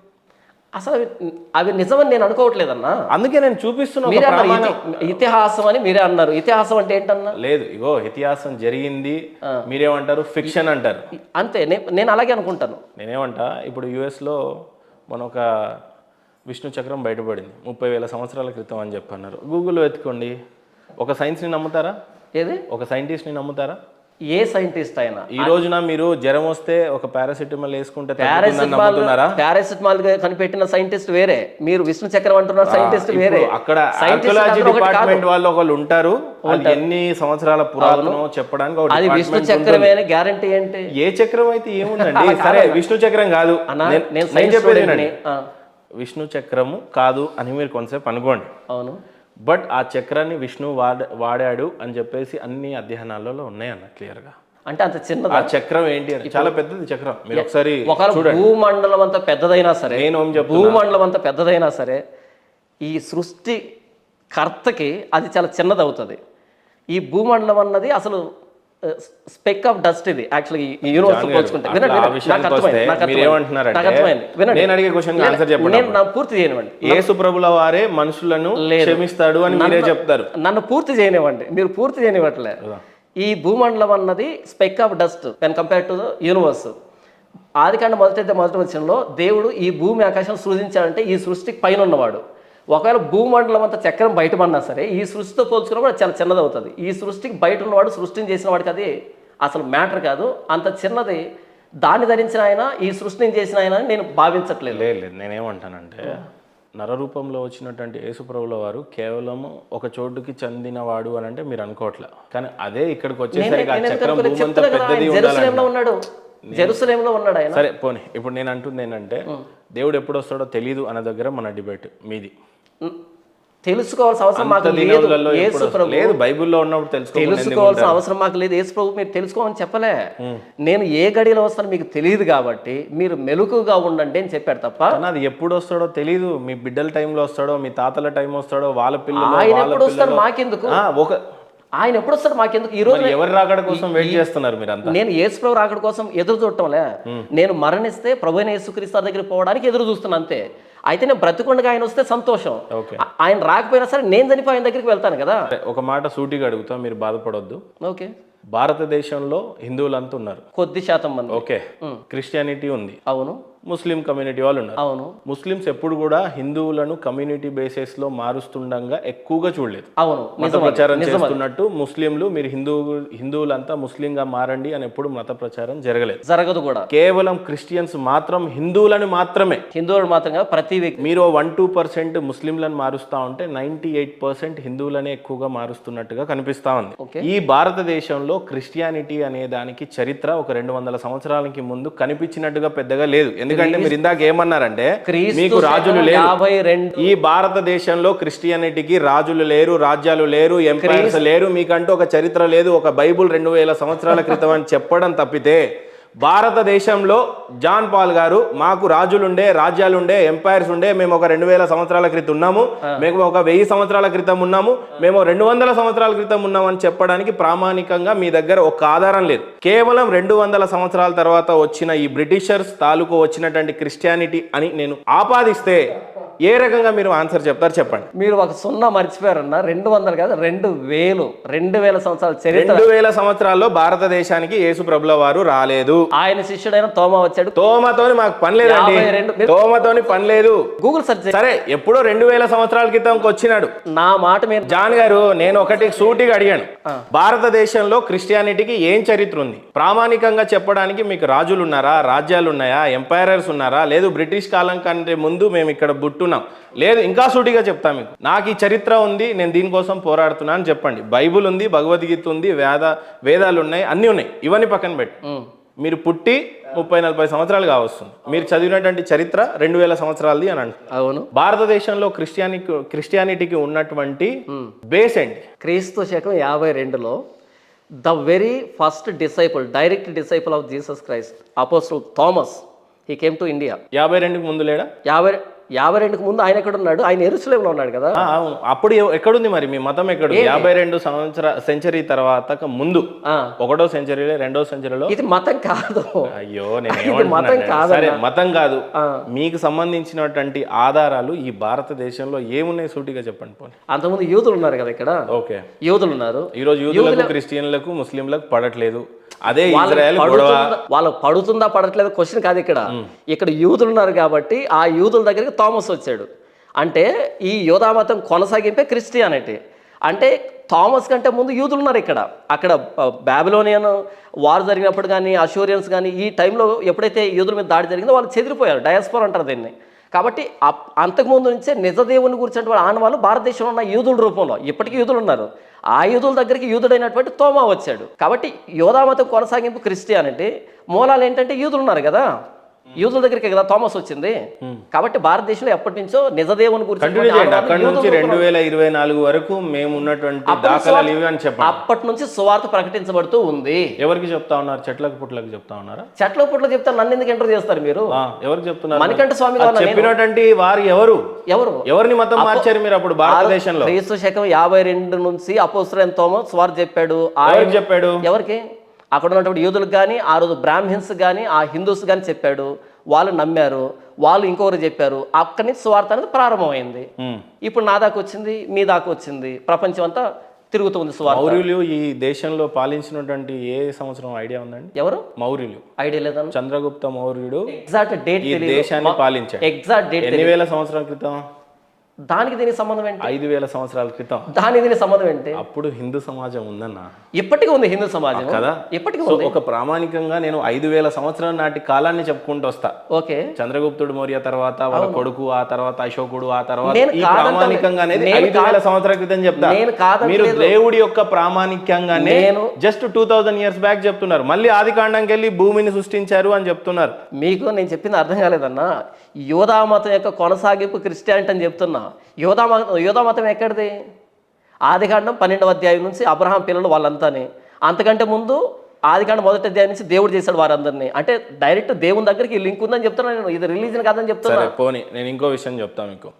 అసలు అవి నిజమని నేను అనుకోవట్లేదన్నా, అందుకే నేను చూపిస్తున్నా. ఇతిహాసం అని మీరే అన్నారు. ఇతిహాసం అంటే ఏంటన్నా? లేదు, ఇగో ఇతిహాసం జరిగింది, మీరేమంటారు ఫిక్షన్ అంటారు. అంతే, నేను అలాగే అనుకుంటాను. నేనేమంటా, ఇప్పుడు యుఎస్లో మన ఒక విష్ణు చక్రం బయటపడింది 30,000 సంవత్సరాల క్రితం అని చెప్పన్నారు. గూగుల్లో వెతుకోండి. ఒక సైన్స్ని నమ్ముతారా? ఏది? ఒక సైంటిస్ట్ని నమ్ముతారా? ఏ సైంటిస్ట్ అయినా ఈ రోజున మీరు జ్వరం వస్తే ఒక పారాసిటమాల్ వేసుకుంటే పారాసిటమాల్ కనిపెట్టిన సైంటిస్ట్ వేరే, మీరు విష్ణు చక్రం అంటున్నారు సైంటిస్ట్ వేరే. అక్కడ ఆర్కియాలజీ డిపార్ట్మెంట్ వాళ్ళు ఒకళ్ళు ఉంటారు, ఎన్ని సంవత్సరాల పురాతనో చెప్పడానికి. అది విష్ణు చక్రమే అని గ్యారంటీ ఏంటి? ఏ చక్రం అయితే ఏముందండి? సరే విష్ణు చక్రం కాదు, నేను చెప్పేది విష్ణు చక్రము కాదు అని మీరు కొంతసేపు అనుకోండి. అవును, బట్ ఆ చక్రాన్ని విష్ణు వాడాడు అని చెప్పేసి అన్ని అధ్యయనాలలో ఉన్నాయన్న క్లియర్గా. అంటే అంత చిన్నది ఆ చక్రం ఏంటి అని? చాలా పెద్దది చక్రం. మీరు ఒకసారి భూమండలం అంతా పెద్దదైనా సరే, భూమండలం అంతా పెద్దదైనా సరే ఈ సృష్టి కర్తకి అది చాలా చిన్నది అవుతుంది. ఈ భూమండలం అన్నది అసలు స్పెక్ ఆఫ్ డస్ట్. ఇది యాక్చువల్లీ ఈ యూనివర్స్ పోల్చుకుంటే పూర్తి చేయనివ్వండి. యేసు ప్రభుల వారే మనుషులను క్షమిస్తాడు అని మీరే చెప్తారు. నన్ను పూర్తి చేయనివ్వండి, మీరు పూర్తి చేయనివ్వట్లే. ఈ భూమండలం అన్నది speck of dust when compare to the universe. ఆదికాండ మొదటి వచనంలో దేవుడు ఈ భూమి ఆకాశం సృజించాడంటే ఈ సృష్టికి పైన ఉన్నవాడు. ఒకవేళ భూమండలం అంతా చక్రం బయటపడినా సరే ఈ సృష్టితో పోల్చుకున్నప్పుడు చాలా చిన్నది అవుతుంది. ఈ సృష్టికి బయట ఉన్నవాడు, సృష్టిని చేసిన వాడికి అది అసలు మ్యాటర్ కాదు. అంత చిన్నది దాన్ని ధరించిన ఆయన, ఈ సృష్టిని చేసిన ఆయన నేను భావించట్లేదు. లేదు, నేనేమంటానంటే నరరూపంలో వచ్చినటువంటి యేసుప్రభుల వారు కేవలం ఒక చోటుకి చెందినవాడు అని అంటే మీరు అనుకోవట్లే. కానీ అదే ఇక్కడికి వచ్చేసరికి ఆ చక్రం భూమంతా పెద్దది ఉన్నాడు, జెరూసలేంలో ఉన్నాడు ఆయన. సరే పోనీ, ఇప్పుడు నేను అంటుంది ఏంటంటే దేవుడు ఎప్పుడు వస్తాడో తెలియదు అన్న దగ్గర మన డిబేట్ మీది. తెలుసుకోవాల్సిన అవసరం మాకు లేదు. బైబిల్లో ఉన్నప్పుడు తెలుసుకోవాల్సిన అవసరం మాకు లేదు. యేసు ప్రభు మీరు తెలుసుకోమని చెప్పలే. నేను ఏ గడిలో వస్తానో మీకు తెలియదు కాబట్టి మీరు మెలకుగా ఉండండి అని చెప్పాడు తప్ప. అది ఎప్పుడు వస్తాడో తెలియదు. మీ బిడ్డల టైంలో వస్తాడో, మీ తాతల టైం వస్తాడో, వాళ్ళ పిల్లలు ఆయన ఎప్పుడు వస్తాడు మాకెందుకు? ఆయన ఎప్పుడు వస్తాడు మాకెందుకు? ఈ రోజు ఎవరి రాకడ కోసం వెయిట్ చేస్తున్నారు మీరంతా? నేను యేసు ప్రభు రాకడ కోసం ఎదురు చూడటంలే. నేను మరణిస్తే ప్రభు అయిన యేసుక్రీస్తు దగ్గరికి పోవడానికి ఎదురు చూస్తున్నా అంతే. అయితే నేను బ్రతికుండగా ఆయన వస్తే సంతోషం, ఆయన రాకపోయినా సరే నేను చనిపోయి ఆయన దగ్గరికి వెళ్తాను కదా. ఒక మాట సూటిగా అడుగుతా, మీరు బాధపడొద్దు. ఓకే, భారతదేశంలో హిందువులంతా ఉన్నారు, కొద్ది శాతం మంది. ఓకే, క్రిస్టియానిటీ ఉంది, అవును, ముస్లిం కమ్యూనిటీ వాళ్ళు ఉన్నారు, అవును. ముస్లింస్ ఎప్పుడు కూడా హిందువులను కమ్యూనిటీ బేసిస్ లో మారుస్తుండగా ఎక్కువగా చూడలేదు. అవును, మత ప్రచారం చేస్తున్నట్టు ముస్లింలు మీరు హిందువులంతా ముస్లింగా మారండి అని ఎప్పుడు మత ప్రచారం జరగలేదు, జరగదు కూడా. కేవలం క్రిస్టియన్స్ మాత్రం హిందువులను మాత్రమే, హిందువులు మాత్రమే ప్రతి వ్యక్తి. మీరు 1-2% ముస్లింలను మారుస్తా ఉంటే 98% హిందువులనే ఎక్కువగా మారుస్తున్నట్టుగా కనిపిస్తా ఉంది. ఈ భారతదేశంలో క్రిస్టియానిటీ అనే దానికి చరిత్ర ఒక 200 సంవత్సరాలకి ముందు కనిపించినట్టుగా పెద్దగా లేదు. ఎందుకంటే మీరు ఇందాక ఏమన్నారంటే మీకు రాజులు లేరు. ఈ భారతదేశంలో క్రిస్టియానిటీకి రాజులు లేరు, రాజ్యాలు లేరు, ఎంపైర్స్ లేరు, మీకంటూ ఒక చరిత్ర లేదు, ఒక బైబుల్ 2000 సంవత్సరాల క్రితం అని చెప్పడం తప్పితే భారతదేశంలో జాన్ పాల్ గారు మాకు రాజులుండే, రాజ్యాలుండే, ఎంపైర్స్ ఉండే, మేము ఒక 2000 సంవత్సరాల క్రితం ఉన్నాము, మేము ఒక 1000 సంవత్సరాల క్రితం ఉన్నాము, మేము 200 సంవత్సరాల క్రితం ఉన్నాము అని చెప్పడానికి ప్రామాణికంగా మీ దగ్గర ఒక ఆధారం లేదు. కేవలం 200 సంవత్సరాల తర్వాత వచ్చిన ఈ బ్రిటిషర్స్ తాలూకు వచ్చినటువంటి క్రిస్టియానిటీ అని నేను ఆపాదిస్తే ఏ రకంగా మీరు ఆన్సర్ చెప్తారు చెప్పండి. మీరు ఒక 0 మర్చిపోయారన్న. 200 కాదు, 2000 సంవత్సరాల చరిత్ర. 2000 సంవత్సరాల్లో భారతదేశానికి యేసు ప్రభుల వారు రాలేదు. ఆయన శిష్యుడైన తోమా వచ్చాడు. తోమతోని మాకు పని లేదండి, తోమతోని పని లేదు. గూగుల్ సెర్చ్ సరే, ఎప్పుడో 2000 సంవత్సరాల క్రితం వచ్చినాడు. నా మాట మీరు జాన్ గారు, నేను ఒకటి సూటిగా అడిగాను, భారతదేశంలో క్రిస్టియానిటీకి ఏం చరిత్ర ఉంది? ప్రామాణికంగా చెప్పడానికి మీకు రాజులు ఉన్నారా, రాజ్యాలు ఉన్నాయా, ఎంపైరర్స్ ఉన్నారా? లేదు బ్రిటిష్ కాలం కంటే ముందు మేము ఇక్కడ బుట్టున్నాం? లేదు, ఇంకా సూటిగా చెప్తా మీకు, నాకు ఈ చరిత్ర ఉంది, నేను దీనికోసం పోరాడుతున్నా అని చెప్పండి. బైబుల్ ఉంది, భగవద్గీత ఉంది, వేదాలు ఉన్నాయి, అన్నీ ఉన్నాయి. ఇవన్నీ పక్కన పెట్టి మీరు పుట్టి 30-40 సంవత్సరాలు కావస్తుంది. మీరు చదివినటువంటి చరిత్ర 2000 సంవత్సరాలది అని అంటారు. అవును. భారతదేశంలో క్రిస్టియానిటీకి ఉన్నటువంటి బేస్ ఏంటి? క్రీస్తు శకం 52లో the very first disciple, direct disciple of Jesus Christ, apostle Thomas, he came to India. 52కి ముందు లేడా? 52కు ముందు ఆయన ఎక్కడ ఉన్నాడు? ఆయన యెరూషలేములో ఉన్నాడు కదా. అవును. అప్పుడు ఎక్కడుంది మరి మీ మతం? ఎక్కడ? 52 సెంచరీ తర్వాత ముందు, 1వ సెంచరీలో, 2వ సెంచరీలో. ఇది మతం కాదు. అయ్యో, నేను మతం కాదు. సరే, మతం కాదు. మీకు సంబంధించినటువంటి ఆధారాలు ఈ భారతదేశంలో ఏమున్నాయి సూటిగా చెప్పండి పోనీ. అంతకుముందు యూదులు ఉన్నారు కదా ఇక్కడ. ఓకే, యూదులు ఉన్నారు. ఈరోజు యూదులకు, క్రిస్టియన్లకు, ముస్లింలకు పడట్లేదు. అదే ఇజ్రాయెల్ గొడవ. వాళ్ళకు పడుతుందా పడట్లేదు క్వశ్చన్ కాదు ఇక్కడ. ఇక్కడ యూదులు ఉన్నారు కాబట్టి ఆ యూదుల దగ్గరికి థామస్ వచ్చాడు. అంటే ఈ యూదా మతం కొనసాగింపే క్రిస్టియానిటీ. అంటే థామస్ కంటే ముందు యూదులు ఉన్నారు ఇక్కడ. అక్కడ బాబిలోనియన్ వార్ జరిగినప్పుడు కానీ, అషూరియన్స్ కానీ, ఈ టైంలో ఎప్పుడైతే యూదుల మీద దాడి జరిగిందో వాళ్ళు చెదిరిపోయారు. డయాస్పోరా అంటారు దీన్ని. కాబట్టి అంతకుముందు నుంచే నిజదేవుని గురించినటువంటి ఆనవాళ్ళు భారతదేశంలో ఉన్న యూదుల రూపంలో ఇప్పటికీ యూదులు ఉన్నారు. ఆ యూదుల దగ్గరికి యూదుడైనటువంటి తోమా వచ్చాడు. కాబట్టి యూదా మతం కొనసాగింపు క్రిస్టియానిటీ. మూలాలు ఏంటంటే యూదులు ఉన్నారు కదా, యూదుల దగ్గరికి కదా థామస్ వచ్చింది. కాబట్టి భారతదేశంలో ఎప్పటి నుంచో నిజదేవుని గురించి అక్కడి నుంచి 2024 వరకు మేము ఉన్నటువంటి దాఖలాలు ఇవి అని చెప్పండి. అప్పటి నుంచి సువార్త ప్రకటించబడుతూ ఉంది. ఎవరికి చెప్తా ఉన్నారు? చెట్లకు పుట్లకు చెప్తా ఉన్నారా? చెట్ల పుట్లకు చెప్తారు. నన్ను ఎందుకు ఎంటర్ చేస్తారు మీరు? ఎవరికి చెప్తున్నారు? మణికంఠ స్వామి చెప్పినటువంటి వారు ఎవరిని మతం మార్చారు మీరు అప్పుడు భారతదేశంలో? క్రీస్తు శకం 52 నుంచి అపోస్తలుడైన తోమా సువార్త చెప్పాడు. చెప్పాడు ఎవరికి? అక్కడ ఉన్నటువంటి యూదులకు కానీ, ఆ రోజు బ్రాహ్మిన్స్ కానీ, ఆ హిందూస్ కానీ చెప్పాడు. వాళ్ళు నమ్మారు, వాళ్ళు ఇంకొకరు చెప్పారు. అక్కడి నుంచి సువార్త అనేది ప్రారంభమైంది. ఇప్పుడు నా దాకా వచ్చింది, మీ దాకా వచ్చింది, ప్రపంచం అంతా తిరుగుతుంది సువార్త. మౌర్యులు ఈ దేశంలో పాలించినటువంటి ఏ సంవత్సరం ఐడియా ఉందండి? ఎవరు మౌర్యులు? ఐడియా లేదన్న. చంద్రగుప్త మౌర్యుడు ఎగ్జాక్ట్ డేట్ ఈ దేశాన్ని పాలించాడు. ఎగ్జాక్ట్ డేట్ ఎన్ని వేల సంవత్సరాల క్రితం? దానికి దీనికి సంబంధం ఏంటి? 5000 సంవత్సరాల క్రితం. దానికి దీనికి సంబంధం ఏంటి? అప్పుడు హిందూ సమాజం ఉందన్న. ఇప్పటికీ ఉంది హిందూ సమాజం కదా, ఇప్పటికీ ఉంది. ఒక ప్రామాణికంగా నేను 5000 సంవత్సరాల నాటి కాలాన్ని చెప్పుకుంటూ వస్తా. ఓకే, చంద్రగుప్తుడు మౌర్య తర్వాత వాళ్ళ కొడుకు, ఆ తర్వాత అశోకుడు, ఆ తర్వాత ఈ ప్రామాణికంగా అనేది 5000 సంవత్సరాల క్రితం చెప్తా. మీరు దేవుడి యొక్క ప్రామాణికంగానే జస్ట్ 2000 ఇయర్స్ బ్యాక్ చెప్తున్నారు. మళ్ళీ ఆది కాండంకి వెళ్ళి భూమిని సృష్టించారు అని చెప్తున్నారు. మీకు నేను చెప్పింది అర్థం కాలేదన్నా. యూదా మతం యొక్క కొనసాగింపు క్రిస్టియానిటీ అని చెప్తున్నా. యూదా మతం ఎక్కడిది? ఆదికాండం 12వ అధ్యాయం నుంచి అబ్రహాం పిల్లలు వాళ్ళంతాని. అంతకంటే ముందు ఆదికాండం 1వ అధ్యాయం నుంచి దేవుడు చేశాడు వారందరినీ. అంటే డైరెక్ట్ దేవుని దగ్గరికి లింక్ ఉందని చెప్తున్నా నేను. ఇది రిలీజన్ కాదని చెప్తున్నా. పోనీ నేను ఇంకో విషయం చెప్తాను మీకు.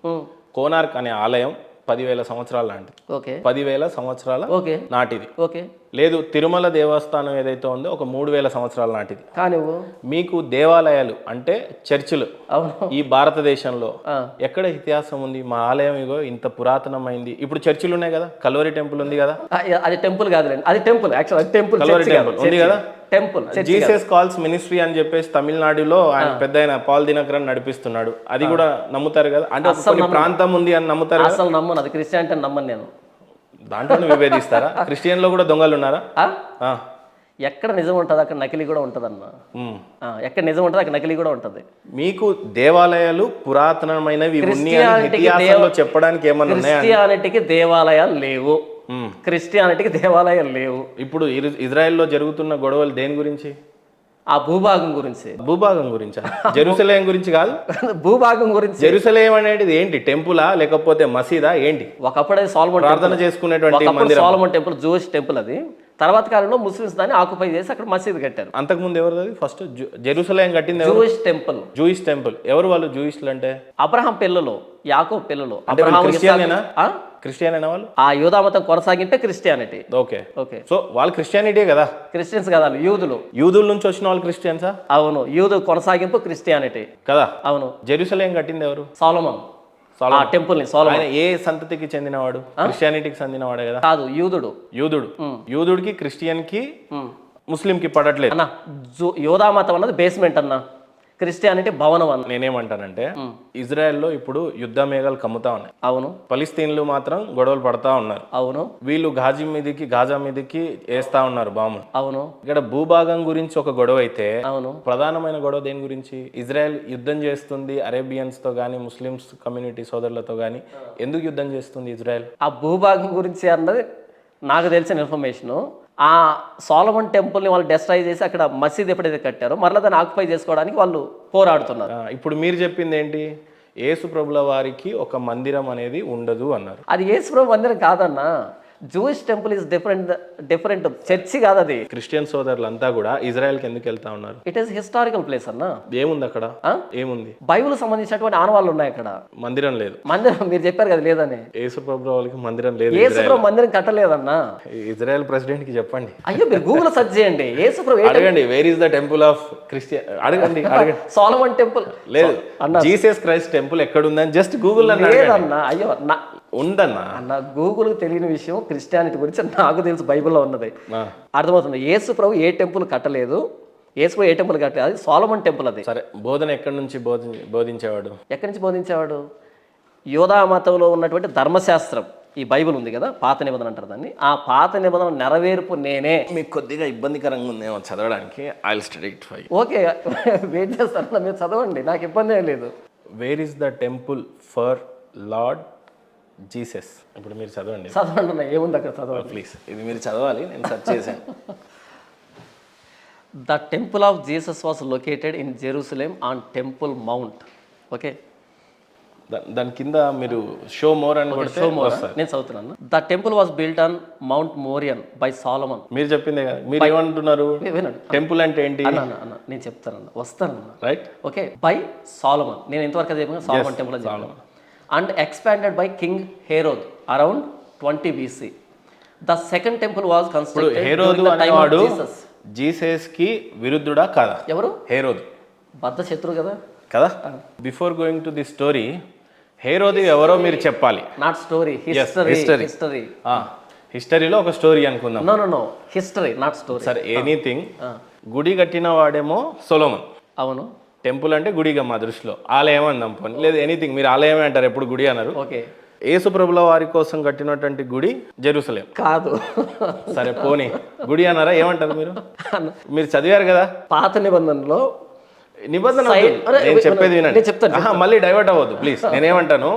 కోనార్క్ అనే ఆలయం 10,000 సంవత్సరాల లాంటిది. ఓకే, 10,000 సంవత్సరాల నాటిది. ఓకే, లేదు తిరుమల దేవస్థానం ఏదైతే ఉందో ఒక 3,000 సంవత్సరాల నాటిది. కానీ మీకు దేవాలయాలు అంటే చర్చిలు ఈ భారతదేశంలో ఎక్కడ ఇతిహాసం ఉంది? మా ఆలయం ఇగో ఇంత పురాతనమైంది. ఇప్పుడు చర్చిలు ఉన్నాయి కదా, కల్వరి టెంపుల్ ఉంది కదా. అది టెంపుల్ కాదులేండి, అది temple. Actual temple, Calvary temple ఉంది కదా. టెంపుల్ జీసస్ కాల్స్ మినిస్ట్రీ అని చెప్పేసి తమిళనాడులో ఆయన పెద్ద ఆయన పాల్ దినకరన్ నడిపిస్తున్నాడు. అది కూడా నమ్ముతారు కదా. అంటే కొన్ని ప్రాంతం ఉంది అని నమ్ముతారు. అసలు నమ్మను, అది క్రిస్టియానిటీ అని నమ్మను నేను. దాంట్లో విభేదిస్తారా? క్రిస్టియన్ లో కూడా దొంగలు ఉన్నారా? ఎక్కడ నిజం ఉంటుంది అక్కడ నకిలీ కూడా ఉంటుంది అన్న. ఎక్కడ నిజం ఉంటుంది అక్కడ నకిలీ కూడా ఉంటుంది. మీకు దేవాలయాలు పురాతనమైనవి చెప్పడానికి ఏమన్నా? క్రిస్టియానిటీకి దేవాలయాలు లేవు. క్రిస్టియానిటీకి దేవాలయాలు లేవు. ఇప్పుడు ఇజ్రాయెల్లో జరుగుతున్న గొడవలు దేని గురించి? ఆ భూభాగం గురించి. భూభాగం గురించా? జెరూసలేం గురించి కాదు, భూభాగం గురించి. జెరూసలేం అనేది ఏంటి? టెంపులా లేకపోతే మసీదా ఏంటి? ఒకప్పుడే సోలొమన్ ప్రార్థన చేసుకునేటువంటి సోలొమన్ టెంపుల్, జూయిష్ టెంపుల్. అది తర్వాత కాలంలో ముస్లిమ్స్ దాన్ని ఆక్యుపై చేసి అక్కడ మసీదు కట్టారు. అంతకుముందు ఎవరు అది ఫస్ట్ జెరూసలేం కట్టింది ఎవరు? Jewish temple. Jewish temple. ఎవరు వాళ్ళు జూయిష్లు అంటే? అబ్రహాం పిల్లలు, యాకోబు పిల్లలు. అంటే అబ్రహాం క్రిస్టియనేనా? క్రిస్టియనేనా వాళ్ళు? ఆ యూదా మతం కొనసాగింపే క్రిస్టియానిటీ. ఓకే. ఓకే. సో వాళ్ళు క్రిస్టియానిటీ కదా? క్రిస్టియన్స్ కదా, యూదులు. యూదుల నుంచి వచ్చిన వాళ్ళు క్రిస్టియన్సా? అవును, యూదు కొనసాగింపు క్రిస్టియానిటీ కదా. అవును. జెరూసలేం కట్టింది ఎవరు? సోలొమన్. ఆ టెంపుల్ ని సోలొమన్. ఆయన ఏ సంతతికి చెందినవాడు? క్రిస్టియానిటీకి చెందినవాడే కదా? కాదు, యూదుడు. యూదుడికి క్రిస్టియన్ కి ముస్లిం కి పడట్లేదు అన్న. యూదా మతం అన్నది బేస్మెంట్ అన్న, క్రిస్టియానిటీ భవనం అన్న. నేనేమంటానంటే ఇజ్రాయెల్లో ఇప్పుడు యుద్ధ మేఘాలు కమ్ముతా ఉన్నాయి. అవును. ఫలిస్తీన్లు మాత్రం గొడవలు పడతా ఉన్నారు. అవును. వీళ్ళు గాజా మీదకి వేస్తా ఉన్నారు బాంబులు. అవును. ఇక్కడ భూభాగం గురించి ఒక గొడవ అయితే అవును. ప్రధానమైన గొడవ దేని గురించి? ఇజ్రాయెల్ యుద్ధం చేస్తుంది అరేబియన్స్ తో గానీ ముస్లిమ్స్ కమ్యూనిటీ సోదరులతో గానీ. ఎందుకు యుద్ధం చేస్తుంది ఇజ్రాయెల్? ఆ భూభాగం గురించి అన్నది నాకు తెలిసిన ఇన్ఫర్మేషను. ఆ సోలమన్ టెంపుల్ని వాళ్ళు డెస్ట్రాయ్ చేసి అక్కడ మసీద్ ఎప్పుడైతే కట్టారో మరలా దాన్ని ఆక్యుపై చేసుకోవడానికి వాళ్ళు పోరాడుతున్నారు. ఇప్పుడు మీరు చెప్పింది ఏంటి? యేసు ప్రభుల వారికి ఒక మందిరం అనేది ఉండదు అన్నారు. అది యేసు ప్రభు మందిరం కాదన్న. Jewish temple is different church కాదు అది. క్రిస్టియన్ సోదరులంతా కూడా ఇజ్రాయెల్కి ఎందుకు వెళ్తా ఉన్నారు? ఇట్ ఈస్ హిస్టారికల్ ప్లేస్ అన్న. ఏముంది అక్కడ? ఏముంది? బైబిల్ సంబంధించినటువంటి ఆనవాళ్ళు ఉన్నాయి అక్కడ. మందిరం లేదు. మందిరం మీరు చెప్పారు కదా లేదని. యేసు ప్రభు వాళ్ళకి మందిరం లేదు. యేసు ప్రభు మందిరం కట్టలేదన్న. ఇజ్రాయెల్ ప్రెసిడెంట్ కి చెప్పండి. అయ్యో, మీరు గూగుల్ సెర్చ్ చేయండి. యేసు ప్రభు అడగండి, wear is the temple of Christian అడగండి. సోలమన్ టెంపుల్ లేదు, జీసస్ క్రైస్ట్ టెంపుల్ ఎక్కడ ఉందని జస్ట్ గూగుల్ లేదన్న. అయ్యో ఉందన్నా. అన్న, గూగుల్ తెలియని విషయం క్రిస్టియానిటీ గురించి నాకు తెలుసు, బైబిల్లో ఉన్నది. అర్థమవుతుంది. యేసు ప్రభు ఏ టెంపుల్ కట్టలేదు. యేసు ప్రభు ఏ టెంపుల్ కట్టలేదు, అది సోలమన్ టెంపుల్. అది సరే, బోధన ఎక్కడి నుంచి బోధించేవాడు? ఎక్కడి నుంచి బోధించేవాడు? యూదా మతంలో ఉన్నటువంటి ధర్మశాస్త్రం, ఈ బైబిల్ ఉంది కదా, పాత నిబంధన అంటారు దాన్ని. ఆ పాత నిబంధన నెరవేర్పు నేనే. మీకు కొద్దిగా ఇబ్బందికరంగా ఉందేమో చదవడానికి. I will study it for you. Okay, wait చేస్తాను, మీరు చదవండి, నాకు ఇబ్బంది ఏం లేదు. Where is the temple for Lord Jesus? ఇప్పుడు మీరు చదవండి. చదవండి, ఏముంది అక్కడ చదవండి ప్లీజ్. ఇది మీరు చదవాలి, నేను సెర్చ్ చేశాను. The temple of Jesus was located in Jerusalem on temple mount. Okay, దాని కింద మీరు షో మోర్ అని కొడితే వస్తుంది. నేను చదువుతున్నాను. The temple was built on Mount Moriah by Solomon. మీరు చెప్పిందే కదా. మీరు ఏమంటున్నారు? వినండి, టెంపుల్ అంటే ఏంటి? అన్న నేను చెప్తానన్న, వస్తానన్న. రైట్. Okay, by Solomon. నేను ఇంతవరకు అది చెప్పిన సాలమన్ టెంపుల్ అని చెప్పాను. And expanded by King Herod around 20 BC. The second temple was constructed during the time of Jesus. Jesus కి విరుద్ధుడా కాదా? ఎవరు? హేరోదు. బద్ద శత్రు కదా. కదా. Before going to the story, హేరోదు ఎవరో మీరు చెప్పాలి. Not story, history. హిస్టరీలో ఒక స్టోరీ అనుకుందాం. No, history not story. సరే, ఎనీథింగ్. గుడి కట్టిన వాడేమో సొలొమన్. అవును. టెంపుల్ అంటే గుడిగా మా దృష్టిలో. ఆలయం అందాం పోనీ, లేదు ఎనీథింగ్. మీరు ఆలయమే అంటారు, ఎప్పుడు గుడి అన్నారు. ఓకే. యేసు ప్రభుల వారి కోసం కట్టినటువంటి గుడి జెరూసలేం కాదు. సరే పోనీ, గుడి అన్నారా? ఏమంటారు మీరు? మీరు చదివారు కదా పాత నిబంధనలో. నేను చెప్పేది వినండి, చెప్తాను. మళ్ళీ డైవర్ట్ అవ్వద్దు ప్లీజ్. నేనేమంటాను,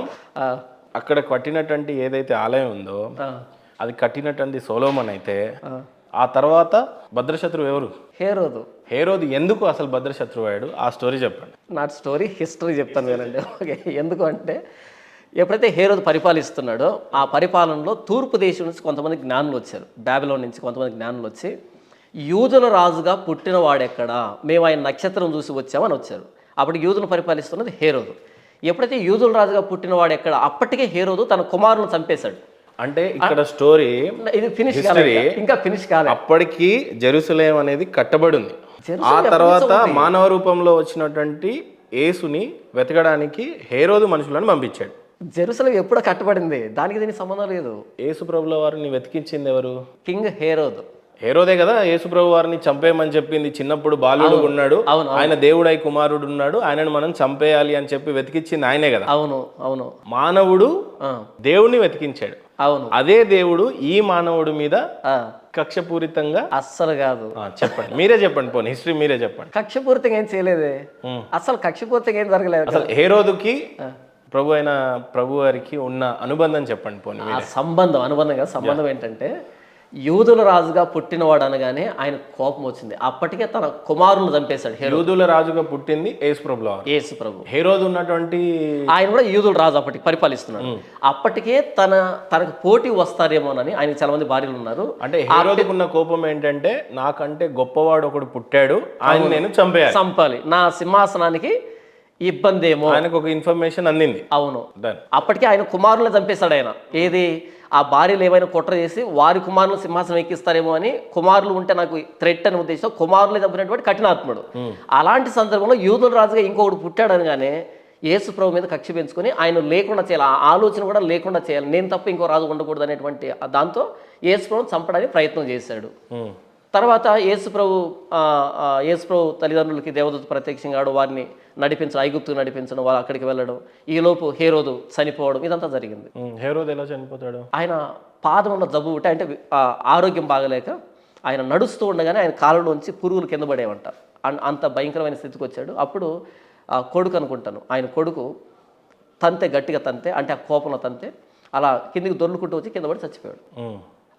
అక్కడ కట్టినటువంటి ఏదైతే ఆలయం ఉందో అది కట్టినటువంటి సొలొమన్ అయితే, ఆ తర్వాత భద్రశత్రువు ఎవరు? హేరోదు ఎందుకు అసలు భద్రశత్రువు అయ్యాడు? ఆ స్టోరీ చెప్పండి. నాట్ స్టోరీ, హిస్టరీ చెప్తాను వినండి. ఓకే, ఎందుకు అంటే ఎప్పుడైతే హేరోదు పరిపాలిస్తున్నాడో ఆ పరిపాలనలో తూర్పు దేశం నుంచి కొంతమంది జ్ఞానులు వచ్చారు. బాబిలోన్ నుంచి కొంతమంది జ్ఞానులు వచ్చి, యూదుల రాజుగా పుట్టిన వాడెక్కడా, మేము ఆయన నక్షత్రం చూసి వచ్చామని వచ్చారు. అప్పుడు యూదులను పరిపాలిస్తున్నది హేరోదు. ఎప్పుడైతే యూదుల రాజుగా పుట్టిన వాడెక్కడ, అప్పటికే హేరోదు తన కుమారులను చంపేశాడు. అంటే ఇక్కడ స్టోరీ ఇది ఫినిష్ కాలేదు, ఇంకా ఫినిష్ కాలేదు. అప్పటికి జెరూసలేం అనేది కట్టబడి ఉంది. ఆ తర్వాత మానవ రూపంలో వచ్చినటువంటి యేసుని వెతకడానికి హేరోదు మనుషులను పంపించాడు. జెరూసలేం ఎప్పుడో కట్టబడింది, దానికి దీనికి సంబంధం లేదు. యేసు ప్రభుల వారిని వెతికించింది ఎవరు? కింగ్ హేరోదే కదా. యేసు ప్రభు వారిని చంపేయమని చెప్పింది. చిన్నప్పుడు బాలుడు ఉన్నాడు, ఆయన దేవుడై కుమారుడు ఉన్నాడు, ఆయనను మనం చంపేయాలి అని చెప్పి వెతికించింది ఆయనే కదా. అవును. మానవుడు దేవుణ్ణి వెతికించాడు. అవును. అదే దేవుడు ఈ మానవుడి మీద కక్షపూరితంగా అస్సలు కాదు. చెప్పండి, మీరే చెప్పండి, పోనీ హిస్టరీ మీరే చెప్పండి. కక్షపూరితంగా ఏం చేయలేదే, అసలు కక్షపూరితంగా ఏం జరగలేదు. అసలు హేరోదుకి ప్రభు వారికి ఉన్న అనుబంధం చెప్పండి పోనీ. అనుబంధం ఏంటంటే, యూదుల రాజుగా పుట్టినవాడు అనగానే ఆయన కోపం వచ్చింది. అప్పటికే తన కుమారులను చంపేశాడు యూదుల రాజుగా పుట్టింది యేసుప్రభుల వారు. యేసు ప్రభు. హేరోదు ఉన్నటువంటి ఆయన కూడా యూదుల రాజు అప్పటికి పరిపాలిస్తున్నాడు. అప్పటికే తనకు పోటీ వస్తారేమోనని ఆయనకి చాలా మంది భార్యలు ఉన్నారు. అంటే హేరోదుకున్న కోపం ఏంటంటే నాకంటే గొప్పవాడు ఒకడు పుట్టాడు, ఆయన నేను చంపాలి, నా సింహాసనానికి ఇబ్బంది ఏమో. ఆయనకు ఒక ఇన్ఫర్మేషన్ అందింది. అవును, అప్పటికే ఆయన కుమారులను చంపేశాడు ఆయన. ఏది ఆ భార్యలు ఏమైనా కుట్ర చేసి వారి కుమారులు సింహాసనం ఎక్కిస్తారేమో అని, కుమారులు ఉంటే నాకు థ్రెట్ అనే ఉద్దేశం, కుమారులే చంపినటువంటి కఠినాత్ముడు. అలాంటి సందర్భంలో యూదుల రాజుగా ఇంకొకటి పుట్టాడు అనగానే యేసు ప్రభు మీద కక్ష పెంచుకొని ఆయన లేకుండా చేయాలి, ఆ ఆలోచన కూడా లేకుండా చేయాలి, నేను తప్ప ఇంకో రాజు ఉండకూడదు అనేటువంటి దాంతో యేసు ప్రభుని చంపడానికి ప్రయత్నం చేశాడు. తర్వాత యేసు ప్రభు తల్లిదండ్రులకి దేవదూత ప్రత్యక్షంగాడు, వారిని ఐగుప్తుకు నడిపించడం, వాళ్ళు అక్కడికి వెళ్ళడం, ఈలోపు హేరోదు చనిపోవడం, ఇదంతా జరిగింది. హేరోదు ఎలా చనిపోతాడు? ఆయన పాదంలో జబ్బు ఉంటే, అంటే ఆరోగ్యం బాగలేక ఆయన నడుస్తూ ఉండగానే ఆయన కాళ్ళలోంచి పురుగులు కింద పడేవంట. అంత భయంకరమైన స్థితికి వచ్చాడు. అప్పుడు కొడుకు అనుకుంటాను, ఆయన కొడుకు గట్టిగా తంతే, అంటే ఆ కోపంలో తంతే అలా కిందికి దొర్లుకుంటూ వచ్చి కింద పడి చచ్చిపోయాడు.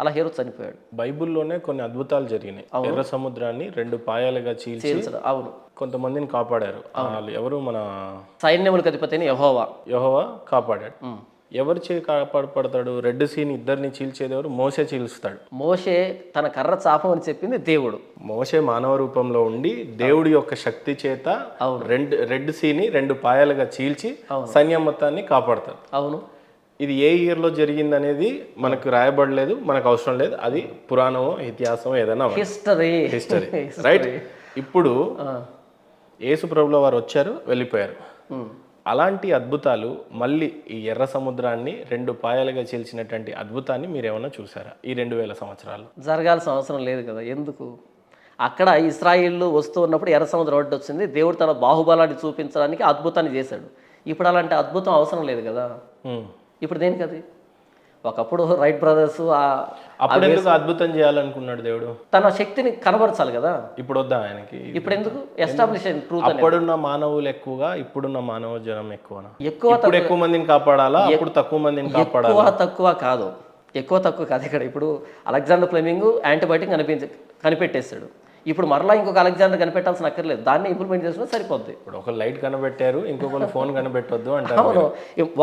అలా హేరోదు చనిపోయాడు. బైబిల్లోనే కొన్ని అద్భుతాలు జరిగినాయి. ఎర్ర సముద్రాన్ని 2 పాయాలుగా చీల్చి అవును కొంతమందిని కాపాడారు. ఎవరు? మన సైన్యములకు అధిపతి అయిన యెహోవా కాపాడాడు. ఎవరు కాపాడతాడు? రెడ్ సీని ఇద్దరిని చీల్చేది ఎవరు? మోసే చీల్స్తాడు. మోసే తన కర్ర చాపమని చెప్పింది దేవుడు. మోసే మానవ రూపంలో ఉండి దేవుడి యొక్క శక్తి చేత రెడ్ సీని 2 పాయాలుగా చీల్చి సైన్యం మొత్తాన్ని కాపాడతాడు. అవును. ఇది ఏ ఇయర్లో జరిగింది అనేది మనకు రాయబడలేదు, మనకు అవసరం లేదు. అది పురాణమో ఇతిహాసమో ఏదైనా హిస్టరీ రైట్. ఇప్పుడు యేసు ప్రభుల వారు వచ్చారు, వెళ్ళిపోయారు. అలాంటి అద్భుతాలు మళ్ళీ ఈ ఎర్ర సముద్రాన్ని 2 పాయాలుగా చీల్చినటువంటి అద్భుతాన్ని మీరు ఏమైనా చూసారా ఈ 2000 సంవత్సరాలు? జరగాల్సిన అవసరం లేదు కదా. ఎందుకు? అక్కడ ఇశ్రాయేలు వస్తూ ఉన్నప్పుడు ఎర్ర సముద్రం ఒడ్డు వచ్చింది, దేవుడు తన బాహుబలాన్ని చూపించడానికి అద్భుతాన్ని చేశాడు. ఇప్పుడు అలాంటి అద్భుతం అవసరం లేదు కదా. ఇప్పుడు దేనికి అది? ఒకప్పుడు రైట్ బ్రదర్స్ అప్పుడు ఎందుకు అద్భుతం చేయాలనుకున్నాడు దేవుడు? తన శక్తిని కనబరచాలి కదా. ఇప్పుడు వద్దా ఆయనకి? ఇప్పుడు ఎందుకు? Establish truth. అప్పుడున్న మానవులు ఎక్కువగా, ఇప్పుడున్న మానవ జనం ఎక్కువ మందిని కాపాడాలా? అప్పుడు తక్కువ మందిని కాపాడాలా? తక్కువ కాదు. ఇక్కడ ఇప్పుడు అలెగ్జాండర్ ఫ్లెమింగ్ యాంటీబయాటిక్ కనిపెట్టేశాడు. ఇప్పుడు మరలా ఇంకొక అలెగ్జాండర్ కనిపెట్టాల్సిన అక్కర్లేదు, దాన్ని ఇంప్లిమెంట్ చేసుకుని సరిపోద్ది. ఇప్పుడు ఒక లైట్ కనిపెట్టారు, ఇంకొకరు ఫోన్ కనిపెట్టొద్దు అంటారు. అవును,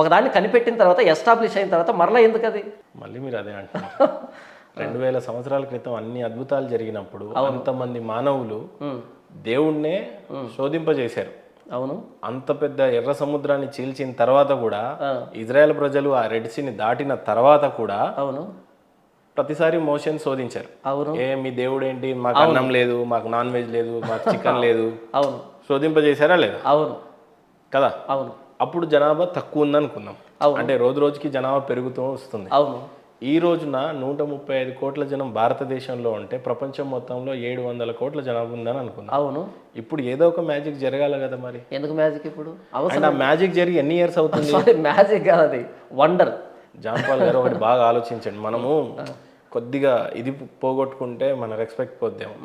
ఒకదాన్ని కనిపెట్టిన తర్వాత ఎస్టాబ్లిష్ అయిన తర్వాత మరలా ఎందుకు అది? మళ్ళీ మీరు అదే అంటారు. 2000 సంవత్సరాల క్రితం అన్ని అద్భుతాలు జరిగినప్పుడు అంతమంది మానవులు దేవుణ్ణే శోధింపజేశారు. అవును. అంత పెద్ద ఎర్ర సముద్రాన్ని చీల్చిన తర్వాత కూడా, ఇజ్రాయెల్ ప్రజలు ఆ రెడ్ సీని దాటిన తర్వాత కూడా అవును ప్రతిసారి మోషన్ శోధించారు. అవును. మీ దేవుడు ఏంటి, మాకు అన్నం లేదు, మాకు నాన్ వెజ్ లేదు, మాకు చికెన్ లేదు. అవును. శోధింపజేశారా లేదా? అవును కదా. అవును. అప్పుడు జనాభా తక్కువ ఉందనుకుందాం. అంటే రోజు రోజుకి జనాభా పెరుగుతూ వస్తుంది. అవును. ఈ రోజున 135 కోట్ల జనం భారతదేశంలో ఉంటే ప్రపంచం మొత్తంలో 700 కోట్ల జనాభా ఉందని అనుకుందాం. అవును. ఇప్పుడు ఏదో ఒక మ్యాజిక్ జరగాలి కదా. మరి ఎందుకు మ్యాజిక్? ఇప్పుడు ఆ మ్యాజిక్ జరిగి ఎన్ని ఇయర్స్ అవుతుంది? మ్యాజిక్ కాదు, అది వండర్. జాన్ పాల్ గారు ఒకటి బాగా ఆలోచించండి. మనము కొద్దిగా ఇది పోగొట్టుకుంటే మన రెస్పెక్ట్ పోద్దాము.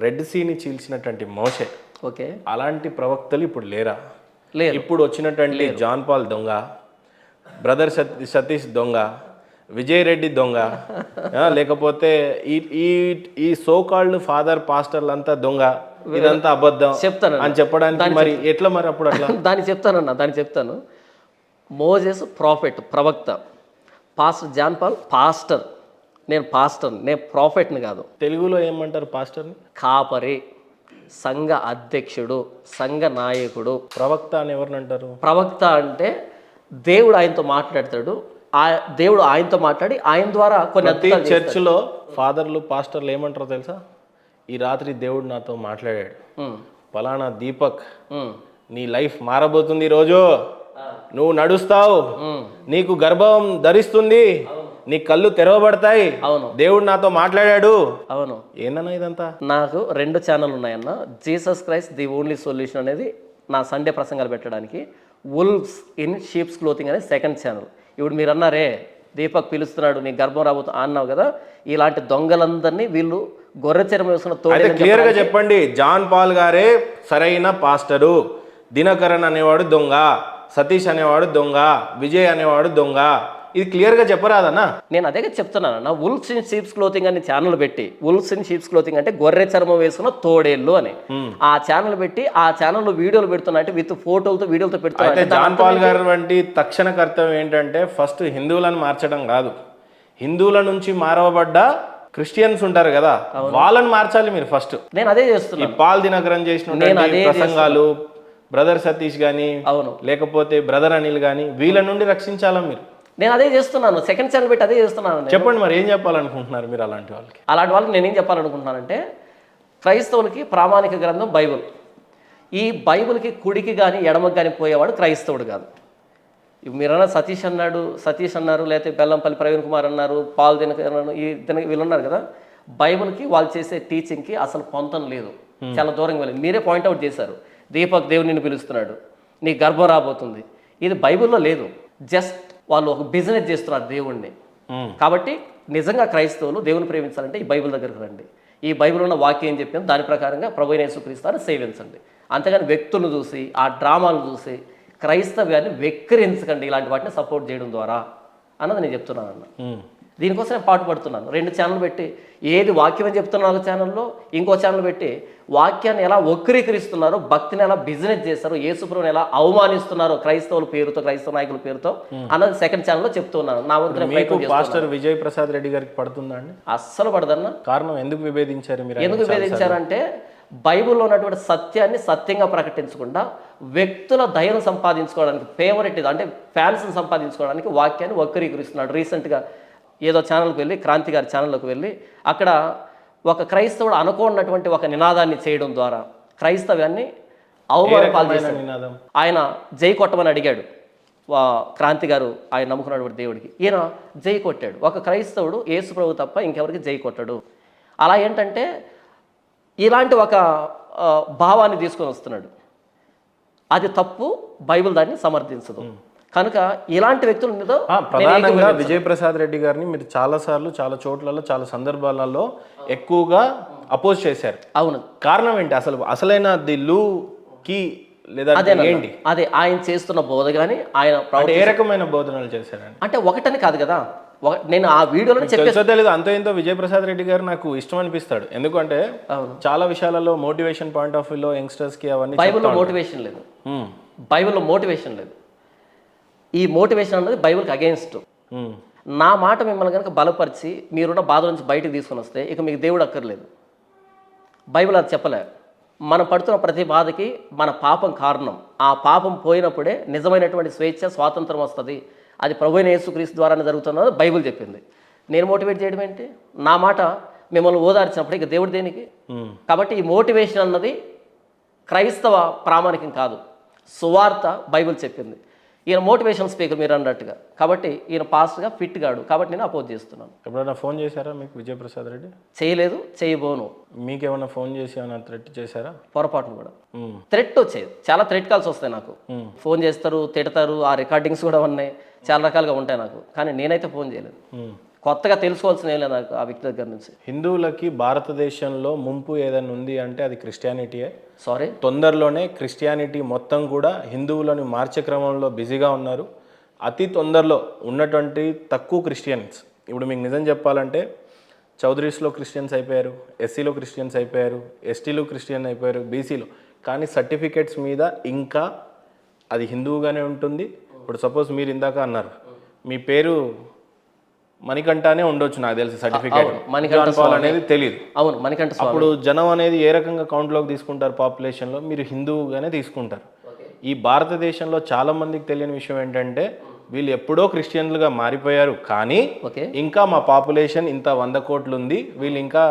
రెడ్ సీని చీల్చినటువంటి మోసే, ఓకే, అలాంటి ప్రవక్తలు ఇప్పుడు లేరా? లేరు. ఇప్పుడు వచ్చినటువంటి జాన్ పాల్ దొంగ, బ్రదర్ సతీష్ దొంగ, విజయ్ రెడ్డి దొంగ, లేకపోతే ఈ సోకాల్డ్ ఫాదర్ పాస్టర్లు అంతా దొంగ, ఇదంతా అబద్ధం చెప్తాను అని చెప్పడానికి మరి ఎట్లా? మరి అప్పుడు అట్లా దాన్ని చెప్తాను. మోజెస్ ప్రాఫెట్, ప్రవక్త. Pastor John Paul pastor. నేను ప్రాఫెట్ని కాదు. తెలుగులో ఏమంటారు పాస్టర్ని? కాపరి, సంఘ అధ్యక్షుడు, సంఘ నాయకుడు. ప్రవక్త అని ఎవరిని అంటారు? ప్రవక్త అంటే దేవుడు ఆయనతో మాట్లాడతాడు, దేవుడు ఆయనతో మాట్లాడి ఆయన ద్వారా కొన్ని చర్చిలో ఫాదర్లు పాస్టర్లు ఏమంటారో తెలుసా? ఈ రాత్రి దేవుడు నాతో మాట్లాడాడు, ఫలానా దీపక్ నీ లైఫ్ మారబోతుంది, ఈ రోజు నువ్వు నడుస్తావు, నీకు గర్భం ధరిస్తుంది, నీ కళ్ళు తెరవబడతాయి, అవును, దేవుడు నాతో మాట్లాడాడు. అవును. ఏందన్నా ఇదంతా? నాకు 2 ఛానల్ ఉన్నాయన్న. Jesus Christ the only solution అనేది నా సండే ప్రసంగాలు పెట్టడానికి, వుల్వ్స్ ఇన్ షీప్స్ క్లోతింగ్ అనేది 2nd ఛానల్. ఇప్పుడు మీరు అన్నారే దీపక్ పిలుస్తున్నాడు, నీ గర్భం రాబోతు అన్నావు కదా, ఇలాంటి దొంగలందరినీ వీళ్ళు గొర్రె చర్మం వేసుకున్న తోడు. క్లియర్గా చెప్పండి, జాన్ పాల్ గారే సరైన పాస్టరు, దినకరన్ అనేవాడు దొంగ, సతీష్ అనేవాడు దొంగ, విజయ్ అనేవాడు దొంగ, ఇది క్లియర్గా చెప్పరాదన్నా? నేను అదే చెప్తున్నాను అన్న, వుల్ఫ్స్ ఇన్ షీప్స్ క్లోతింగ్ అని ఛానల్ పెట్టి, వుల్ఫ్స్ ఇన్ షీప్స్ క్లోతింగ్ అంటే గొర్రె చర్మం వేసుకున్న తోడేళ్ళు అని ఆ ఛానల్ పెట్టి, ఆ ఛానల్లో వీడియోలు పెడుతున్నా అంటే విత్ ఫోటోలతో వీడియోలతో అయితే పెడుతున్నా. జాన్ పాల్ గారు వంటి తక్షణ కర్తవ్యం ఏంటంటే ఫస్ట్ హిందువులను మార్చడం కాదు, హిందువుల నుంచి మారవబడ్డ క్రిస్టియన్స్ ఉంటారు కదా వాళ్ళని మార్చాలి మీరు ఫస్ట్. నేను అదే ఈ చేస్తున్నాను. పాల్ దినకరన్ చేసిన ప్రసంగాలు, బ్రదర్ సతీష్ గానీ అవును, లేకపోతే బ్రదర్ అనిల్ గానీ వీళ్ళ నుండి రక్షించాలా మీరు? నేను అదే చేస్తున్నాను. సెకండ్ ఛానల్ పెట్టి అదే చేస్తున్నాను. చెప్పండి మరి ఏం చెప్పాలనుకుంటున్నారు మీరు అలాంటి వాళ్ళకి? అలాంటి వాళ్ళకి నేనేం చెప్పాలనుకుంటున్నానంటే, క్రైస్తవులకి ప్రామాణిక గ్రంథం బైబుల్. ఈ బైబుల్కి కుడికి కానీ ఎడమకి కానీ పోయేవాడు క్రైస్తవుడు కాదు. మీరన్నా సతీష్ అన్నారు, లేకపోతే బెల్లంపల్లి ప్రవీణ్ కుమార్ అన్నారు, పాల్ దినకరన్ వీళ్ళు ఉన్నారు కదా, బైబుల్కి వాళ్ళు చేసే టీచింగ్కి అసలు పొంతం లేదు, చాలా దూరంగా వెళ్ళింది. మీరే పాయింట్అవుట్ చేశారు, దీపక్ దేవుడు నిన్ను పిలుస్తున్నాడు, నీ గర్భం రాబోతుంది, ఇది బైబిల్లో లేదు. జస్ట్ వాళ్ళు ఒక బిజినెస్ చేస్తున్నారు దేవుణ్ణి. కాబట్టి నిజంగా క్రైస్తవులు దేవుని ప్రేమించాలంటే ఈ బైబిల్ దగ్గరకు రండి. ఈ బైబిల్ ఉన్న వాక్యం ఏం చెప్పింది దాని ప్రకారంగా ప్రభువైన యేసుక్రీస్తుని సేవించండి. అంతేగాని వ్యక్తులను చూసి, ఆ డ్రామాలు చూసి క్రైస్తవ్యాన్ని వెక్కిరించకండి, ఇలాంటి వాటిని సపోర్ట్ చేయడం ద్వారా అన్నది నేను చెప్తున్నాను అన్న. దీనికోసం నేను పాటుపడుతున్నాను. 2 ఛానల్ పెట్టి ఏది వాక్యం అని చెప్తున్నాను ఛానల్లో, ఇంకో ఛానల్ పెట్టి వాక్యాన్ని ఎలా వక్రీకరిస్తున్నారో, భక్తిని ఎలా బిజినెస్ చేస్తారో, యేసుప్రభుని ఎలా అవమానిస్తున్నారో క్రైస్తవుల పేరుతో, క్రైస్తవ నాయకుల పేరుతో అన్నది సెకండ్ ఛానల్లో చెప్తున్నాను. నా వంతు పాస్టర్ విజయ్ ప్రసాద్ రెడ్డి గారికి పడుతుందా అండి? అస్సలు పడదన్న. కారణం ఎందుకు విభేదించారు మీరు? ఎందుకు విభేదించారంటే, బైబిల్లో ఉన్నటువంటి సత్యాన్ని సత్యంగా ప్రకటించకుండా వ్యక్తుల దయను సంపాదించుకోవడానికి, ఫేవరెట్ అంటే ఫ్యాన్స్ని సంపాదించుకోవడానికి వాక్యాన్ని వక్రీకరిస్తున్నాడు. రీసెంట్గా ఏదో ఛానల్కి వెళ్ళి, క్రాంతి గారి ఛానల్లోకి వెళ్ళి, అక్కడ ఒక క్రైస్తవుడు అనుకోనటువంటి ఒక నినాదాన్ని చేయడం ద్వారా క్రైస్తవ్యాన్ని అవమానం పాలు చేశాడు. ఆయన జై కొట్టమని అడిగాడు క్రాంతి గారు, ఆయన నమ్ముకున్నటువంటి దేవుడికి. ఈయన జై కొట్టాడు. ఒక క్రైస్తవుడు యేసు ప్రభు తప్ప ఇంకెవరికి జై కొట్టాడు. అలా ఏంటంటే ఇలాంటి ఒక భావాన్ని తీసుకొని వస్తున్నాడు. అది తప్పు, బైబిల్ దాన్ని సమర్థించదు. కనుక ఇలాంటి వ్యక్తుల మీద ప్రధానంగా విజయ్ ప్రసాద్ రెడ్డి గారిని మీరు చాలాసార్లు, చాలా చోట్లలో, చాలా సందర్భాలలో ఎక్కువగా అపోజ్ చేశారు. అవును. కారణం ఏంటి? అసలైన ది లూకి లేదా ఏంటి? అదే ఆయన చేస్తున్న బోధ కానీ, ఆయన ఏ రకమైన బోధనలు చేశారండి? అంటే ఒకటని కాదు కదా, నేను ఆ వీడియోలో చెప్పేది అంతో ఇంతో విజయ్ ప్రసాద్ రెడ్డి గారు నాకు ఇష్టం అనిపిస్తాడు. ఎందుకంటే చాలా విషయాలలో మోటివేషన్ పాయింట్ ఆఫ్ వ్యూలో యంగ్స్టర్స్ కి అవన్నీ. బైబిల్లో మోటివేషన్ లేదు, బైబిల్లో మోటివేషన్ లేదు. ఈ మోటివేషన్ అన్నది బైబిల్కి అగెయిన్స్ట్. నా మాట మిమ్మల్ని కనుక బలపరిచి మీరున్న బాధ నుంచి బయటకు తీసుకొని వస్తే ఇక మీకు దేవుడు అక్కర్లేదు. బైబిల్ అది చెప్పలే. మనం పడుతున్న ప్రతి బాధకి మన పాపం కారణం. ఆ పాపం పోయినప్పుడే నిజమైనటువంటి స్వేచ్ఛ, స్వాతంత్రం వస్తుంది. అది ప్రభువైన యేసుక్రీస్తు ద్వారానే జరుగుతున్నది బైబిల్ చెప్పింది. నేను మోటివేట్ చేయడం ఏంటి? నా మాట మిమ్మల్ని ఓదార్చినప్పుడు ఇక దేవుడు దేనికి? కాబట్టి ఈ మోటివేషన్ అన్నది క్రైస్తవ ప్రామాణికం కాదు, సువార్త బైబిల్ చెప్పింది. ఈయన మోటివేషన్ స్పీకర్ మీరు అన్నట్టుగా, కాబట్టి ఈయన పాస్ట్గా ఫిట్ గాడు, కాబట్టి నేను అపోజ్ చేస్తున్నాను. ఎప్పుడైనా ఫోన్ చేశారా మీకు విజయ్ ప్రసాద్ రెడ్డి? చేయలేదు, చేయబోను. మీకేమైనా ఫోన్ చేసి ఏమైనా థ్రెట్ చేశారా? పొరపాటును కూడా థ్రెట్ వచ్చేది, చాలా థ్రెట్ కాల్స్ వస్తాయి నాకు. ఫోన్ చేస్తారు, తిడతారు, ఆ రికార్డింగ్స్ కూడా ఉన్నాయి, చాలా రకాలుగా ఉంటాయి నాకు. కానీ నేనైతే ఫోన్ చేయలేదు. కొత్తగా తెలుసుకోవాల్సిన ఏం లేదు నాకు ఆ వ్యక్తి దగ్గర నుంచి. హిందువులకి భారతదేశంలో ముంపు ఏదైనా ఉంది అంటే అది క్రిస్టియానిటీయే. సారీ, తొందరలోనే క్రిస్టియానిటీ మొత్తం కూడా హిందువులను మార్చే క్రమంలో బిజీగా ఉన్నారు. అతి తొందరలో ఉన్నటువంటి తక్కువ క్రిస్టియన్స్, ఇప్పుడు మీకు నిజం చెప్పాలంటే చౌదరీస్లో క్రిస్టియన్స్ అయిపోయారు, ఎస్సీలో క్రిస్టియన్స్ అయిపోయారు, ఎస్టీలో క్రిస్టియన్ అయిపోయారు, బీసీలో. కానీ సర్టిఫికేట్స్ మీద ఇంకా అది హిందువుగానే ఉంటుంది. ఇప్పుడు సపోజ్ మీరు ఇందాక అన్నారు మీ పేరు మణికంఠనే ఉండొచ్చు, నాకు తెలిసి సర్టిఫికేట్ అనేది తెలియదు. అవును, మణికంఠ. అప్పుడు జనం అనేది ఏ రకంగా కౌంట్లోకి తీసుకుంటారు? పాపులేషన్లో మీరు హిందువుగానే తీసుకుంటారు. ఈ భారతదేశంలో చాలా మందికి తెలియని విషయం ఏంటంటే వీళ్ళు ఎప్పుడో క్రిస్టియన్లుగా మారిపోయారు, కానీ ఇంకా మా పాపులేషన్ ఇంత 100 కోట్లు ఉంది, వీళ్ళు ఇంకా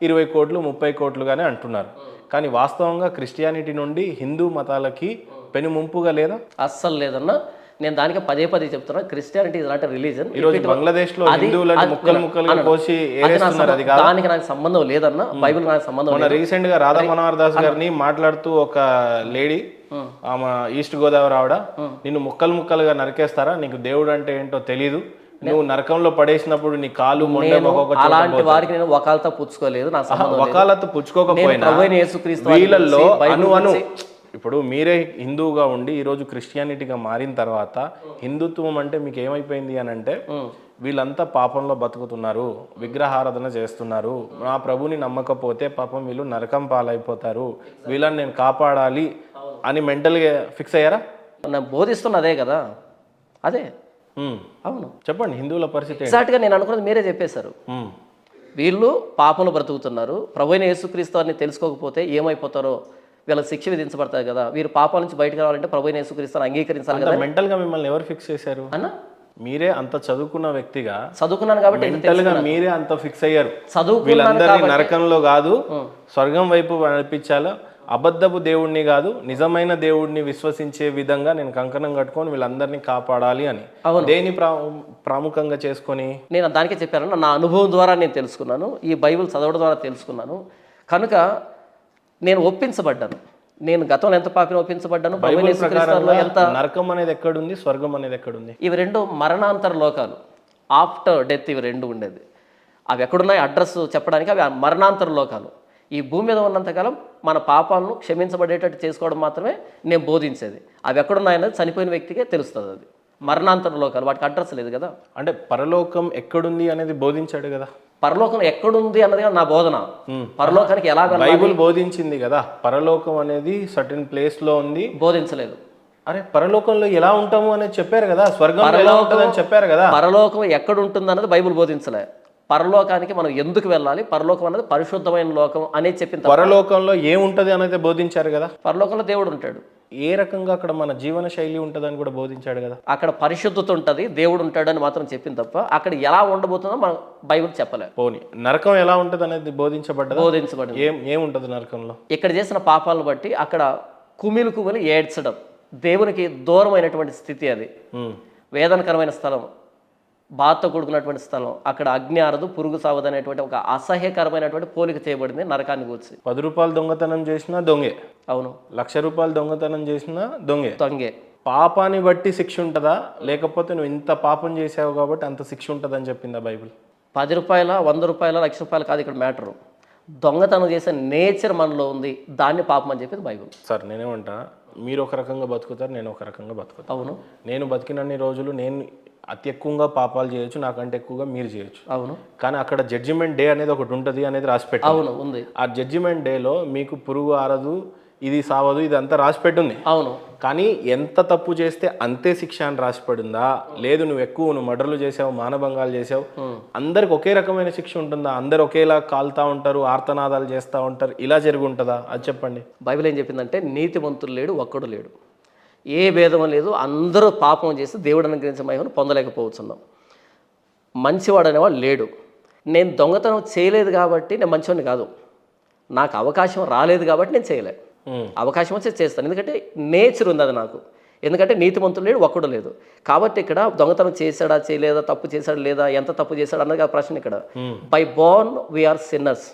20 కోట్లు 30 కోట్లుగానే అంటున్నారు. కానీ వాస్తవంగా క్రిస్టియానిటీ నుండి హిందూ మతాలకి పెను ముంపుగా లేదా? అస్సలు లేదన్నా. నేను దానికి పదే చెప్తున్నా, Christianity is not a religion. ఈరోజు బంగ్లాదేశ్ లో హిందువులను ముక్కలుగా కోసి ఏరేస్తున్నారు, అది కాదు. దానికి నాకు సంబంధం లేదన్న, బైబిల్ నాకు సంబంధం లేదు. రీసెంట్ గా రాధా మనోహర్ దాస్ గారిని మాట్లాడుతూ ఒక లేడీ, ఆమె ఈస్ట్ గోదావరి ఆవిడ, నిన్ను ముక్కలుగా నరికేస్తారా, నీకు దేవుడు అంటే ఏంటో తెలీదు, నువ్వు నరకంలో పడేసినప్పుడు నీ కాలు అలాంటి వారికి నేను వకాలతో పుచ్చుకోలేదు. నా వకాలతో పుచ్చుకోకపోయినా యేసుక్రీస్తు వీళ్ళల్లో ఇప్పుడు మీరే హిందువుగా ఉండి ఈరోజు క్రిస్టియానిటీగా మారిన తర్వాత హిందుత్వం అంటే మీకు ఏమైపోయింది అని అంటే వీళ్ళంతా పాపంలో బతుకుతున్నారు, విగ్రహారాధన చేస్తున్నారు, నా ప్రభుని నమ్మకపోతే పాపం వీళ్ళు నరకం పాలైపోతారు, వీళ్ళని నేను కాపాడాలి అని మెంటల్గా ఫిక్స్ అయ్యారా? నేను బోధిస్తున్న అదే కదా, అదే. అవును, చెప్పండి హిందువుల పరిస్థితి ఏంటి? ఎగ్జాక్ట్గా నేను అనుకున్నది మీరే చెప్పేశారు. వీళ్ళు పాపంలో బ్రతుకుతున్నారు, ప్రభువైన యేసుక్రీస్తు అని తెలుసుకోకపోతే ఏమైపోతారో వీళ్ళకి శిక్ష విధించబడతారు కదా, వీరు పాపాల నుంచి బయటకు రావాలంటే ప్రభువైన యేసుక్రీస్తుని అంగీకరించాలి కదా. మెంటల్గా మిమ్మల్ని ఎవరు ఫిక్స్ చేశారు అన్న? మీరే అంత చదువుకున్న వ్యక్తిగా చదువుకున్నాను కాబట్టి మెంటల్గా మీరే అంత ఫిక్స్ అయ్యారు. చదువుకున్నాను వీళ్ళందరినీ నరకంలో కాదు స్వర్గం వైపు నడిపించాలా, అబద్ధపు దేవుడిని కాదు నిజమైన దేవుడిని విశ్వసించే విధంగా నేను కంకణం కట్టుకొని వీళ్ళందరినీ కాపాడాలి అని. దేని ప్రాముఖ్యంగా చేసుకొని నేను దానికే చెప్పాను, నా అనుభవం ద్వారా నేను తెలుసుకున్నాను, ఈ బైబిల్ చదవడం ద్వారా తెలుసుకున్నాను కనుక నేను ఒప్పించబడ్డాను. నేను గతంలో ఎంత పాపిని ఒప్పించబడ్డాను, బైబిల్ ప్రకారంగా నరకం అనేది ఎక్కడుంది, స్వర్గం అనేది ఎక్కడుంది? ఇవి రెండు మరణాంతర లోకాలు, ఆఫ్టర్ డెత్ ఇవి రెండు ఉండేది. అవి ఎక్కడున్నాయి అడ్రస్ చెప్పడానికి, అవి మరణాంతర లోకాలు. ఈ భూమి మీద ఉన్నంతకాలం మన పాపాలను క్షమించబడేటట్టు చేసుకోవడం మాత్రమే నేను బోధించేది. అవి ఎక్కడున్నాయనేది చనిపోయిన వ్యక్తికే తెలుస్తుంది. అది మరణాంతర లోకాలు, వాటికి అడ్రస్ లేదు కదా. అంటే పరలోకం ఎక్కడుంది అనేది బోధించాడు కదా. పరలోకం ఎక్కడుంది అన్నది నా బోధన. పరలోకానికి ఎలా బైబిల్ బోధించింది కదా, పరలోకం అనేది సర్టెన్ ప్లేస్ లో ఉంది. బోధించలేదు. అరే పరలోకంలో ఎలా ఉంటాము అనేది చెప్పారు కదా, స్వర్గం ఎలా ఉంటుందని చెప్పారు కదా. పరలోకం ఎక్కడ ఉంటుంది అన్నది బైబిల్ బోధించలే. పరలోకానికి మనం ఎందుకు వెళ్ళాలి, పరలోకం అనేది పరిశుద్ధమైన లోకం అనేది చెప్పింది. పరలోకంలో ఏముంటది అనేది బోధించారు కదా. పరలోకంలో దేవుడు ఉంటాడు, ఏ రకంగా అక్కడ మన జీవన శైలి ఉంటుందని కూడా బోధించాడు కదా. అక్కడ పరిశుద్ధత ఉంటుంది, దేవుడు ఉంటాడని మాత్రం చెప్పింది తప్ప అక్కడ ఎలా ఉండబోతుందో మన బైబిల్ చెప్పలేదు. పోనీ నరకం ఎలా ఉంటుంది అనేది బోధించబడ్డది. ఏముంటది నరకంలో? ఇక్కడ చేసిన పాపాలను బట్టి అక్కడ కుమిలి ఏడ్చడం, దేవునికి దూరమైనటువంటి స్థితి, అది వేదనకరమైన స్థలం, బాధతో కూడుకున్నటువంటి స్థలం. అక్కడ అగ్ని ఆరదు, పురుగు సావదు అనేటువంటి ఒక అసహ్యకరమైనటువంటి పోలిక చేయబడింది నరకాన్ని కూర్చి. 10 రూపాయలు దొంగతనం చేసినా దొంగే. అవును. 1,00,000 రూపాయలు దొంగతనం చేసినా దొంగే. పాపాన్ని బట్టి శిక్ష ఉంటుందా, లేకపోతే నువ్వు ఇంత పాపం చేసావు కాబట్టి అంత శిక్ష ఉంటుందని చెప్పిందా బైబిల్? 10 రూపాయల, 100 రూపాయల, 1,00,000 రూపాయలు కాదు ఇక్కడ మ్యాటరు. దొంగతనం చేసే నేచర్ మనలో ఉంది, దాన్ని పాపం అని చెప్పింది బైబిల్. సార్ నేనేమంటా, మీరు ఒక రకంగా బతుకుతారు, నేను ఒక రకంగా బతుకుతాను. అవును. నేను బతికినన్ని రోజులు నేను అతి ఎక్కువగా పాపాలు చేయొచ్చు, నాకంటే ఎక్కువగా మీరు చేయొచ్చు. అవును. కానీ అక్కడ జడ్జిమెంట్ డే అనేది ఒకటి ఉంటుంది అనేది రాసిపెట్టు. అవును, ఉంది. ఆ జడ్జిమెంట్ డేలో మీకు పురుగు ఆరదు, ఇది సావదు, ఇది అంతా రాసిపెట్టుంది. అవును. కానీ ఎంత తప్పు చేస్తే అంతే శిక్ష అని రాసిపడిందా, లేదు నువ్వు మర్డర్లు చేసావు, మానభంగాలు చేసావు, అందరికి ఒకే రకమైన శిక్ష ఉంటుందా, అందరు ఒకేలా కాలుతా ఉంటారు, ఆర్తనాదాలు చేస్తూ ఉంటారు, ఇలా జరిగి ఉంటుందా? అది చెప్పండి. బైబిల్ ఏం చెప్పిందంటే నీతిమంతులు లేడు, ఒక్కడు లేడు, ఏ భేదం లేదు, అందరూ పాపం చేసి దేవుడు అనుగ్రహించే మహిమను పొందలేకపోతున్నాం. మంచివాడు అనేవాడు లేడు. నేను దొంగతనం చేయలేదు కాబట్టి నేను మంచివాడిని కాదు, నాకు అవకాశం రాలేదు కాబట్టి నేను చేయలే. అవకాశం వచ్చి చేస్తాను, ఎందుకంటే నేచర్ ఉంది అది నాకు. ఎందుకంటే నీతిమంతులు లేడు, ఒక్కడు లేదు. కాబట్టి ఇక్కడ దొంగతనం చేశాడా చేయలేదా, తప్పు చేశాడా లేదా, ఎంత తప్పు చేశాడు అన్నది ఆ ప్రశ్న. ఇక్కడ బై బోర్న్ వీఆర్ సిన్నర్స్.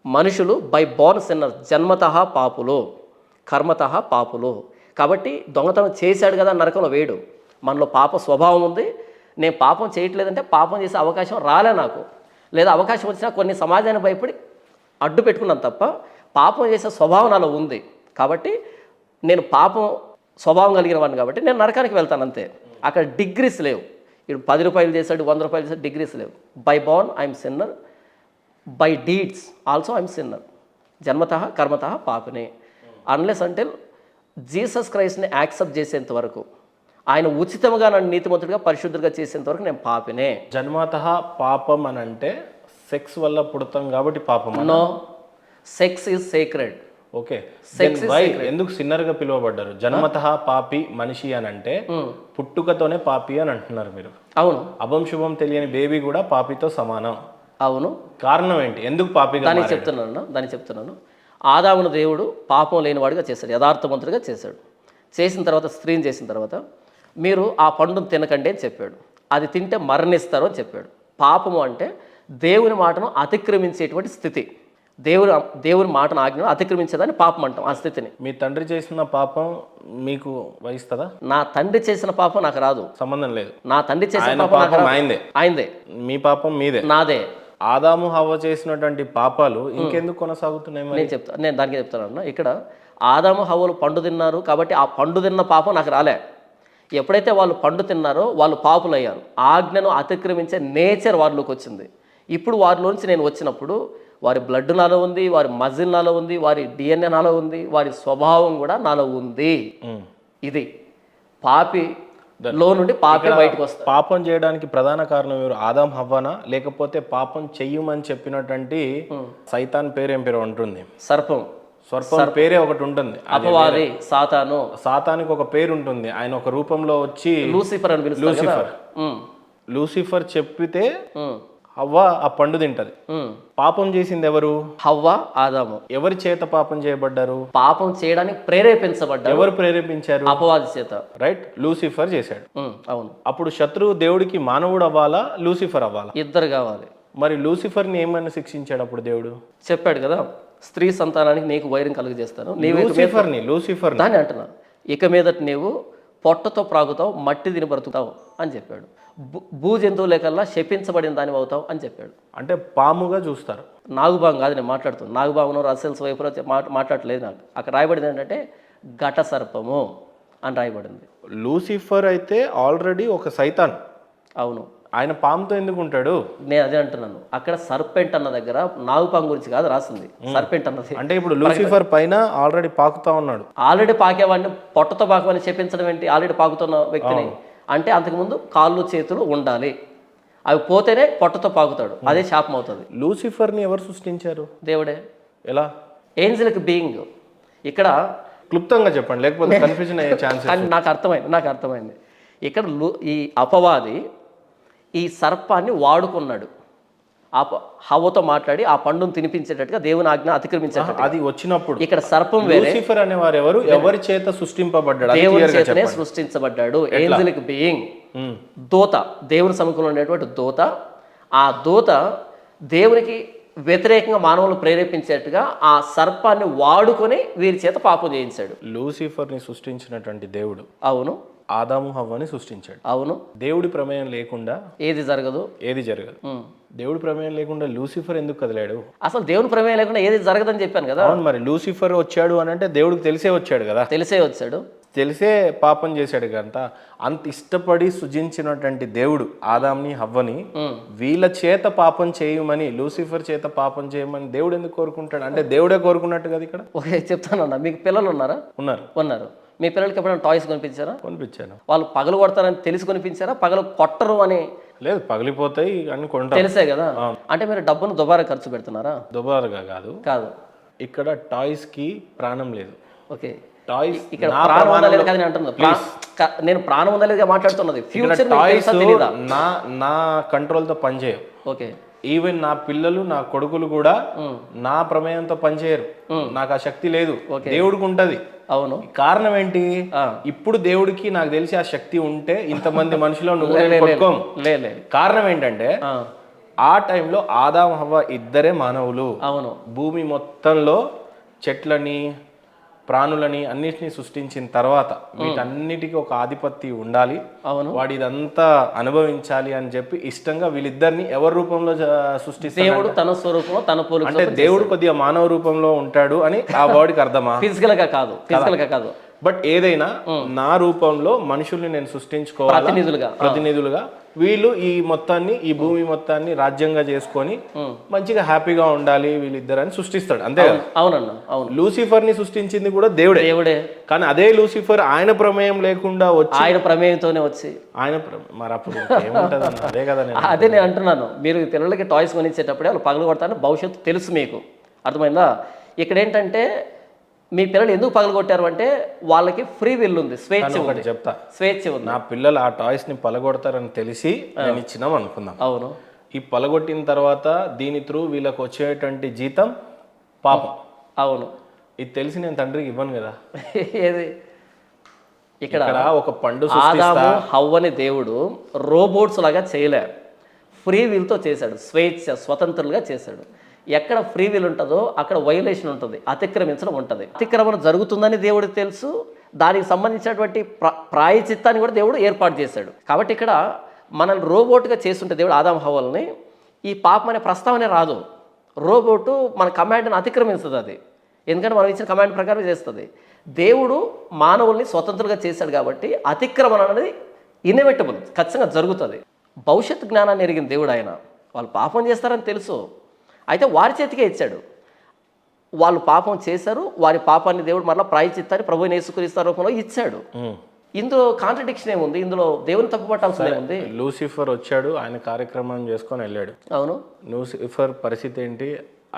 మనుషులు బై బోర్న్ సిన్నర్స్, జన్మతః పాపులు, కర్మతః పాపులు. కాబట్టి దొంగతనం చేశాడు కదా నరకంలో వేయడు. మనలో పాప స్వభావం ఉంది. నేను పాపం చేయట్లేదంటే పాపం చేసే అవకాశం రాలే నాకు, లేదా అవకాశం వచ్చినా కొన్ని సమాజాన్ని భయపడి అడ్డు పెట్టుకున్నాను తప్ప పాపం చేసే స్వభావం నాలో ఉంది. కాబట్టి నేను పాపం స్వభావం కలిగిన వాడిని కాబట్టి నేను నరకానికి వెళ్తాను అంతే. అక్కడ డిగ్రీస్ లేవు. ఇప్పుడు 10 రూపాయలు చేశాడు, 100 రూపాయలు చేశాడు, డిగ్రీస్ లేవు. By born I'm sinner, by deeds also I'm sinner. జన్మతః కర్మతః పాపినే. అన్లెస్ అంటే జీసస్ క్రైస్ట్ని యాక్సెప్ట్ చేసేంత వరకు, ఆయన ఉచితంగా నన్ను నీతిమంతుడిగా పరిశుద్ధుడిగా చేసేంత వరకు నేను పాపినే. జన్మతః పాపం అని అంటే సెక్స్ వల్ల పుడతాం కాబట్టి పాపం? No, sex is sacred. Okay, ఎందుకు సిన్నర్గా పిలువబడ్డారు? జన్మతః పాపి మనిషి అని అంటే పుట్టుకతోనే పాపి అని అంటున్నారు మీరు. అవును. అభం శుభం తెలియని బేబీ కూడా పాపితో సమానం. అవును. కారణం ఏంటి, ఎందుకు పాపిగా? దానికి చెప్తున్నాను. ఆదామును దేవుడు పాపం లేనివాడిగా చేశాడు, యథార్థవంతుడిగా చేశాడు. చేసిన తర్వాత స్త్రీని చేసిన తర్వాత మీరు ఆ పండును తినకండి అని చెప్పాడు. అది తింటే మరణిస్తారు అని చెప్పాడు. పాపము అంటే దేవుని మాటను అతిక్రమించేటువంటి స్థితి. దేవుని మాటను ఆజ్ఞను అతిక్రమించేదాన్ని పాపం అంటాం. ఆ స్థితిని. మీ తండ్రి చేసిన పాపం మీకు వహిస్తుందా? నా తండ్రి చేసిన పాపం నాకు రాదు, సంబంధం లేదు. నా తండ్రి చేసిన పాపం ఆయనదే, మీ పాపం మీదే, నాదే. ఆదాము హవ్వ చేసినటువంటి పాపాలు ఇంకెందుకు కొనసాగుతున్నాయి? నేను దానికి చెప్తాను. ఇక్కడ ఆదాము హవ్వలు పండు తిన్నారు కాబట్టి ఆ పండు తిన్న పాపం నాకు రాలే. ఎప్పుడైతే వాళ్ళు పండు తిన్నారో వాళ్ళు పాపులయ్యారు. ఆజ్ఞను అతిక్రమించే నేచర్ వారిలోకి వచ్చింది. ఇప్పుడు వారిలోంచి నేను వచ్చినప్పుడు వారి బ్లడ్ నాలో ఉంది, వారి మజిల్ నాలో ఉంది, వారి డిఎన్ఏ నాలో ఉంది, వారి స్వభావం కూడా నాలో ఉంది. ఇది పాపిలో నుండి పాపే బయటకు వస్తారు. పాపం చేయడానికి ప్రధాన కారణం ఎవరు? ఆదాం హవ్వనా, లేకపోతే పాపం చెయ్యమని చెప్పినటువంటి సైతాన్ పేరేం పేరు ఉంటుంది? సర్పం పేరే ఒకటి ఉంటుంది, అపవాది, సాతాను. సాతానికి ఒక పేరు ఉంటుంది. ఆయన ఒక రూపంలో వచ్చి లూసిఫర్ అని పిలుస్తారు. లూసిఫర్ చెప్పితే హవ్వ ఆ పండు తింటది. పాపం చేసింది ఎవరు? హవ్వ, ఆదాము. ఎవరి చేత పాపం చేయబడ్డారు? పాపం చేయడానికి ప్రేరేపించబడ్డారు. ఎవరు ప్రేరేపించారు? అపవాది చేత. రైట్, లూసిఫర్ చేశాడు. అవును. అప్పుడు శత్రువు దేవుడికి మానవుడు అవ్వాలా, లూసిఫర్ అవ్వాలా? ఇద్దరు కావాలి. మరి లూసిఫర్ని ఏమని శిక్షించాడు అప్పుడు దేవుడు? చెప్పాడు కదా, స్త్రీ సంతానానికి నీకు వైరం కలుగజేస్తాను. లూసిఫర్ దాన్ని అంటున్నా, ఇక మీదట నీవు పొట్టతో ప్రాగుతావు, మట్టి తిని బ్రతుకుతావు అని చెప్పాడు. భూ జంతువులే కల్లా శపించబడిన దాని అవుతావు అని చెప్పాడు. అంటే పాముగా చూస్తారు. నాగుబాం కాదు నేను మాట్లాడుతాను. నాగుబామును రసెల్స్ వైపు మాట్లాడలేదు. నాకు అక్కడ రాయబడింది ఏంటంటే ఘట సర్పము అని రాయబడింది. లూసిఫర్ అయితే ఆల్రెడీ ఒక సైతాన్. అవును. ఆయన పాముతో ఎందుకు ఉంటాడు? నేను అదే అంటున్నాను. అక్కడ సర్పెంట్ అన్న దగ్గర నాగుపాము గురించి కాదు రాసింది, సర్పెంట్ అన్నది. అంటే ఇప్పుడు లూసిఫర్ పైన ఆల్రెడీ పాకుతా ఉన్నాడు. ఆల్రెడీ పాకేవాడిని పొట్టతో పాకమని చెప్పించడం ఏంటి? ఆల్రెడీ పాకుతున్న వ్యక్తిని అంటే అంతకుముందు కాళ్ళు చేతులు ఉండాలి, అవి పోతేనే పొట్టతో పాకుతాడు. అదే శాపం అవుతుంది. లూసిఫర్ని ఎవరు సృష్టించారు? దేవుడే. ఎలా? Angelic being. ఇక్కడ క్లుప్తంగా చెప్పండి, లేకపోతే కన్ఫ్యూజన్ అయ్యే ఛాన్స్. కానీ నాకు అర్థమైంది. ఇక్కడ ఈ అపవాది ఈ సర్పాన్ని వాడుకున్నాడు. హవ్వతో మాట్లాడి ఆ పండును తినిపించేటట్టుగా దేవుని ఆజ్ఞ అతిక్రమించాడు. అది వచ్చినప్పుడు ఇక్కడ సర్పం వేరే. లూసిఫర్ అనేవారు ఎవరు? ఎవరి చేత సృష్టింపబడ్డాడు? దేవుని చేతనే సృష్టించబడ్డాడు. ఏంజలిక్ బీయింగ్, దూత, దేవుని సముఖంలో ఉండేటువంటి దూత. ఆ దూత దేవునికి వ్యతిరేకంగా మానవులు ప్రేరేపించేట్టుగా ఆ సర్పాన్ని వాడుకొని వీరి చేత పాపం చేయించాడు. లూసిఫర్ని సృష్టించినటువంటి దేవుడు, అవును, ఆదాము హవ్వని సృష్టించాడు. అవును. దేవుడి ప్రమేయం లేకుండా ఏది జరగదు. దేవుడి ప్రమేయం లేకుండా లూసిఫర్ ఎందుకు కదిలాడు? అసలు దేవుని ప్రమేయం లేకుండా ఏది జరగదని చెప్పాను కదా. అవును, మరి లూసిఫర్ వచ్చాడు అని అంటే దేవుడికి తెలిసే వచ్చాడు కదా. తెలిసే పాపం చేశాడు కదా. అంత ఇష్టపడి సృజించినటువంటి దేవుడు ఆదాంని హవ్వని వీళ్ళ చేత పాపం చేయమని, లూసిఫర్ చేత పాపం చేయమని దేవుడు ఎందుకు కోరుకుంటాడు? అంటే దేవుడే కోరుకున్నట్టు కదా ఇక్కడ. ఓకే, చెప్తానన్నా. మీకు పిల్లలు ఉన్నారా? ఉన్నారు. మీ పిల్లలకి ఎప్పుడైనా టాయ్స్ కొనిపించారా? కొనిపించాను. వాళ్ళు పగలు కొడతారని తెలిసి కొనిపించారా? పగలు కొట్టరు అని? లేదు, పగిలిపోతాయి అని కొంటారు. తెలిసే కదా. అంటే మీరు డబ్బును దుబారా ఖర్చు పెడుతున్నారా? దుబారాగా కాదు. ఇక్కడ టాయ్స్ కి ప్రాణం లేదు. ఓకే, టాయ్స్ ఇక్కడ ప్రాణం ఉందలేదు కదా నేను అంటున్నా. నేను ప్రాణం ఉందలేదుగా మాట్లాడుతున్నది. ఫ్యూచర్ టాయ్స్ నా కంట్రోల్ తో పనిచేయవు. ఓకే, ఈవెన్ నా పిల్లలు, నా కొడుకులు కూడా నా ప్రమేయంతో పనిచేయరు. నాకు ఆ శక్తి లేదు, దేవుడికి ఉంటది. అవును. కారణం ఏంటి? ఇప్పుడు దేవుడికి నాకు తెలిసి ఆ శక్తి ఉంటే ఇంతమంది మనుషులు నువ్వు కారణం ఏంటంటే ఆ టైంలో ఆదాం హవ్వ ఇద్దరే మానవులు. అవును. భూమి మొత్తంలో చెట్లని, ప్రాణులని అన్నిటిని సృష్టించిన తర్వాత వీటన్నిటికీ ఒక ఆధిపత్యం ఉండాలి. అవును. వాడు ఇదంతా అనుభవించాలి అని చెప్పి ఇష్టంగా వీళ్ళిద్దరిని ఎవరి రూపంలో సృష్టిస్తాడు? దేవుడు తన స్వరూపంలో తన పోలిక. అంటే దేవుడు కొద్దిగా మానవ రూపంలో ఉంటాడు అని ఆ బాడీకి అర్థమా? ఫిజికల్ గా కాదు. బట్ ఏదైనా నా రూపంలో మనుషుల్ని నేను సృష్టించుకోవాలి ప్రతినిధులుగా. వీళ్ళు ఈ మొత్తాన్ని, ఈ భూమి మొత్తాన్ని రాజ్యంగా చేసుకొని మంచిగా హ్యాపీగా ఉండాలి వీళ్ళిద్దరని సృష్టిస్తాడు. అంతే కదా? అవునన్నా. అవును. లూసిఫర్ ని సృష్టించింది కూడా దేవుడే. కానీ అదే లూసిఫర్ ఆయన ప్రమేయం లేకుండా వచ్చి, ఆయన ప్రమేయంతోనే వచ్చి మరి అప్పుడు ఏముంటది అన్న? అదే కదా అదే నేను అంటున్నాను. మీరు పిల్లలకి టాయ్స్ కొనిచ్చేటప్పుడే వాళ్ళు పగలు కొడతారని భవిష్యత్తు తెలుసు మీకు. అర్థమైందా? ఇక్కడ ఏంటంటే మీ పిల్లలు ఎందుకు పగలగొట్టారు అంటే వాళ్ళకి ఫ్రీ విల్ ఉంది, స్వేచ్ఛ ఉంది. నా పిల్లలు ఆ టాయ్స్ ని పగలగొడతారని తెలిసి నేను ఇచ్చినాం అనుకుందాం. అవును. ఈ పగలగొట్టిన తర్వాత దీని త్రూ వీళ్ళకి వచ్చేటువంటి జీతం పాపం. అవును. ఇది తెలిసి నేను తండ్రికి ఇవ్వను కదా. ఏది ఇక్కడ ఒక పండు ఆదాము హవ్వని దేవుడు రోబోట్స్ లాగా చేయలే, ఫ్రీ విల్తో చేశాడు. స్వతంత్రులుగా చేశాడు. ఎక్కడ ఫ్రీ విల్ ఉంటుందో అక్కడ వైలేషన్ ఉంటుంది, అతిక్రమించడం ఉంటుంది. అతిక్రమణ జరుగుతుందని దేవుడికి తెలుసు. దానికి సంబంధించినటువంటి ప్రాయచిత్తాన్ని కూడా దేవుడు ఏర్పాటు చేశాడు. కాబట్టి ఇక్కడ మనల్ని రోబోట్గా చేస్తుంటే దేవుడు ఆదాం హవ్వల్ని, ఈ పాపం అనే ప్రస్తావనే రాదు. రోబోటు మన కమాండ్ని అతిక్రమించదు. అది ఎందుకంటే మనం ఇచ్చిన కమాండ్ ప్రకారం చేస్తుంది. దేవుడు మానవుల్ని స్వతంత్రంగా చేశాడు కాబట్టి అతిక్రమణ అనేది ఇన్ఎవిటబుల్, ఖచ్చితంగా జరుగుతుంది. భవిష్యత్ జ్ఞానాన్ని ఎరిగిన దేవుడు ఆయన. వాళ్ళు పాపం చేస్తారని తెలుసు, అయితే వారి చేతికే ఇచ్చాడు. వాళ్ళు పాపం చేశారు, వారి పాపాన్ని దేవుడు మరలా ప్రాయశ్చిత్తాన్ని ప్రభువుని యేసుక్రీస్తు రూపంలో ఇచ్చాడు. ఇందులో కాంట్రడిక్షన్ ఏముంది? ఇందులో దేవుని తప్పు పట్టాల్సిందే ఉంది. లూసిఫర్ వచ్చాడు, ఆయన కార్యక్రమం చేసుకొని వెళ్ళాడు. అవును. లూసిఫర్ పరిస్థితి ఏంటి,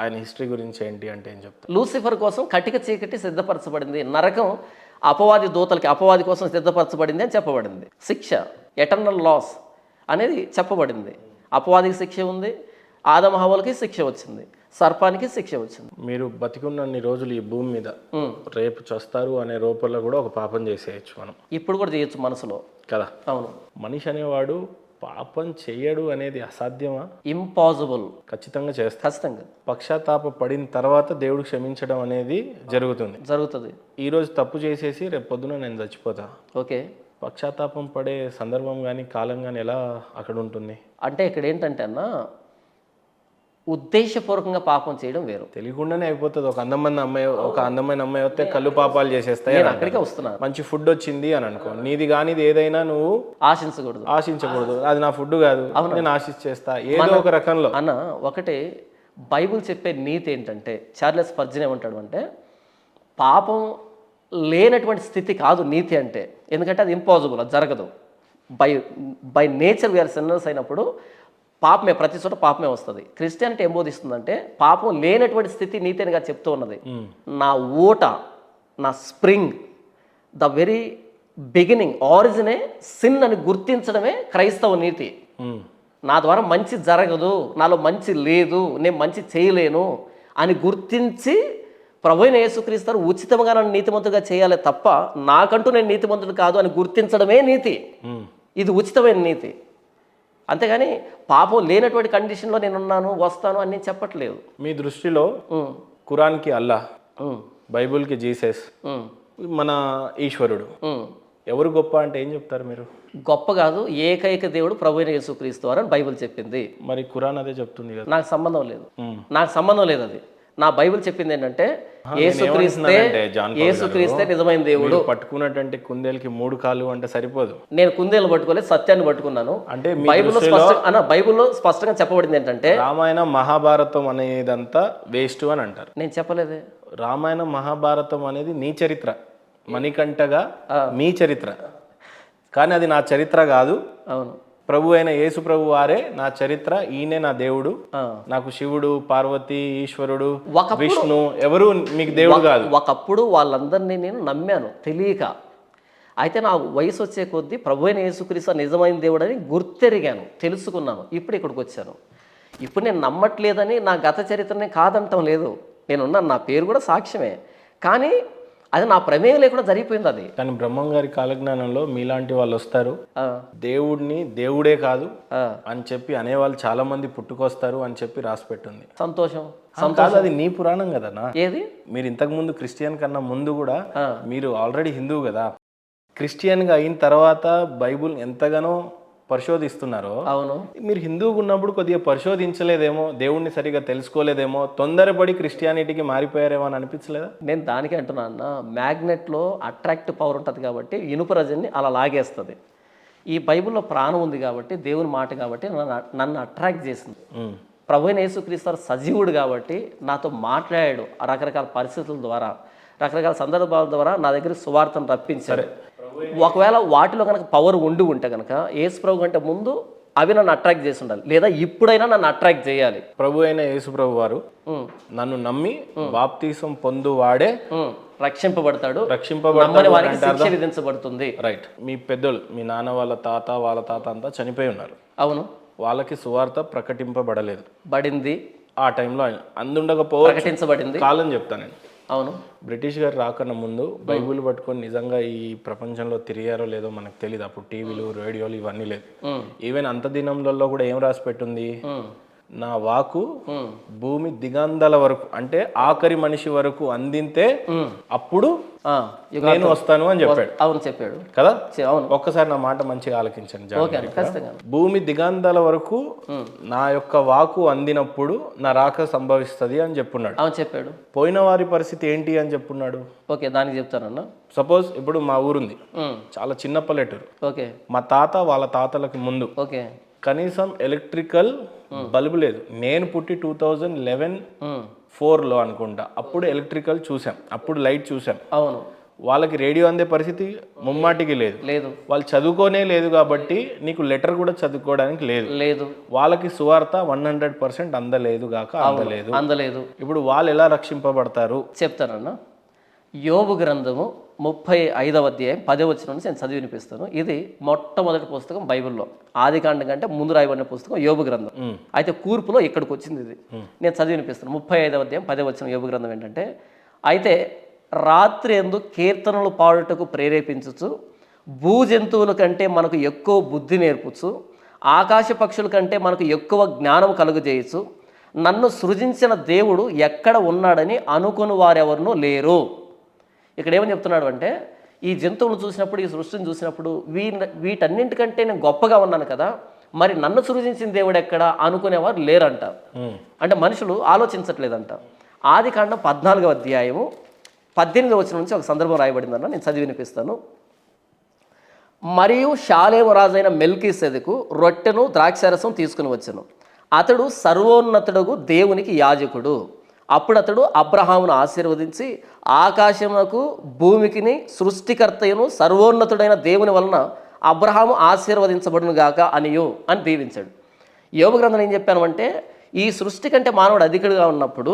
ఆయన హిస్టరీ గురించి ఏంటి అంటే ఏం చెప్తారు? లూసిఫర్ కోసం కటిక చీకటి సిద్ధపరచబడింది, నరకం అపవాది దూతలకి అపవాది కోసం సిద్ధపరచబడింది అని చెప్పబడింది. శిక్ష ఎటర్నల్ లాస్ అనేది చెప్పబడింది. అపవాదికి శిక్ష ఉంది, ఆదమ హవ్వలకి శిక్ష వచ్చింది, సర్పానికి శిక్ష వచ్చింది. మీరు బతికున్నన్ని రోజులు ఈ భూమి మీద రేపు చస్తారు అనే రూపంలో కూడా ఒక పాపం చేసేయచ్చు మనం. ఇప్పుడు కూడా చేయొచ్చు మనసులో కదా. అవును. మనిషి అనేవాడు పాపం చెయ్యడు అనేది అసాధ్యమా? ఇంపాసిబుల్. ఖచ్చితంగా చేస్తా. ఖచ్చితంగా. పశ్చాత్తాప పడిన తర్వాత దేవుడు క్షమించడం అనేది జరుగుతుంది. ఈరోజు తప్పు చేసేసి రేపు పొద్దున నేను చచ్చిపోతా, ఓకే, పశ్చాత్తాపం పడే సందర్భం కానీ కాలం కానీ ఎలా అక్కడ ఉంటుంది? అంటే ఇక్కడ ఏంటంటే అన్న, ఉద్దేశపూర్వకంగా పాపం చేయడం వేరు. తెలియకుండానే అయిపోతుంది. ఒక అందమైన అమ్మాయి వస్తే కళ్ళు పాపాలు చేసేస్తాయి. అక్కడికే వస్తున్నా. మంచి ఫుడ్ వచ్చింది అని అనుకో, నీది కానిది ఏదైనా నువ్వు ఆశించకూడదు. అది నా ఫుడ్ కాదు, నేను ఆశించేస్తా ఏదో ఒక రకంలో. అన్న ఒకటే బైబిల్ చెప్పే నీతి ఏంటంటే, చార్లెస్ స్పర్జన్ ఏమంటాడు అంటే, పాపం లేనటువంటి స్థితి కాదు నీతి అంటే. ఎందుకంటే అది ఇంపాసిబుల్, అది జరగదు. బై నేచర్ వీఆర్ సిన్నర్స్ అయినప్పుడు పాపమే, ప్రతి చోట పాపమే వస్తుంది. క్రిస్టియానిటీ ఏం బోధిస్తుందంటే, పాపం లేనటువంటి స్థితి నీతి అని చెప్తూ ఉన్నది. నా ఊట, నా స్ప్రింగ్, ద వెరీ బిగినింగ్, ఆరిజినే సిన్ అని గుర్తించడమే క్రైస్తవ నీతి. నా ద్వారా మంచి జరగదు, నాలో మంచి లేదు, నేను మంచి చేయలేను అని గుర్తించి ప్రభువైన యేసుక్రీస్తు ఉచితంగా నన్ను నీతిమంతుడిగా చేయాలి తప్ప, నాకంటూ నేను నీతిమంతుడు కాదు అని గుర్తించడమే నీతి. ఇది ఉచితమైన నీతి. అంతేగాని పాపం లేనటువంటి కండిషన్లో నేనున్నాను, వస్తాను అని నేను చెప్పట్లేదు. మీ దృష్టిలో ఖురాన్కి అల్లాహ్, బైబుల్కి జీసస్, మన ఈశ్వరుడు ఎవరు గొప్ప అంటే ఏం చెప్తారు మీరు? గొప్ప కాదు, ఏకైక దేవుడు ప్రభువైన యేసుక్రీస్తు అని బైబిల్ చెప్పింది. మరి ఖురాన్ అదే చెప్తుంది కదా. నాకు సంబంధం లేదు. అది నా బైబిల్ చెప్పింది ఏంటంటే, యేసుక్రీస్తే నిజమైన దేవుడు. పట్టుకున్నటువంటి కుందేలుకి 3 కాళ్ళు అంటే సరిపోదు. నేను కుందేలు పట్టుకోలేదు, సత్యాన్ని పట్టుకున్నాను. అంటే బైబిల్లో స్పష్టంగా చెప్పబడింది ఏంటంటే, రామాయణం మహాభారతం అనేదంతా వేస్ట్ అని అంటారు. నేను చెప్పలేదే. రామాయణం మహాభారతం అనేది నీ చరిత్ర, మణికంఠగా మీ చరిత్ర, కానీ అది నా చరిత్ర కాదు. అవును. ప్రభు అయిన యేసు ప్రభు వారే నా చరిత్ర, ఈయనే నా దేవుడు. నాకు శివుడు, పార్వతి, ఈశ్వరుడు, విష్ణు ఎవరు మీకు దేవుడు కాదు. ఒకప్పుడు వాళ్ళందరినీ నేను నమ్మాను తెలియక. అయితే నా వయసు వచ్చే కొద్దీ ప్రభు అయిన యేసుక్రీస్తు నిజమైన దేవుడు అని గుర్తెరిగాను, తెలుసుకున్నాను. ఇప్పుడు ఇక్కడికి వచ్చాను. ఇప్పుడు నేను నమ్మట్లేదని నా గత చరిత్రనే కాదంటం లేదు, నేనున్నాను, నా పేరు కూడా సాక్ష్యమే. కానీ అది నా ప్రమేయం లేకుండా జరిగిపోయింది అది. కానీ బ్రహ్మం గారి కాలజ్ఞానంలో మీలాంటి వాళ్ళు వస్తారు, దేవుడిని దేవుడే కాదు అని చెప్పి అనేవాళ్ళు చాలా మంది పుట్టుకొస్తారు అని చెప్పి రాసి పెట్టుంది. సంతోషం. అది నీ పురాణం కదనా. ఏది? మీరు ఇంతకు ముందు క్రిస్టియన్ కన్నా ముందు కూడా మీరు ఆల్రెడీ హిందువు కదా. క్రిస్టియన్గా అయిన తర్వాత బైబుల్ ఎంతగానో పరిశోధిస్తున్నారో, అవును, మీరు హిందువుగా ఉన్నప్పుడు కొద్దిగా పరిశోధించలేదేమో, దేవుణ్ణి సరిగా తెలుసుకోలేదేమో, తొందరపడి క్రిస్టియానిటీకి మారిపోయారేమో అని అనిపించలేదా? నేను దానికి అంటున్నా అన్న, మ్యాగ్నెట్లో అట్రాక్టివ్ పవర్ ఉంటుంది కాబట్టి ఇనుప రజని అలా లాగేస్తుంది. ఈ బైబిల్లో ప్రాణం ఉంది కాబట్టి, దేవుని మాట కాబట్టి నన్ను అట్రాక్ట్ చేసింది. ప్రభువైన యేసుక్రీస్తు సజీవుడు కాబట్టి నాతో మాట్లాడాడు, రకరకాల పరిస్థితుల ద్వారా, రకరకాల సందర్భాల ద్వారా నా దగ్గర సువార్తను రప్పించారు. ఒకవేళ వాటిలో కనుక పవర్ ఉంటే కనుక యేసు ప్రభు కంటే ముందు అవి నన్ను అట్రాక్ట్ చేసి ఉండాలి, లేదా ఇప్పుడైనా నన్ను అట్రాక్ట్ చేయాలి. ప్రభు అయిన యేసు ప్రభు వారు నన్ను నమ్మి బాప్తీసం పొందువాడే రక్షింపబడతాడు, వారికి శిక్ష విధించబడుతుంది. రైట్. మీ పెద్దలు, మీ నాన్న వాళ్ళ తాత అంతా చనిపోయి ఉన్నారు. అవును. వాళ్ళకి సువార్త ప్రకటింపబడలేదు. బడింది ఆ టైంలో, అందుండకపోతే ప్రకటించబడింది కాలం చెప్తాను నేను. అవును. బ్రిటిష్ గారు రాకన్నా ముందు బైబిల్ పట్టుకొని నిజంగా ఈ ప్రపంచంలో తిరిగారో లేదో మనకు తెలియదు. అప్పుడు టీవీలు, రేడియోలు ఇవన్నీ లేదు. ఈవెన్ అంత దినంలో కూడా ఏం రాసి పెట్టుంది, నా వాకు భూమి దిగంధాల వరకు అంటే ఆఖరి మనిషి వరకు అందితే అప్పుడు నేను వస్తాను అని చెప్పాడు. అవును చెప్పాడు కదా. అవును. ఒక్కసారి నా మాట మంచిగా ఆలకించండి. ఖచ్చితంగా. భూమి దిగంధాల వరకు నా యొక్క వాకు అందినప్పుడు నా రాక సంభవిస్తుంది అని చెప్పున్నాడు. అవును చెప్పాడు. పోయిన వారి పరిస్థితి ఏంటి అని చెప్పున్నాడు. ఓకే, దానికి చెప్తానన్నా. సపోజ్ ఇప్పుడు మా ఊరుంది, చాలా చిన్న పల్లెటూరు. ఓకే. మా తాత వాళ్ళ తాతలకి ముందు ఓకే కనీసం ఎలక్ట్రికల్ బల్బు లేదు. నేను పుట్టి 2011-4లో అనుకుంటా, అప్పుడు ఎలక్ట్రికల్ చూసాం, అప్పుడు లైట్ చూసాం. అవును. వాళ్ళకి రేడియో అందే పరిస్థితి ముమ్మాటికి లేదు. వాళ్ళు చదువుకోనే లేదు కాబట్టి నీకు లెటర్ కూడా చదువుకోవడానికి లేదు. వాళ్ళకి సువార్త 100% అందలేదు. ఇప్పుడు వాళ్ళు ఎలా రక్షింపబడతారు చెప్తానన్నా. యోబు గ్రంథము 35వ అధ్యాయం 10వ వచనం నుంచి నేను చదివి వినిపిస్తాను. ఇది మొట్టమొదటి పుస్తకం బైబిల్లో, ఆదికాండం కంటే ముందు రాయబడిన పుస్తకం యోబు గ్రంథం. అయితే కూర్పులో ఇక్కడికి వచ్చింది ఇది. నేను చదివి వినిపిస్తాను. 35వ అధ్యాయం 10వ వచనం యోబు గ్రంథం ఏంటంటే, అయితే రాత్రి యందు కీర్తనలు పాడుటకు ప్రేరేపించుచు, భూజంతువుల కంటే మనకు ఎక్కువ బుద్ధి నేర్పుచు, ఆకాశ పక్షుల కంటే మనకు ఎక్కువ జ్ఞానం కలుగజేయచ్చు, నన్ను సృజించిన దేవుడు ఎక్కడ ఉన్నాడని అనుకుని వారెవరినూ లేరు. ఇక్కడ ఏమని చెప్తున్నాడు అంటే, ఈ జంతువులు చూసినప్పుడు, ఈ సృష్టిని చూసినప్పుడు, వీటన్నింటికంటే నేను గొప్పగా ఉన్నాను కదా, మరి నన్ను సృజించిన దేవుడు ఎక్కడ అనుకునేవారు లేరంట. అంటే మనుషులు ఆలోచించట్లేదంట. ఆదికాండం 14వ అధ్యాయము 18వ వచనం నుంచి ఒక సందర్భం రాయబడిందన్న, నేను చదివి వినిపిస్తాను. మరియు షాలేము రాజైన మెల్కీసెదెకు రొట్టెను ద్రాక్షారసం తీసుకుని వచ్చెను. అతడు సర్వోన్నతుడగు దేవునికి యాజకుడు. అప్పుడు అతడు అబ్రహామును ఆశీర్వదించి, ఆకాశమునకు భూమికిని సృష్టికర్తయును సర్వోన్నతుడైన దేవుని వలన అబ్రహాము ఆశీర్వదించబడును గాక అని దీవించాడు. యోబు గ్రంథం ఏం చెప్పాను అంటే, ఈ సృష్టి కంటే మానవుడు అధికుడిగా ఉన్నప్పుడు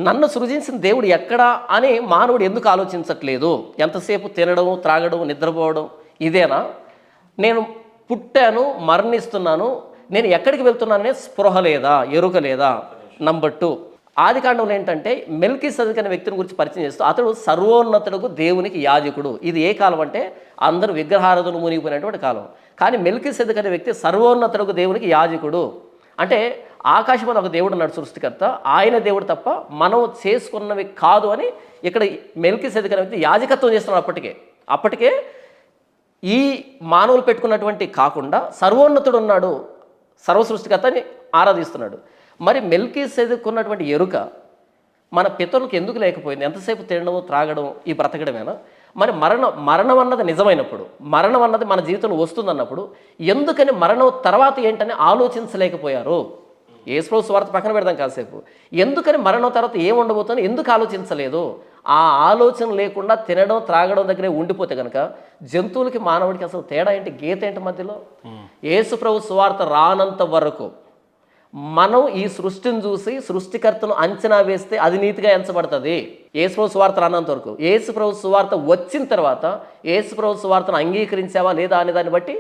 నన్ను సృజించిన దేవుడు ఎక్కడా అని మానవుడు ఎందుకు ఆలోచించట్లేదు? ఎంతసేపు తినడం, త్రాగడం, నిద్రపోవడం ఇదేనా? నేను పుట్టాను, మరణిస్తున్నాను, నేను ఎక్కడికి వెళ్తున్నాననే స్పృహ లేదా, ఎరుక లేదా? నంబర్ 2, ఆదికాండంలో ఏంటంటే మెల్కీసెదెకు అనే వ్యక్తిని గురించి పరిచయం చేస్తూ, అతడు సర్వోన్నతుడుకు దేవునికి యాజకుడు. ఇది ఏ కాలం అంటే అందరూ విగ్రహారాధనలు మునిగిపోయినటువంటి కాలం. కానీ మెల్కీసెదెకు అనే వ్యక్తి సర్వోన్నతుడుకు దేవునికి యాజకుడు. అంటే ఆకాశం మీద ఒక దేవుడు ఉన్నాడు సృష్టికర్త, ఆయన దేవుడు తప్ప మనం చేసుకున్నవి కాదు అని ఇక్కడ మెల్కీసెదెకు అనే వ్యక్తి యాజకత్వం చేస్తున్నాడు. అప్పటికే ఈ మానవులు పెట్టుకున్నటువంటి కాకుండా సర్వోన్నతుడు ఉన్నాడు, సర్వసృష్టికర్తని ఆరాధిస్తున్నాడు. మరి మెల్కీసెదెకు ఉన్నటువంటి ఎరుక మన పితరులకు ఎందుకు లేకపోయింది? ఎంతసేపు తినడం, త్రాగడం, ఈ బ్రతకడమేనా? మరి మరణం అన్నది నిజమైనప్పుడు, మరణం అన్నది మన జీవితంలో వస్తుందన్నప్పుడు ఎందుకని మరణం తర్వాత ఏంటని ఆలోచించలేకపోయారు? యేసుప్రభు సువార్త పక్కన పెడదాం కాసేపు. ఎందుకని మరణం తర్వాత ఏం ఉండబోతుందో ఎందుకు ఆలోచించలేదు? ఆ ఆలోచన లేకుండా తినడం, త్రాగడం దగ్గరే ఉండిపోతే కనుక జంతువులకి మానవుడికి అసలు తేడా ఏంటి, గీత ఏంటి మధ్యలో? యేసుప్రభు సువార్త రానంత వరకు మనం ఈ సృష్టిని చూసి సృష్టికర్తను అంచనా వేస్తే అది నీతిగా ఎంచబడుతుంది. యేసుప్రభు సువార్త రానంత వరకు. యేసుప్రభు సువార్త వచ్చిన తర్వాత యేసుప్రభు సువార్తను అంగీకరించావా లేదా అనే దాన్ని బట్టి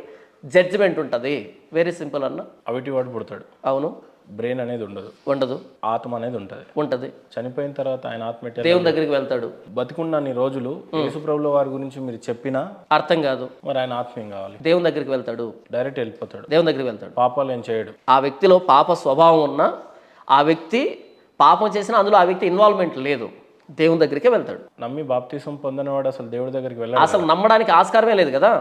జడ్జిమెంట్ ఉంటుంది. వెరీ సింపుల్ అన్న. అవిటి వాడు పుడతాడు. అవును. బ్రెయిన్ అనేది ఉండదు, ఆత్మ అనేది ఉంటుంది. చనిపోయిన తర్వాత ఆయన ఆత్మ దేవుని దగ్గరికి వెళ్తాడు. బతికున్న రోజులు యేసుప్రభుల వారి గురించి మీరు చెప్పినా అర్థం కాదు. మరి ఆయన ఆత్మ ఏం కావాలి? దేవుని దగ్గరికి వెళ్తాడు, డైరెక్ట్ వెళ్ళిపోతాడు, దేవుని దగ్గరికి వెళ్తాడు. పాపాలు ఏం చేయడు. ఆ వ్యక్తిలో పాప స్వభావం ఉన్నా, ఆ వ్యక్తి పాపం చేసినా అందులో ఆ వ్యక్తి ఇన్వాల్వ్మెంట్ లేదు, దేవుని దగ్గరికే వెళ్తాడు. నమ్మి బాప్తిసం పొందినవాడు అసలు దేవుడి దగ్గరికి వెళ్ళాలి? అసలు నమ్మడానికి ఆస్కారమే లేదు కదా.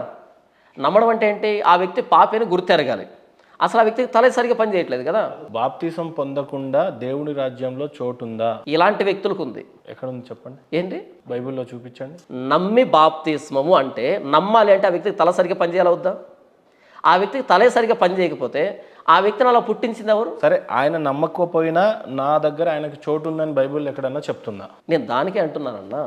నమ్మడం అంటే ఏంటి? ఆ వ్యక్తి పాపేని గుర్తెరగాలి. అసలు ఆ వ్యక్తికి తల సరిగా పని చేయట్లేదు కదా. బాప్తిసం పొందకుండా దేవుని రాజ్యంలో చోటుందా? ఇలాంటి వ్యక్తులకు ఉంది. ఎక్కడ ఉంది చెప్పండి? ఏంటి? బైబిల్లో చూపించండి. నమ్మి బాప్తిస్మము అంటే నమ్మాలి అంటే ఆ వ్యక్తికి తల సరిగా పని చేయాలి వద్దా? ఆ వ్యక్తికి తలే సరిగా పని చేయకపోతే ఆ వ్యక్తిని అలా పుట్టించింది ఎవరు? సరే, ఆయన నమ్మకపోయినా నా దగ్గర ఆయనకు చోటు ఉందని బైబిల్ ఎక్కడన్నా చెప్తుందా? నేను దానికే అంటున్నానన్నా.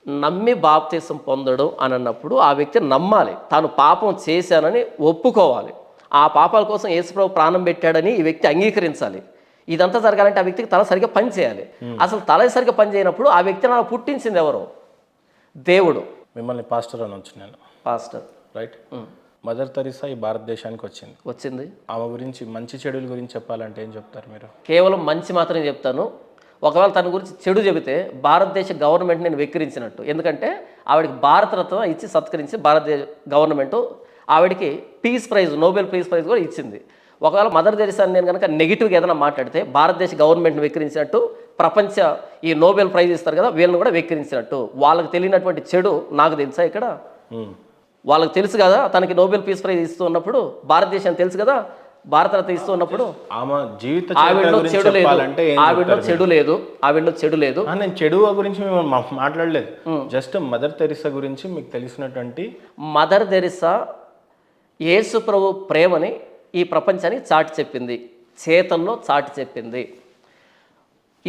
నమ్మి బాప్తిసం పొందడం అని అన్నప్పుడు ఆ వ్యక్తి నమ్మాలి, తాను పాపం చేశానని ఒప్పుకోవాలి, ఆ పాపాల కోసం యేసుప్రభు ప్రాణం పెట్టాడని ఈ వ్యక్తి అంగీకరించాలి. ఇదంతా జరగాలంటే ఆ వ్యక్తికి తల సరిగ్గా పని చేయాలి. అసలు తల సరిగ్గా పని చేయనప్పుడు ఆ వ్యక్తిని అలా పుట్టించింది ఎవరు? దేవుడు. మిమ్మల్ని పాస్టర్ అని నేను పాస్టర్, రైట్? మదర్ తెరీసా ఈ భారతదేశానికి వచ్చింది. ఆమె గురించి మంచి చెడుల గురించి చెప్పాలంటే ఏం చెప్తారు మీరు? కేవలం మంచి మాత్రమే చెప్తాను. ఒకవేళ తన గురించి చెడు చెబితే భారతదేశ గవర్నమెంట్ నేను వెక్కిరించినట్టు. ఎందుకంటే ఆవిడకి భారతరత్న ఇచ్చి సత్కరించి భారతదేశ గవర్నమెంట్ ఆవిడకి peace prize, Nobel peace prize కూడా ఇచ్చింది. ఒకవేళ మదర్ తెరిసా అని నేను కనుక నెగిటివ్గా ఏదైనా మాట్లాడితే భారతదేశ గవర్నమెంట్ని వెక్కిరించినట్టు, ప్రపంచ ఈ నోబెల్ ప్రైజ్ ఇస్తారు కదా వీళ్ళని కూడా వెక్కిరించినట్టు. వాళ్ళకి తెలియనటువంటి చెడు నాకు తెలుసా ఇక్కడ? వాళ్ళకి తెలుసు కదా తనకి నోబెల్ పీస్ ప్రైజ్ ఇస్తూ ఉన్నప్పుడు, భారతదేశానికి తెలుసు కదా భారతరత్న ఇస్తూ ఉన్నప్పుడు. ఆమె జీవిత ఆవిడలో చెడు లేదు, ఆవిడలో చెడు లేదు, ఆవిడలో చెడు లేదు. నేను చెడు గురించి మేము మాట్లాడలేదు, జస్ట్ మదర్ తెరిసా గురించి మీకు తెలిసినటువంటి. మదర్ తెరిసా యేసు ప్రభు ప్రేమని ఈ ప్రపంచానికి చాటి చెప్పింది, చేతల్లో చాటి చెప్పింది.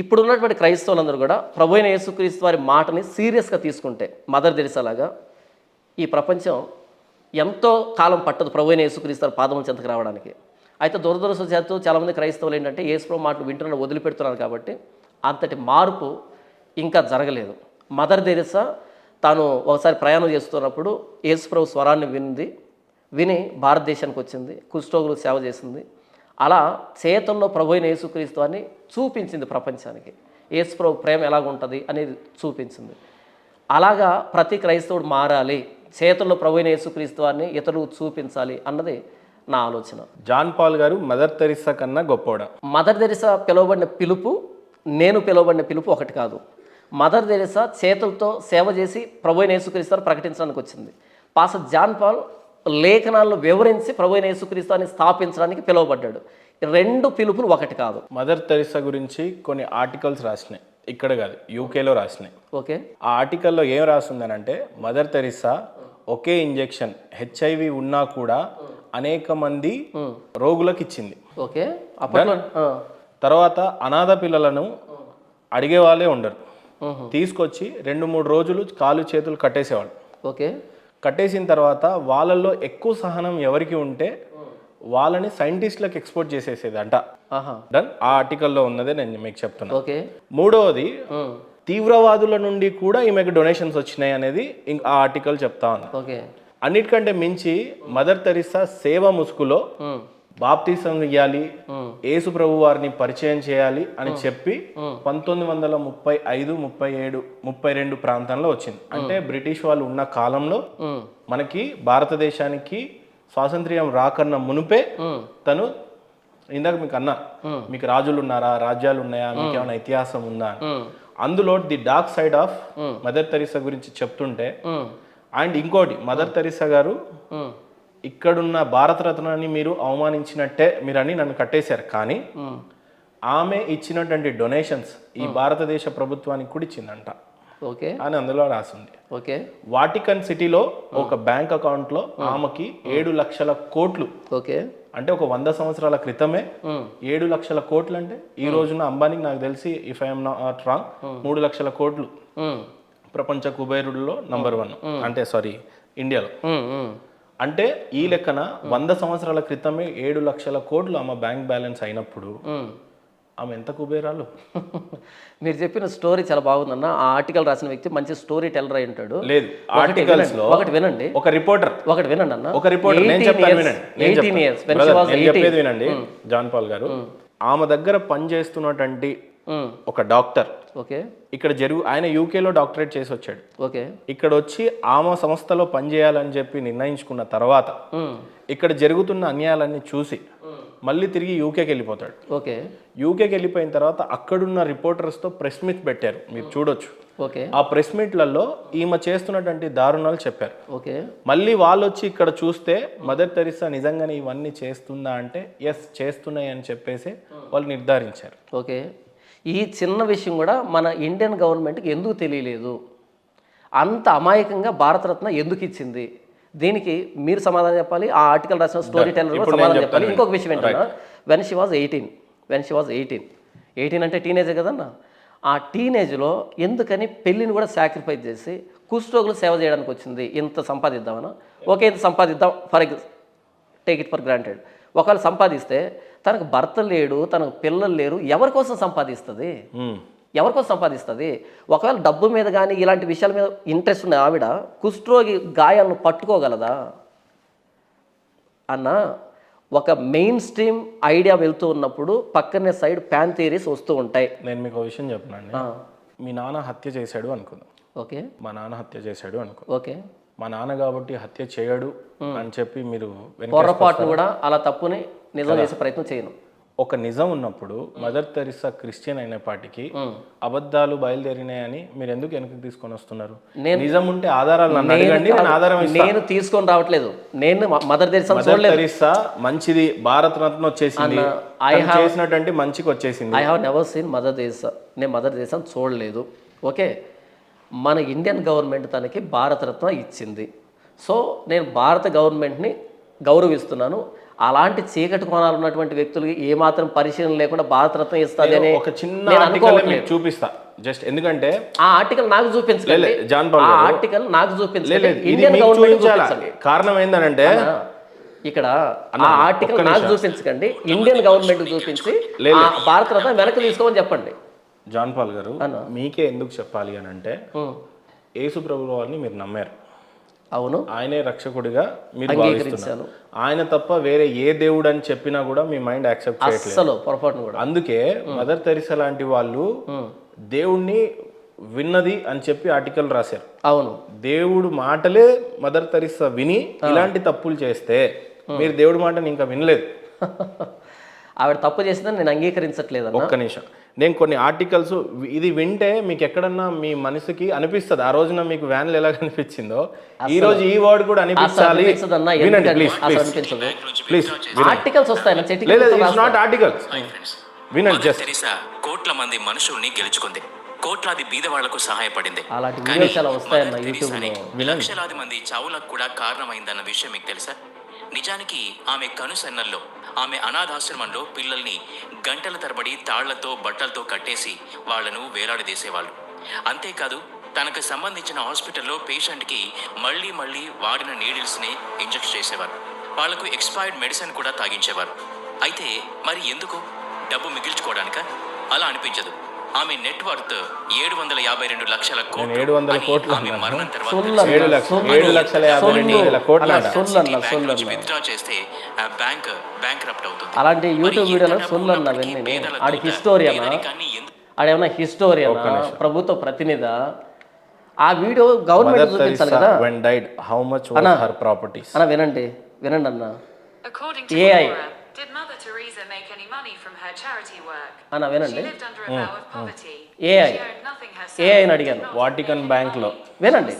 ఇప్పుడు ఉన్నటువంటి క్రైస్తవులందరూ కూడా ప్రభు అయిన యేసుక్రీస్తు వారి మాటని సీరియస్గా తీసుకుంటే మదర్ తెరిసా లాగా ఈ ప్రపంచం ఎంతో కాలం పట్టదు ప్రభు అయిన యేసుక్రీస్తు వారి పాదముల చెంతకు రావడానికి. అయితే దురదృష్టవశాత్తు చాలామంది క్రైస్తవులు ఏంటంటే యేసు ప్రభు మాటలు వింటున్న వదిలిపెడుతున్నారు కాబట్టి అంతటి మార్పు ఇంకా జరగలేదు. మదర్ తెరిసా తాను ఒకసారి ప్రయాణం చేస్తున్నప్పుడు యేసు ప్రభు స్వరాన్ని విని భారతదేశానికి వచ్చింది, కుష్ఠరోగులకు సేవ చేసింది. అలా చేతుల్లో ప్రభు అయిన యేసుక్రీస్తు అని చూపించింది ప్రపంచానికి. యేసు ప్రభు ప్రేమ ఎలాగుంటుంది అనేది చూపించింది. అలాగా ప్రతి క్రైస్తవుడు మారాలి, చేతుల్లో ప్రభు అయిన యేసుక్రీస్తు అని ఇతరులకు చూపించాలి అన్నది నా ఆలోచన. జాన్ పాల్ గారు మదర్ తెరిసా కన్నా గొప్పవాడా? మదర్ తెరిసా పిలువబడిన పిలుపు, నేను పిలువబడిన పిలుపు ఒకటి కాదు. మదర్ తెరిసా చేతులతో సేవ చేసి ప్రభు అయిన యేసుక్రీస్తు ప్రకటించడానికి వచ్చింది. పాస్టర్ జాన్ పాల్ లేఖనాలను వివరించి ప్రభు అయిన యేసుక్రీస్తుని స్థాపించడానికి పిలువబడ్డాడు. రెండు పిలుపులు ఒకటి కాదు. మదర్ తెరిసా గురించి కొన్ని ఆర్టికల్స్ రాసినాయి, ఇక్కడ కాదు యూకేలో రాసినాయి. ఓకే, ఆ ఆర్టికల్లో ఏం రాసిందనంటే మదర్ తెరిసా ఒకే ఇంజెక్షన్ HIV ఉన్నా కూడా అనేక మంది రోగులకు ఇచ్చింది. ఓకే, అప్పట్లో తర్వాత అనాథ పిల్లలను అడిగే వాళ్ళే ఉండరు, తీసుకొచ్చి 2-3 రోజులు కాలు చేతులు కట్టేసేవాళ్ళు. ఓకే, కట్టేసిన తర్వాత వాళ్ళల్లో ఎక్కువ సహనం ఎవరికి ఉంటే వాళ్ళని సైంటిస్టులకు ఎక్స్పోర్ట్ చేసేసేది అంట. డన్, ఆ ఆర్టికల్లో ఉన్నదే నేను మీకు చెప్తున్నా. ఓకే, మూడవది తీవ్రవాదుల నుండి కూడా ఈమెకు డొనేషన్స్ వచ్చినాయి అనేది ఆ ఆర్టికల్ చెప్తా ఉంది. ఓకే, అన్నిటికంటే మించి మదర్ తెరిసా సేవ ముసుగులో బాప్తిసం ఇవ్వాలి, యేసు ప్రభు వారిని పరిచయం చేయాలి అని చెప్పి 1935, 37, 32 ప్రాంతంలో వచ్చింది. అంటే బ్రిటిష్ వాళ్ళు ఉన్న కాలంలో మనకి భారతదేశానికి స్వాతంత్ర్యం రాకన్నా మునిపే తను, ఇందాక మీకు అన్నా మీకు రాజులు ఉన్నారా, రాజ్యాలు ఉన్నాయా, మీకు ఏమైనా ఇతిహాసం ఉందా, అందులో the dark side of mother Teresa గురించి చెప్తుంటే. అండ్ ఇంకోటి, మదర్ తెరిసా గారు ఇక్కడున్న భారతరత్నాన్ని మీరు అవమానించినట్టే మీరని నన్ను కట్టేశారు, కానీ ఆమె ఇచ్చినటువంటి డొనేషన్స్ ఈ భారతదేశ ప్రభుత్వానికి కూడా ఇచ్చిందంట. ఓకే అని అందులో రాసింది. ఓకే, వాటికన్ సిటీలో ఒక బ్యాంక్ అకౌంట్ లో ఆమెకి 7 లక్షల కోట్లు, ఓకే, అంటే ఒక 100 సంవత్సరాల క్రితమే 7 లక్షల కోట్లు అంటే ఈ రోజున అంబానీకి నాకు తెలిసి ఇఫ్ ఐఎమ్ నాట్ రాంగ్ 3 లక్షల కోట్లు ప్రపంచ కుబేరుల్లో నంబర్ 1, అంటే సారీ ఇండియాలో. అంటే ఈ లెక్కన 100 సంవత్సరాల క్రితమే 7 లక్షల కోట్లు ఆమె బ్యాంక్ బ్యాలెన్స్ అయినప్పుడు ఆమె ఎంత కుబేరాలు. మీరు చెప్పిన స్టోరీ చాలా బాగుందన్న. ఆ ఆర్టికల్ రాసిన వ్యక్తి మంచి స్టోరీ టెల్లర్ అయి ఉంటాడు. లేదు, ఆర్టికల్స్ లో ఒకటి వినండి, ఒక రిపోర్టర్, ఒకటి వినండి అన్న, ఒక రిపోర్టర్, నేను చెప్తాను వినండి, నేను చెప్పేది వినండి. జాన్ పాల్ గారు ఆమె దగ్గర పనిచేస్తున్నటువంటి ఒక డాక్టర్, ఓకే, ఇక్కడ ఆయన యూకేలో డాక్టరేట్ చేసి వచ్చాడు. ఓకే, ఇక్కడ వచ్చి ఆమె సంస్థలో పనిచేయాలని చెప్పి నిర్ణయించుకున్న తర్వాత ఇక్కడ జరుగుతున్న అన్యాయాలన్నీ చూసి మళ్ళీ తిరిగి యూకేకి వెళ్ళిపోతాడు. ఓకే, యూకేకి వెళ్ళిపోయిన తర్వాత అక్కడున్న రిపోర్టర్స్తో ప్రెస్ మీట్ పెట్టారు, మీరు చూడొచ్చు. ఓకే, ఆ ప్రెస్ మీట్లలో ఈమె చేస్తున్నటువంటి దారుణాలు చెప్పారు. ఓకే, మళ్ళీ వాళ్ళు వచ్చి ఇక్కడ చూస్తే మదర్ తెరిసా నిజంగానే ఇవన్నీ చేస్తుందా అంటే ఎస్ చేస్తున్నాయి అని చెప్పేసి వాళ్ళు నిర్ధారించారు. ఓకే, ఈ చిన్న విషయం కూడా మన ఇండియన్ గవర్నమెంట్కి ఎందుకు తెలియలేదు, అంత అమాయకంగా భారతరత్న ఎందుకు ఇచ్చింది, దీనికి మీరు సమాధానం చెప్పాలి. ఆ ఆర్టికల్ రాసిన స్టోరీ టెల్లర్ కూడా సమాధానం చెప్పాలి. ఇంకొక విషయం ఏంటన్నా, వెన్ షీ వాజ్ 18 అంటే టీనేజే కదన్నా. ఆ టీనేజ్లో ఎందుకని పెళ్ళిని కూడా సాక్రిఫైస్ చేసి కుష్ఠరోగులు సేవ చేయడానికి వచ్చింది. ఇంత సంపాదిద్దామన్నా, ఓకే ఇంత సంపాదిద్దాం, టేక్ ఇట్ ఫర్ గ్రాంటెడ్. ఒకవేళ సంపాదిస్తే తనకు భర్త లేడు, తనకు పిల్లలు లేరు, ఎవరి కోసం సంపాదిస్తుంది, ఎవరి కోసం సంపాదిస్తుంది? ఒకవేళ డబ్బు మీద కానీ ఇలాంటి విషయాల మీద ఇంట్రెస్ట్ ఉన్న ఆవిడ కుష్ఠరోగి గాయాలను పట్టుకోగలదా అన్న ఒక మెయిన్ స్ట్రీమ్ ఐడియా వెళ్తూ ఉన్నప్పుడు పక్కనే సైడ్ ప్యాన్ థియరీస్ వస్తూ ఉంటాయి. నేను మీకు విషయం చెప్పనండి, మీ నాన్న హత్య చేశాడు అనుకుందాం. ఓకే, మా నాన్న హత్య చేశాడు అనుకో, ఓకే, మా నాన్న కాబట్టి హత్య చేయడు అని చెప్పి మీరు పొరపాటును కూడా అలా తప్పుని నిజం చేసే ప్రయత్నం చేయను. ఒక నిజం ఉన్నప్పుడు మదర్ తెరిసా క్రిస్టియన్ అయినప్పటికీ అబద్ధాలు బయలుదేరినాయని మీరు ఎందుకు వెనక్కి తీసుకొని వస్తున్నారు? నిజం ఉంటే ఆధారాలు నన్ను అడగండి, నేను ఆధారం ఇస్తాను. నేను తీసుకొని రావట్లేదు. నేను మదర్ తెరిసా మంచిది, భారత రత్న వచ్చేసింది, చేసినటువంటి మంచికి వచ్చేసింది. I have never seen mother Teresa. నేను మదర్ తెరిసా చూడలేదు. ఓకే, మన ఇండియన్ గవర్నమెంట్ తనకి భారతరత్న ఇచ్చింది. సో నేను భారత గవర్నమెంట్ని గౌరవిస్తున్నాను. అలాంటి చీకటి కోణాలు ఉన్నటువంటి వ్యక్తులకి ఏమాత్రం పరిశీలన లేకుండా భారతరత్న ఇస్తుంది అని ఒక చిన్న ఆర్టికల్ మీకు చూపిస్తా జస్ట్. ఎందుకంటే ఆ ఆర్టికల్ నాకు చూపించలేదు, ఆ ఆర్టికల్ నాకు చూపించలేదు. ఇండియన్ గవర్నమెంట్ కారణం ఏంటంటే ఇక్కడ ఆ ఆర్టికల్ నాకు చూపించకండి, ఇండియన్ గవర్నమెంట్ చూపించి భారతరత్న వెనక్కి తీసుకోమని చెప్పండి. జాన్ పాల్ గారు, మీకే ఎందుకు చెప్పాలి అని అంటే యేసు ప్రభు వారిని మీరు నమ్మారు. అవును, ఆయనే రక్షకుడిగా మీరు భావిస్తున్నారు. ఆయన తప్ప వేరే ఏ దేవుడు అని చెప్పినా కూడా మీ మైండ్ యాక్సెప్ట్ చేయట్లేదు, పొరపాటును కూడా. అందుకే మదర్ తెరిసా లాంటి వాళ్ళు దేవుణ్ణి విన్నది అని చెప్పి ఆర్టికల్ రాశారు. అవును, దేవుడు మాటలే మదర్ తెరిసా విని ఇలాంటి తప్పులు చేస్తే మీరు దేవుడి మాటని ఇంకా వినలేదు. ఆవిడ తప్పు చేసిందని నేను అంగీకరించట్లేదు. ఒక్క నిమిషం, నేను కొన్ని ఆర్టికల్స్ ఇది వింటే మీకు ఎక్కడన్నా మీ మనసుకి అనిపిస్తుంది, ఆ రోజున మీకు వ్యాన్లు ఎలా కనిపించిందో ఈ రోజు ఈ వర్డ్ కూడా అనిపించాలి. ఆర్టికల్స్ వస్తాయి, వినండి. తెరిసా కోట్ల మంది మనుషుల్ని గెలుచుకుంది, కోట్లాది బీదవాళ్లకు సహాయపడింది, లక్షలాది మంది చావులకు కూడా కారణమైందన్న విషయం మీకు తెలుసా? నిజానికి ఆమె కనుసన్నల్లో, ఆమె అనాథాశ్రమంలో పిల్లల్ని గంటల తరబడి తాళ్లతో బట్టలతో కట్టేసి వాళ్లను వేలాడదీసేవాళ్ళు. అంతేకాదు, తనకు సంబంధించిన హాస్పిటల్లో పేషెంట్కి మళ్ళీ మళ్ళీ వాడిన నీడిల్స్ని ఇంజెక్ట్ చేసేవారు. వాళ్లకు ఎక్స్పైర్డ్ మెడిసిన్ కూడా తాగించేవారు. అయితే మరి ఎందుకు? డబ్బు మిగిల్చుకోవడానిక? అలా అనిపించదు. ఆమె నెట్వర్త్ 752 లక్షల కోట్లు. ఆమె మరణం తర్వాత విత్డ్రా చేస్తే బ్యాంక్రప్ట్ అవుతుంది. అలాంటి యూట్యూబ్ వీడియోలో ఆడేమన్నా హిస్టోరియన్, ప్రభుత్వ ప్రతినిధి, ఆ వీడియో గవర్నమెంట్ చూపించాలి కదా. వినండి వినండి అన్న. ఏఐ అన్న వినండి. ఏఐని అడిగాను వాటికన్ బ్యాంక్ లో, వినండి.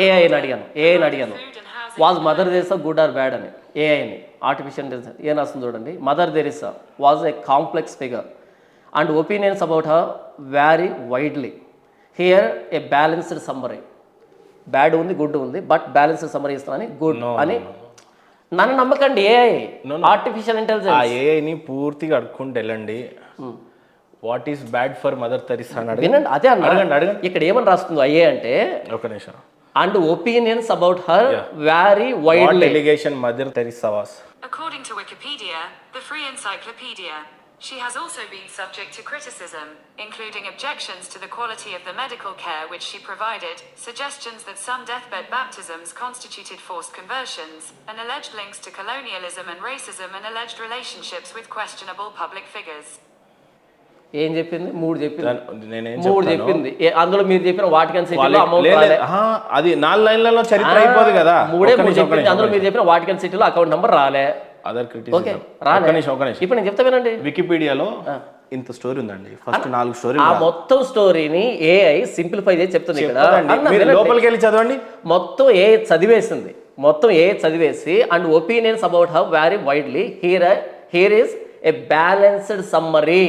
ఏఐని అడిగాను was Mother Teresa good or bad అని. ఏఐని, ఆర్టిఫిషియల్ ఇంటెలిజెన్స్ ఏం రాస్తుంది చూడండి. Mother Teresa was a complex figure and opinions about her vary widely. Here a balanced summary. Bad ఉంది, గుడ్ ఉంది, బట్ బ్యాలెన్స్డ్ సమ్మరీ ఇస్తానని గుడ్ అని. నన్ను నమ్మకండి, ఏఐ ఆర్టిఫిషియల్ ఇంటెలిజెన్స్. ఆ ఏఐని పూర్తిగా అడుక్కుంటూ వెళ్ళండి. What is bad for mother Teresa వినండి. అదే అడగండి. ఇక్కడ ఏమని రాస్తుందో ఏ అంటే, ఒక నిమిషం, and opinions about her vary widely. What allegation Mother Teresa was? According to Wikipedia, the free encyclopedia, she has also been subject to criticism, including objections to the quality of the medical care which she provided, suggestions that some deathbed baptisms constituted forced conversions, and alleged links to colonialism and racism, and alleged relationships with questionable public figures. ఏం చెప్పింది? మూడు చెప్పింది. అందులో మీరు చెప్పిన Vatican సిటీలో అది 4 లైన్లలో చరిత్ర అయిపోదు కదా. మూడు చెప్పింది. అందులో మీరు చెప్పిన వాటికన్ సిటీలో అకౌంట్ నెంబర్ రాలే. ఇప్పుడు నేను చెప్తా వినండి. వికీపీడియాలో ఇంత స్టోరీ ఉందండి. ఫస్ట్ 4 స్టోరీ, ఆ మొత్తం స్టోరీని ఏఐ సింప్లిఫై చేసి చెప్తుంది. ఇక్కడ లోపలికి వెళ్ళి చదవండి. మొత్తం ఏఐ చదివేసి and opinions about how vary widely here is a balanced summary.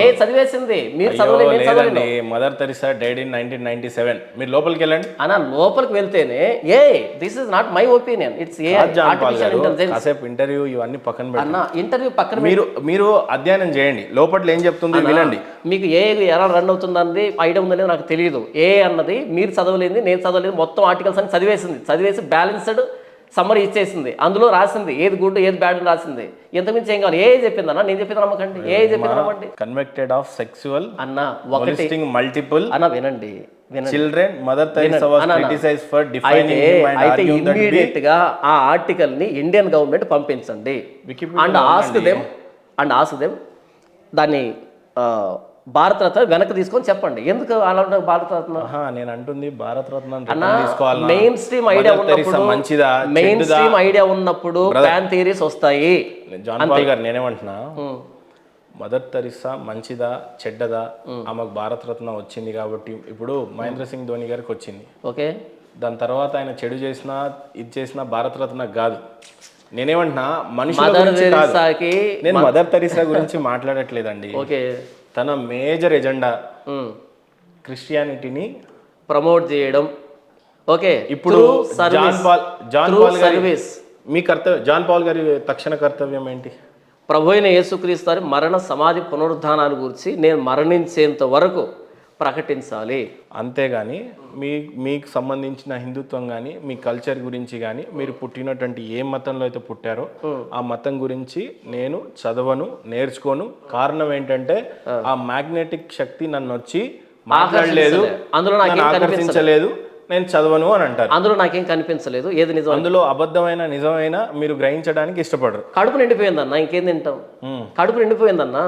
ఏ చదివేసింది, మీరు చదవలేదు. Mother Teresa died in 1997. మీరు లోపలికి వెళ్ళండి అన్న. లోపలికి వెళ్తేనే this is not my opinion, it's కాసేపు ఇంటర్వ్యూ ఇవన్నీ పక్కన అన్న. ఇంటర్వ్యూ పక్కన మీరు అధ్యయనం చేయండి. లోపల ఏం చెప్తుంది వినండి. మీకు ఏ ఎలా రన్ అవుతుందన్నది ఐడియా ఉందనేది నాకు తెలియదు. ఏ అన్నది మీరు చదవలేదు, నేను చదవలేదు. మొత్తం ఆర్టికల్స్ అని చదివేసి బ్యాలెన్స్డ్ సమ్మరీ ఇచ్చేసింది. అందులో రాసింది ఏది గుడ్ ఏది బ్యాడ్ అని రాసింది. ఎంతమించి ఏం కావాలి? ఏ చెప్పింది అన్న. నేను చెప్పింది నమ్మకండి, ఏ చెప్పింది నమ్మండి. కన్విక్టెడ్ ఆఫ్ సెక్సువల్ అన్న ఒకటి మల్టిపుల్ అన్న. వినండి children mother Teresa was criticised for defining him and arguing that immediate గా ఆ ఆర్టికల్ ని ఇండియన్ గవర్నమెంట్ పంపించండి. అండ్ ఆస్క్ దెమ్ దాన్ని భారతరత్న వెనక్కి తీసుకొని చెప్పండి, ఎందుకు అలా ఉంటుంది భారతరత్న? నేను అంటుంది భారతరత్న అన్న మెయిన్ స్ట్రీమ్ ఐడియా ఉన్నప్పుడు, మంచిదా మెయిన్ స్ట్రీమ్ ఐడియా ఉన్నప్పుడు ఫ్యాన్ థియరీస్ వస్తాయి. జాన్ పాల్ గారు నేనేమంటున్నా, మదర్ తెరిసా మంచిదా చెడ్డదా, ఆమెకు భారతరత్న వచ్చింది కాబట్టి ఇప్పుడు మహేంద్ర సింగ్ ధోని గారికి వచ్చింది. ఓకే, దాని తర్వాత ఆయన చెడు చేసినా ఇది చేసినా భారతరత్న కాదు. నేనేమంటున్నా మనుషుల మదర్ గురించి కాదు, తెరిసాకి నేను మదర్ తెరిసా గురించి మాట్లాడట్లేదండి. ఓకే, తన మేజర్ ఎజెండా క్రిస్టియానిటీని ప్రమోట్ చేయడం. ఓకే, ఇప్పుడు జాన్ పాల్ గారి మీ కర్తవ్యం, జాన్ పాల్ గారి తక్షణ కర్తవ్యం ఏంటి? ప్రభు అయిన యేసుక్రీస్తు వారి మరణ సమాధి పునరుద్ధానాల గురించి నేను మరణించేంత వరకు ప్రకటించాలి. అంతేగాని మీకు సంబంధించిన హిందుత్వం కానీ మీ కల్చర్ గురించి కానీ మీరు పుట్టినటువంటి ఏ మతంలో అయితే పుట్టారో ఆ మతం గురించి నేను చదవను, నేర్చుకోను. కారణం ఏంటంటే ఆ మ్యాగ్నెటిక్ శక్తి నన్ను వచ్చి మాట్లాడలేదు, అందులో నాకు ఆకర్షించలేదు, నేను చదవను అని అంటారు. అందులో నాకేం కనిపించలేదు. ఏది నిజం? అందులో అబద్ధమైన నిజమైన మీరు గ్రహించడానికి ఇష్టపడరు. కడుపు నిండిపోయిందన్న, ఇంకేం తింటాం? కడుపు నిండిపోయిందన్న,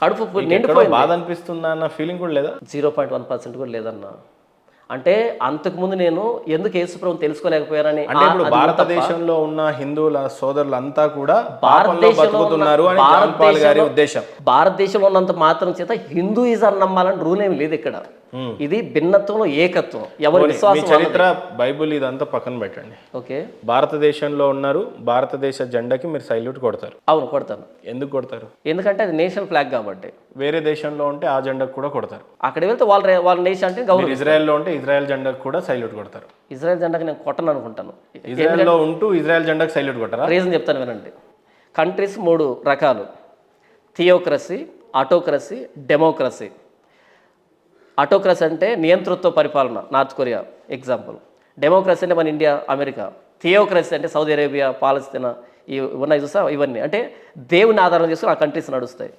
కడుపు నిండిపోయింది. బాధ అనిపిస్తుందా అన్న ఫీలింగ్ కూడా లేదా? 0.1% కూడా లేదన్న. అంటే అంతకుముందు నేను ఎందుకు యేసుప్రభుని తెలుసుకోలేకపోయానని, అంటే ఇప్పుడు భారతదేశంలో ఉన్న హిందువుల సోదరులంతా కూడా పాపంలో బతుకుతున్నారు అని జాన్ పాల్ గారి ఉద్దేశం. భారతదేశంలో ఉన్నంత మాత్రం చేత హిందూయిజం నమ్మాలని రూల్ ఏమి లేదు ఇక్కడ. ఇది భిన్నత్వంలో ఏకత్వం. ఎవరి విశ్వాసం చరిత్ర బైబుల్ ఇదంతా పక్కన పెట్టండి. ఓకే, భారతదేశంలో ఉన్నారు, భారతదేశ జెండాకి మీరు సైల్యూట్ కొడతారు. అవును, కొడతాను. ఎందుకు కొడతారు? ఎందుకంటే అది నేషనల్ ఫ్లాగ్ కాబట్టి. వేరే దేశంలో ఉంటే ఆ జెండాకు కూడా కొడతారు. అక్కడికి వెళ్తే వాళ్ళ నేషన్ అంటే గౌరవం. ఇజ్రాయెల్లో ఉంటే ఇజ్రాయెల్ జెండాకు కూడా సైల్యూట్ కొడతారు. ఇజ్రాయెల్ జెండాకి నేను కొట్టను అనుకుంటాను. ఇజ్రాయెల్లో ఉంటూ ఇజ్రాయెల్ జెండాకు సైల్యూట్ కొట్టరా? రీజన్ చెప్తాను వినండి. కంట్రీస్ 3 రకాలు: థియోక్రసీ, ఆటోక్రసీ, డెమోక్రసీ. ఆటోక్రసీ అంటే నియంతృత్వ పరిపాలన, నార్త్ కొరియా ఎగ్జాంపుల్. డెమోక్రసీ అంటే మన ఇండియా, అమెరికా. థియోక్రసీ అంటే సౌదీ అరేబియా, పాలస్తీనా, ఉన్నాయి చూసా, ఇవన్నీ అంటే దేవుని ఆధారం చేసుకుని ఆ కంట్రీస్ నడుస్తాయి.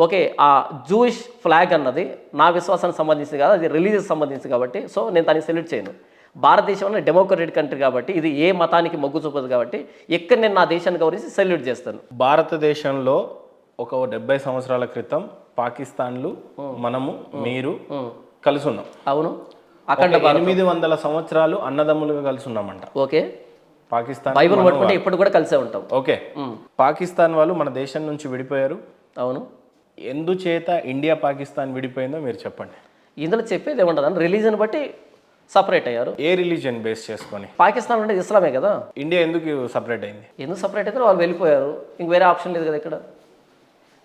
ఓకే, ఆ జూయిష్ ఫ్లాగ్ అన్నది నా విశ్వాసానికి సంబంధించింది కాదు, అది రిలీజియస్ సంబంధించింది కాబట్టి సో నేను దానికి సెల్యూట్ చేయను. భారతదేశంలో డెమోక్రటిక్ కంట్రీ కాబట్టి ఇది ఏ మతానికి మొగ్గు చూపదు కాబట్టి ఇక్కడ నేను నా దేశాన్ని గౌరవించి సెల్యూట్ చేస్తాను. భారతదేశంలో ఒక 70 సంవత్సరాల క్రితం పాకిస్తాన్లు మనము మీరు కలిసి ఉన్నాం. అవును, అక్కడ 800 సంవత్సరాలు అన్నదమ్ములుగా కలిసి ఉన్నామంట. ఓకే, పాకిస్తాన్ బైబిల్ పట్టుకుంటే ఇప్పుడు కూడా కలిసే ఉంటాం. ఓకే, పాకిస్తాన్ వాళ్ళు మన దేశం నుంచి విడిపోయారు. అవును, ఎందుచేత ఇండియా పాకిస్తాన్ విడిపోయిందో మీరు చెప్పండి. ఇందులో చెప్పేది ఏముండదు, రిలీజన్ బట్టి సపరేట్ అయ్యారు. ఏ రిలీజియన్ బేస్ చేసుకొని? పాకిస్తాన్ అంటే ఇస్లామే కదా. ఇండియా ఎందుకు సపరేట్ అయింది? ఎందుకు సపరేట్ అయితే వాళ్ళు వెళ్ళిపోయారు, ఇంక వేరే ఆప్షన్ లేదు కదా. ఇక్కడ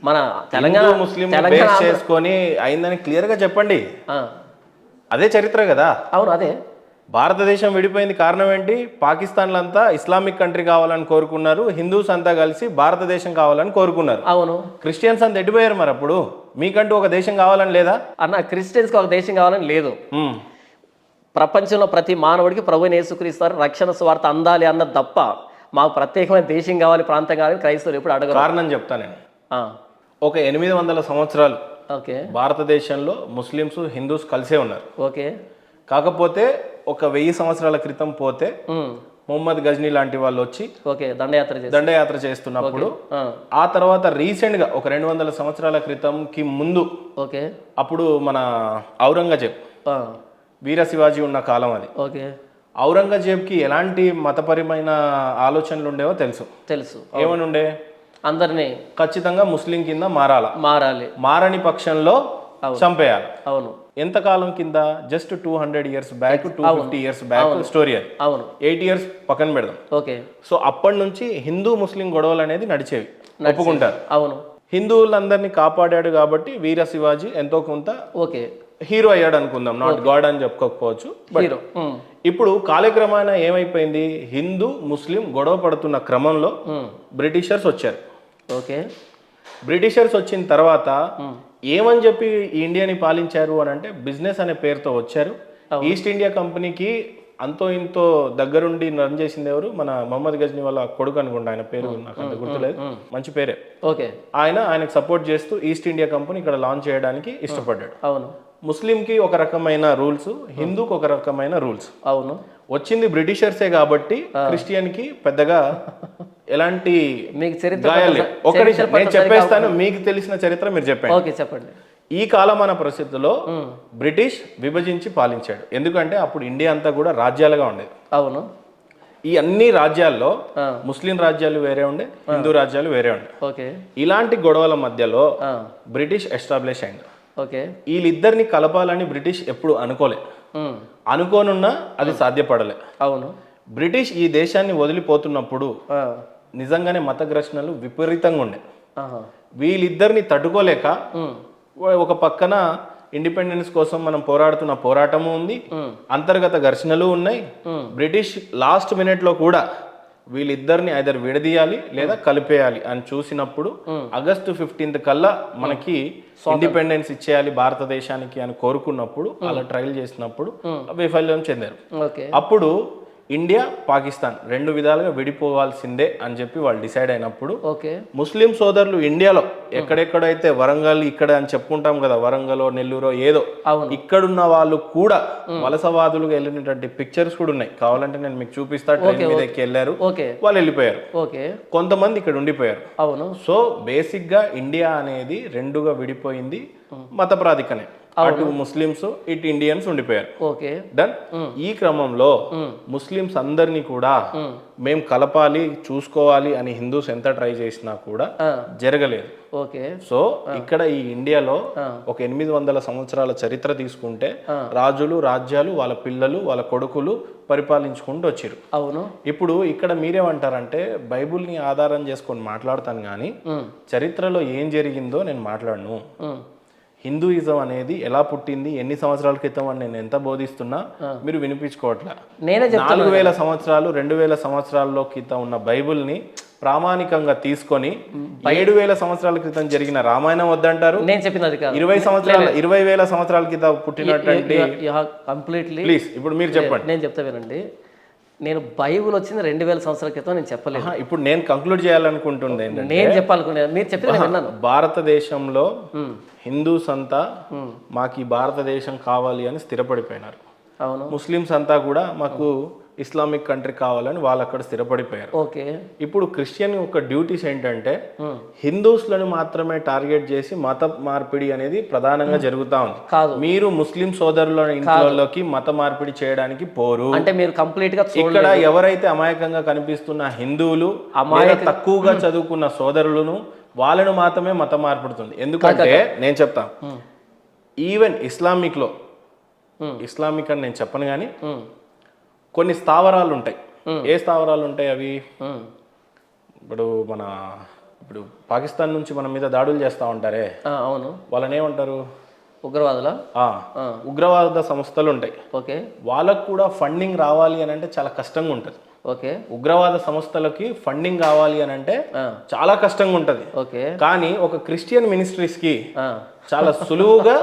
మన తెలంగాణ ముస్లిం బేస్ చేసుకొని అయిందని క్లియర్ గా చెప్పండి. అదే చరిత్ర కదా. అవును, అదే. భారతదేశం విడిపోయింది కారణం ఏంటి? పాకిస్తాన్లో అంతా ఇస్లామిక్ కంట్రీ కావాలని కోరుకున్నారు, హిందూస్ అంతా కలిసి భారతదేశం కావాలని కోరుకున్నారు. అవును, క్రిస్టియన్స్ అంతా ఎడిపోయారు. మరి అప్పుడు మీకంటూ ఒక దేశం కావాలని లేదా అన్న? క్రిస్టియన్స్కి ఒక దేశం కావాలని లేదు. ప్రపంచంలో ప్రతి మానవుడికి ప్రభువైన యేసుక్రీస్తు వారి రక్షణ సువార్త అందాలి అన్నది తప్ప మాకు ప్రత్యేకమైన దేశం కావాలి, ప్రాంతం కావాలని క్రైస్తవులు ఎప్పుడు అడగరు. కారణం చెప్తా నేను. ఒక 800 సంవత్సరాలు ఓకే భారతదేశంలో ముస్లిమ్స్ హిందూస్ కలిసే ఉన్నారు. ఓకే, కాకపోతే ఒక 1000 సంవత్సరాల క్రితం పోతే మొహమ్మద్ గజ్నీ లాంటి వాళ్ళు వచ్చి ఓకే దండయాత్ర చేస్తున్నప్పుడు ఆ తర్వాత రీసెంట్ గా ఒక 200 సంవత్సరాల క్రితంకి ముందు ఓకే అప్పుడు మన ఔరంగజేబ్ వీర శివాజీ ఉన్న కాలం అది. ఓకే, ఔరంగజేబ్కి ఎలాంటి మతపరమైన ఆలోచనలు ఉండేవో తెలుసు. ఏమని ఉండే? అందరినీ ఖచ్చితంగా ముస్లిం కింద మారాలి, మారని పక్షంలో చంపేయాలి. అవును, ఎంతకాలం కింద? Just 200 years back, 250 years back story అది. అవును, 8 ఇయర్స్ పక్కన పెడదాం. ఓకే. సో అప్పటి నుంచి హిందూ ముస్లిం గొడవలు అనేది నడిచేవి, ఒప్పుకుంటారు. అవును, హిందువులందరినీ కాపాడాడు కాబట్టి వీర శివాజీ ఎంతో కొంత ఓకే హీరో అయ్యాడు అనుకుందాం. నాట్ గాడ్ అని చెప్పుకోకపోవచ్చు. ఇప్పుడు కాలక్రమాన ఏమైపోయింది? హిందూ ముస్లిం గొడవ పడుతున్న క్రమంలో బ్రిటిషర్స్ వచ్చారు. ఓకే, బ్రిటిషర్స్ వచ్చిన తర్వాత ఏమని చెప్పి ఇండియాని పాలించారు అని అంటే బిజినెస్ అనే పేరుతో వచ్చారు. ఈస్ట్ ఇండియా కంపెనీకి అంతో ఇంతో దగ్గరుండి రన్ చేసింది ఎవరు? మన మొహమ్మద్ గజ్నీ వాళ్ళ కొడుకు అనుకుంటా, ఆయన పేరు నాకు అంత గుర్తులేదు, మంచి పేరే. ఓకే, ఆయనకు సపోర్ట్ చేస్తూ ఈస్ట్ ఇండియా కంపెనీ ఇక్కడ లాంచ్ చేయడానికి ఇష్టపడ్డాడు. అవును, ముస్లింకి ఒక రకమైన రూల్స్, హిందూకి ఒక రకమైన రూల్స్. అవును, వచ్చింది బ్రిటిషర్సే కాబట్టి క్రిస్టియన్ కి పెద్దగా ఎలాంటి మీకు చరిత్ర నేను చెప్పేస్తాను, మీకు తెలిసిన చరిత్ర మీరు చెప్పండి. ఓకే, చెప్పండి. ఈ కాలమాన పరిస్థితుల్లో బ్రిటిష్ విభజించి పాలించాడు. ఎందుకంటే అప్పుడు ఇండియా అంతా కూడా రాజ్యాలుగా ఉండేది. అవును. ఈ అన్ని రాజ్యాల్లో ముస్లిం రాజ్యాలు వేరే ఉండే, హిందూ రాజ్యాలు వేరే ఉండే. ఓకే. ఇలాంటి గొడవల మధ్యలో బ్రిటిష్ ఎస్టాబ్లిష్ అయింది. ఓకే. వీళ్ళిద్దరిని కలపాలని బ్రిటిష్ ఎప్పుడు అనుకోలే. అనుకోనున్నా అది సాధ్యపడలే. అవును. బ్రిటిష్ ఈ దేశాన్ని వదిలిపోతున్నప్పుడు నిజంగానే మత ఘర్షణలు విపరీతంగా ఉండే. వీళ్ళిద్దరిని తట్టుకోలేక ఒక పక్కన ఇండిపెండెన్స్ కోసం మనం పోరాడుతున్న పోరాటము ఉంది, అంతర్గత ఘర్షణలు ఉన్నాయి. బ్రిటిష్ లాస్ట్ మినిట్ లో కూడా వీళ్ళిద్దరిని ఐదర్ విడదీయాలి లేదా కలిపేయాలి అని చూసినప్పుడు ఆగస్టు 15th కల్లా మనకి ఇండిపెండెన్స్ ఇచ్చేయాలి భారతదేశానికి అని కోరుకున్నప్పుడు అలా ట్రయల్ చేసినప్పుడు వైఫల్యం చెందారు. అప్పుడు ఇండియా పాకిస్తాన్ రెండు విధాలుగా విడిపోవాల్సిందే అని చెప్పి వాళ్ళు డిసైడ్ అయినప్పుడు ముస్లిం సోదరులు ఇండియాలో ఎక్కడెక్కడైతే వరంగల్ ఇక్కడ అని చెప్పుకుంటాం కదా, వరంగల్ నెల్లూరు ఏదో ఇక్కడున్న వాళ్ళు కూడా వలసవాదులుగా వెళ్ళినటువంటి పిక్చర్స్ కూడా ఉన్నాయి. కావాలంటే నేను మీకు చూపిస్తా. ట్రైన్ మీద ఎక్కి వెళ్ళారు, వాళ్ళు వెళ్ళిపోయారు. కొంతమంది ఇక్కడ ఉండిపోయారు. సో బేసిక్ గా ఇండియా అనేది రెండుగా విడిపోయింది మత ప్రాతికనే. అటు ముస్లిమ్స్ ఇటు ఇండియన్స్ ఉండిపోయారు. డన్. ఈ క్రమంలో ముస్లిమ్స్ అందరినీ కూడా మేము కలపాలి చూసుకోవాలి అని హిందూస్ ఎంత ట్రై చేసినా కూడా జరగలేదు. సో ఇక్కడ ఈ ఇండియాలో ఒక 800 సంవత్సరాల చరిత్ర తీసుకుంటే రాజులు రాజ్యాలు వాళ్ళ పిల్లలు వాళ్ళ కొడుకులు పరిపాలించుకుంటూ వచ్చారు. అవును. ఇప్పుడు ఇక్కడ మీరేమంటారంటే బైబుల్ని ఆధారం చేసుకొని మాట్లాడతాను కానీ చరిత్రలో ఏం జరిగిందో నేను మాట్లాడను. హిందూయిజం అనేది ఎలా పుట్టింది, ఎన్ని సంవత్సరాల క్రితం అని నేను ఎంత బోధిస్తున్నా మీరు వినిపించుకోవట్లే. 4000 సంవత్సరాలు 2000 సంవత్సరాల క్రితం ఉన్న బైబుల్ని ప్రామాణికంగా తీసుకొని 7000 సంవత్సరాల క్రితం జరిగిన రామాయణం వద్దంటారు. నేను చెప్పినది 20,000 సంవత్సరాల క్రితం పుట్టినటువంటి కంప్లీట్లీ. ప్లీజ్ ఇప్పుడు మీరు చెప్పండి. నేను చెప్తా వినండి. నేను బైబుల్ వచ్చింది 2000 సంవత్సరాల క్రితం నేను చెప్పలేదు. ఇప్పుడు నేను కంక్లూడ్ చేయాలనుకుంటుంది ఏంటంటే నేను చెప్పాలనుకునే మీరు చెప్పేది విన్నాను. భారతదేశంలో హిందూస్ అంతా మాకు ఈ భారతదేశం కావాలి అని స్థిరపడిపోయినారు. అవును. ముస్లిమ్స్ అంతా కూడా మాకు ఇస్లామిక్ కంట్రీ కావాలని వాళ్ళు అక్కడ స్థిరపడిపోయారు. ఇప్పుడు క్రిస్టియన్ యొక్క డ్యూటీస్ ఏంటంటే హిందూస్లను మాత్రమే టార్గెట్ చేసి మత మార్పిడి అనేది ప్రధానంగా జరుగుతా ఉంది. మీరు ముస్లిం సోదరుల ఇంట్లోకి మత మార్పిడి చేయడానికి పోరు. అంటే మీరు కంప్లీట్ గా ఇక్కడ ఎవరైతే అమాయకంగా కనిపిస్తున్న హిందువులు తక్కువగా చదువుకున్న సోదరులను వాళ్ళను మాత్రమే మత మార్పిడుతుంది. ఎందుకంటే నేను చెప్తా, ఈవెన్ ఇస్లామిక్ అని నేను చెప్పను కానీ కొన్ని స్థావరాలు ఉంటాయి. ఏ స్థావరాలు ఉంటాయి అవి? ఇప్పుడు పాకిస్తాన్ నుంచి మన మీద దాడులు చేస్తా ఉంటారే, అవును, వాళ్ళని ఏమంటారు? ఉగ్రవాద సంస్థలు ఉంటాయి. వాళ్ళకు కూడా ఫండింగ్ రావాలి అని అంటే చాలా కష్టంగా ఉంటది. ఉగ్రవాద సంస్థలకి ఫండింగ్ కావాలి అని అంటే చాలా కష్టంగా ఉంటది. కానీ ఒక క్రిస్టియన్ మినిస్ట్రీస్ కి చాలా సులువుగా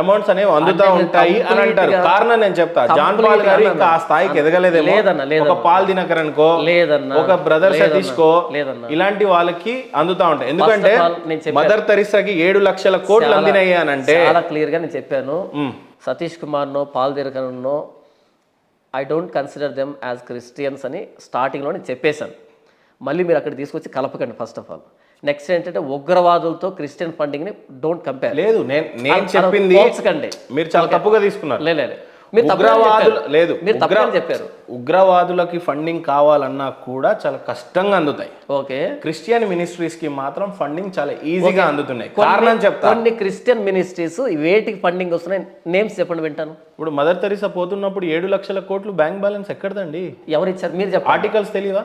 అమౌంట్స్ అనేవి అందుతా ఉంటాయి అని అంటారు. కారణం నేను చెప్తా, జాన్ పాల్ గారు ఇంకా ఆ స్థాయికి ఎదగలేదేమో. ఒక పాల్ దినకరన్ కో, ఒక బ్రదర్ సతీష్ కో, ఇలాంటి వాళ్ళకి అందుతా ఉంటాయి. ఎందుకంటే మదర్ తెరిసాకి 7 లక్షల కోట్లు అందినాయి అని అంటే చాలా క్లియర్ గా నేను చెప్పాను. Satish Kumar no Paul Dinakaran no I don't consider them as Christians అని స్టార్టింగ్లో నేను చెప్పేశాను. మళ్ళీ మీరు అక్కడ తీసుకొచ్చి కలపకండి. ఫస్ట్ ఆఫ్ ఆల్ నెక్స్ట్ ఏంటంటే ఉగ్రవాదులతో క్రిస్టియన్ ఫండింగ్ ని డోంట్ కంపేర్. లేదు, నేను చెప్పింది మీరు చాలా తప్పుగా తీసుకున్నారు. చెప్పారు ఉగ్రవాదులకి ఫండింగ్ కావాలన్నా కూడా చాలా కష్టంగా అందుతాయి. క్రిస్టియన్ మినిస్ట్రీస్ కి మాత్రం ఫండింగ్ చాలా ఈజీగా అందుతున్నాయి. కారణం చెప్తా, కొన్ని క్రిస్టియన్ మినిస్ట్రీస్ వేటికి ఫండింగ్ వస్తున్నాయి నేమ్స్ చెప్పండి వింటాను. ఇప్పుడు మదర్ తెరిసా పోతున్నప్పుడు 7 లక్షల కోట్లు బ్యాంక్ బ్యాలెన్స్ ఎక్కడదండి? ఎవరు ఇచ్చారు మీరు చెప్పండి. ఆర్టికల్స్ తెలియవా?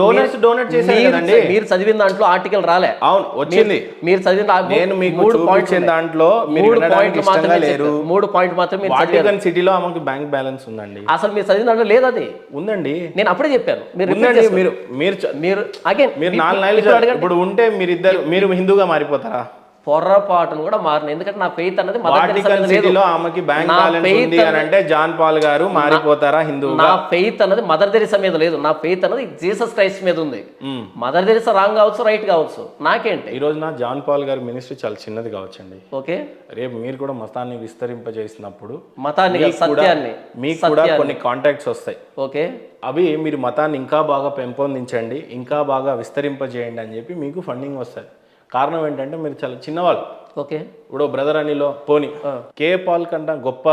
డోనేట్ చేశారు. మీరు చదివిన దాంట్లో ఆర్టికల్ రాలే. అవును వచ్చింది. మీరు చదివిన నేను మీకు చూపించిన దాంట్లో 3 పాయింట్ మాత్రమే. వాటికన్ సిటీలో ఆమెకు బ్యాంక్ బ్యాలెన్స్ ఉందండి. అసలు మీరు చదివిన దాంట్లో లేదు. అది ఉందండి. నేను అప్పుడే చెప్పాను. మీరు 4 నెలలు ఇప్పుడు ఉంటే మీరు హిందూగా మారిపోతారా? పొర్రపాటును కూడా మారిన. ఎందుకంటే నా ఫెయిత్ అన్నది ఆమెకి బ్యాంక్ బ్యాలెన్స్ ఉంది అని అంటే జాన్ పాల్ గారు మారిపోతారా హిందూ? నా ఫెయిత్ అన్నది మదర్ తెరిసా మీద లేదు. నా ఫెయిత్ అన్నది జీసస్ క్రైస్ట్ మీద ఉంది. మదర్ తెరిసా రాంగ్ కావచ్చు, రైట్ కావచ్చు, నాకేంటి? ఈ రోజు నా జాన్ పాల్ గారి మినిస్ట్రీ చాలా చిన్నది కావచ్చండి. రేపు మీరు కూడా మతాన్ని విస్తరింపజేసినప్పుడు సత్యాన్ని మీకు కూడా కొన్ని కాంటాక్ట్స్ వస్తాయి. అవి మీరు మతాన్ని ఇంకా బాగా పెంపొందించండి, ఇంకా బాగా విస్తరింపజేయండి అని చెప్పి మీకు ఫండింగ్ వస్తుంది. కారణం ఏంటంటే మీరు చాలా చిన్నవాళ్ళు. ఓకే. ఇప్పుడు బ్రదర్ అనిలో పోనీ కే పాల్ కన్నా గొప్ప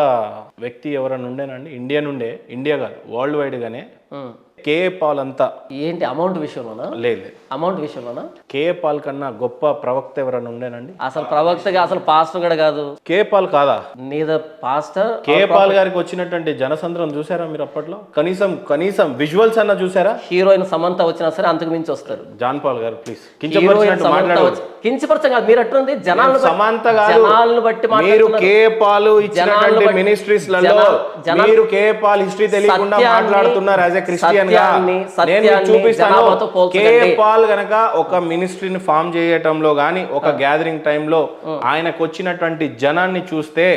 వ్యక్తి ఎవరైనా ఉండేనండి ఇండియా నుండే, ఇండియా కాదు వరల్డ్ వైడ్ గానే కే పాల్ అంతా ఏంటి అమౌంట్ విషయంలోనా? లేదు అమౌంట్ విషయంలోనా? కే పాల్ కన్నా గొప్ప ప్రవక్త ఎవరైనా ఉండేనండి? అసలు ప్రవక్తగా అసలు పాస్టర్ కూడా కాదు. కే పాల్ కాదా? నీద పాస్టర్. కే పాల్ గారికి వచ్చినటువంటి జనసంద్రం చూసారా మీరు అప్పట్లో? కనీసం విజువల్స్ అన్న చూసారా? హీరోయిన్ సమంత వచ్చినా సరే అంతకు మించి వస్తారు. జాన్ పాల్ గారు ప్లీజ్ కించపరచం కాదు, మీరు అట్టుంది జనాలను సమంత గారు జనాలను బట్టి మీరు కే పాల్ ఇచ్చినటువంటి మినిస్ట్రీస్ లలో మీరు కే పాల్ హిస్టరీ తెలియకుండా మాట్లాడుతున్నారు యాజ్ ఎ క్రిస్టియన్ గా. నేను చూపిస్తాను. కే పాల్ గనక ఒక మినిస్ట్రీని ఫామ్ చేయటంలో గాని ఒక గ్యాదరింగ్ టైంలో ఆయనకు వచ్చినటువంటి జనాన్ని చూస్తే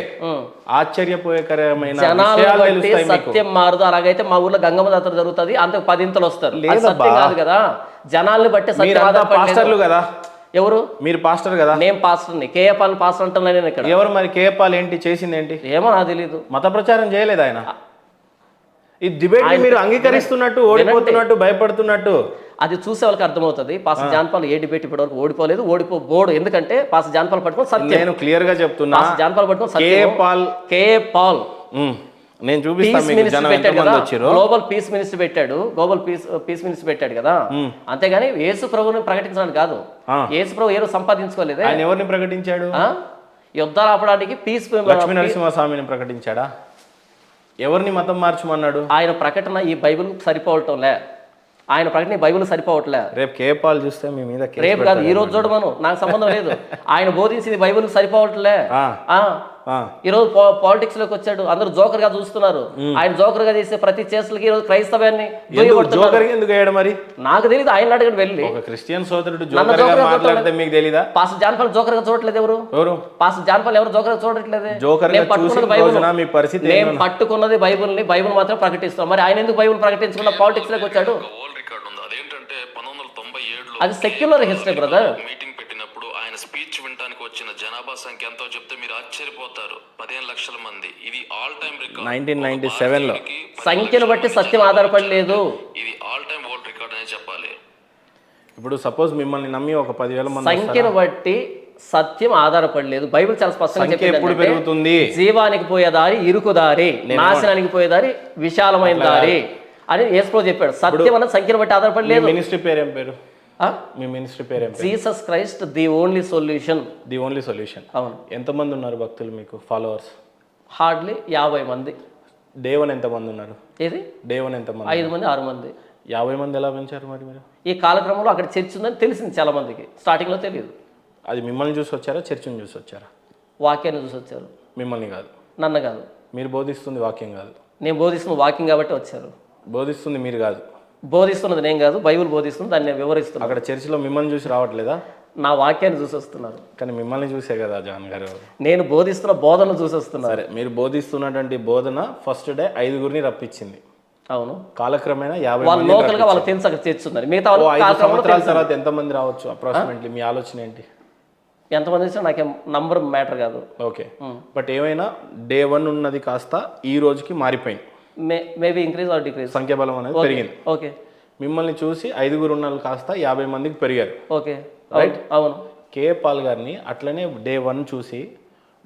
ఆశ్చర్యపోయేకరమైన విషయాలు తెలుస్తాయి మీకు. సత్యం మారదు. అలాగైతే మా ఊర్లో గంగమ్మ జాతర జరుగుతుంది, అంతకు 10 ఇంతలు వస్తారు. సత్యం కాదు కదా, జనాల్ని బట్టి సత్యం. పాస్టర్లు కదా ఎవరు? మీరు పాస్టర్ కదా. నేను పాస్టర్ని. కేఏ పాల్ పాస్టర్ అంటున్నా నేను ఇక్కడ. ఎవరు మరి కేఏ పాల్ ఏంటి చేసింది ఏంటి? ఏమో నాకు తెలీదు. మత ప్రచారం చేయలేదు ఆయన. ఈ డిబేట్ ని మీరు అంగీకరిస్తున్నట్టు, ఓడిపోతున్నట్టు, భయపడుతున్నట్టు అది చూసే వాళ్ళకి అర్థమవుతుంది. పాస్టర్ జాన్ పాల్ ఏ డిబేట్ ఇప్పటివరకు ఓడిపోలేదు, ఓడిపోబోడు. ఎందుకంటే పాస్టర్ జాన్ పాల్ పట్టుకుని సత్యం. నేను క్లియర్ గా చెప్తున్నా. పాస్టర్ జాన్ పాల్ పట్టుకుని సత్యం. కేఏ పాల్ నేను చూపిస్తాను మీకు జనం ఎంతమంది వచ్చారు. గ్లోబల్ పీస్ మినిస్టర్ పెట్టాడు, గ్లోబల్ పీస్ మినిస్టర్ పెట్టాడు కదా. అంతేగాని యేసు ప్రభువుని ప్రకటించడానికి కాదు. యేసు ప్రభు ఏదో సంపాదించుకోలేదు. ఆయన ఎవరిని ప్రకటించాడు? యుద్ధాలు ఆపడానికి పీస్. లక్ష్మీ నరసింహస్వామిని ప్రకటించాడా? ఎవరిని మతం మార్చమన్నాడు? ఆయన ప్రకటన ఈ బైబిల్ సరిపోవటంలే. ఆయన ప్రకటన ఈ బైబిల్ సరిపోవట్లే. రేపు కే పాల్ చూస్తే మీ మీద రేపు కాదు, ఈ రోజు చూడమను, నాకు సంబంధం లేదు. ఆయన బోధించింది బైబిల్ సరిపోవట్లే. ఈ రోజు పాలిటిక్స్ లోకి వచ్చాడు, అందరూ జోకర్ గా చూస్తున్నారు. ఆయన జోకర్ గా చేసే ప్రతి చేష్టలకి ఈ రోజు క్రైస్తవాన్ని మరి నాకు తెలియదు. ఆయన అడగండి వెళ్ళి. క్రిస్టియన్ సోదరుడు జోకర్ గా మాట్లాడితే మీకు తెలీదా? పాస్టర్ జాన్ పాల్ జోకర్ గా చూడట్లేదు. ఎవరు పాస్టర్ జాన్ పాల్ ఎవరు జోకర్ గా చూడట్లేదు. నేను పట్టుకున్నది బైబుల్ ని, బైబుల్ మాత్రం ప్రకటిస్తాం. మరి ఆయన ఎందుకు బైబుల్ ప్రకటించకుండా పాలిటిక్స్ లోకి వచ్చాడు? అది సెక్యులర్ హిస్టరీ బ్రదర్. మీటింగ్ పెట్టినప్పుడు ఆయన స్పీచ్ వినడానికి వచ్చిన జనాభా సంఖ్య ఎంతో చెప్తే మీరు ఆశ్చర్యపోతారు. 15 లక్షల మంది. ఇది ఆల్ టైమ్ రికార్డ్. 1997 లో సంఖ్యను బట్టి సత్యం ఆధారపడలేదు. ఇది ఆల్ టైమ్ వరల్డ్ రికార్డ్ అనే చెప్పాలి. ఇప్పుడు సపోజ్ మిమ్మల్ని నమ్మి ఒక 10,000 మంది సంఖ్యను బట్టి సత్యం ఆధారపడలేదు. బైబిల్ చాలా స్పష్టంగా ఎప్పుడు పెరుగుతుంది? జీవానికి పోయే దారి ఇరుకు దారి, నాశనానికి పోయే దారి విశాలమైన దారి అని యేసు చెప్పాడు. సత్యం అన్నది సంఖ్యను బట్టి ఆధారపడలేదు. మినిస్ట్రీ పేరు ఏం పేరు? మీ మినిస్ట్రీ పేరు ఏం? Jesus Christ the only solution. The only solution. అవును. ఎంతమంది ఉన్నారు భక్తులు మీకు ఫాలోవర్స్? హార్డ్లీ 50 మంది. డే 1 ఎంతమంది ఉన్నారు? ఏది డే 1 ఎంతమంది? 5 మంది 6 మంది. 50 మంది ఎలా పెంచారు మరి మీరు? ఈ కాలక్రమంలో అక్కడ చర్చ్ ఉందని తెలిసింది చాలా మందికి. స్టార్టింగ్ లో తెలియదు. అది మిమ్మల్ని చూసి వచ్చారా, చర్చిని చూసి వచ్చారా? వాక్యాన్ని చూసి వచ్చారు. మిమ్మల్ని కాదు, నన్ను కాదు. మీరు బోధిస్తుంది వాక్యం కాదు. నేను బోధిస్తున్న వాక్యం కాబట్టి వచ్చారు. బోధిస్తుంది మీరు కాదు. బోధిస్తున్నది నేను కాదు, బైబిల్ బోధిస్తుంది, దాన్ని నేను వివరిస్తున్నాను. అక్కడ చర్చిలో మిమ్మల్ని చూసి రావట్లేదా? నా వాక్యాన్ని చూసి వస్తున్నారు. కానీ మిమ్మల్ని చూసే కదా జాన్ గారు. నేను బోధిస్తున్న బోధన చూసి వస్తున్నారు. సరే, మీరు బోధిస్తున్నటువంటి బోధన ఫస్ట్ డే 5గురిని రప్పించింది. అవును. కాలక్రమేణా 50 వాళ్ళు లోకల్ గా వాళ్ళకి తెలుసు అక్కడ చర్చ్ ఉందని. మిగతా 5 సంవత్సరాల తర్వాత ఎంతమంది రావచ్చు అప్రాక్సిమేట్లీ? మీ ఆలోచన ఏంటి? ఎంతమంది వచ్చినా నాకేం నంబర్ మ్యాటర్ కాదు. ఓకే. బట్ ఏమైనా డే 1 ఉన్నది కాస్త ఈ రోజుకి మారిపోయింది. Maybe increase or decrease. సంఖ్యాబలం అనేది పెరిగింది. ఓకే. మిమ్మల్ని చూసి 5గురు ఉన్న కాస్త 50 మందికి పెరిగారు. Okay, right. అవును. కేఏ పాల్ గారిని అట్లనే డే 1 చూసి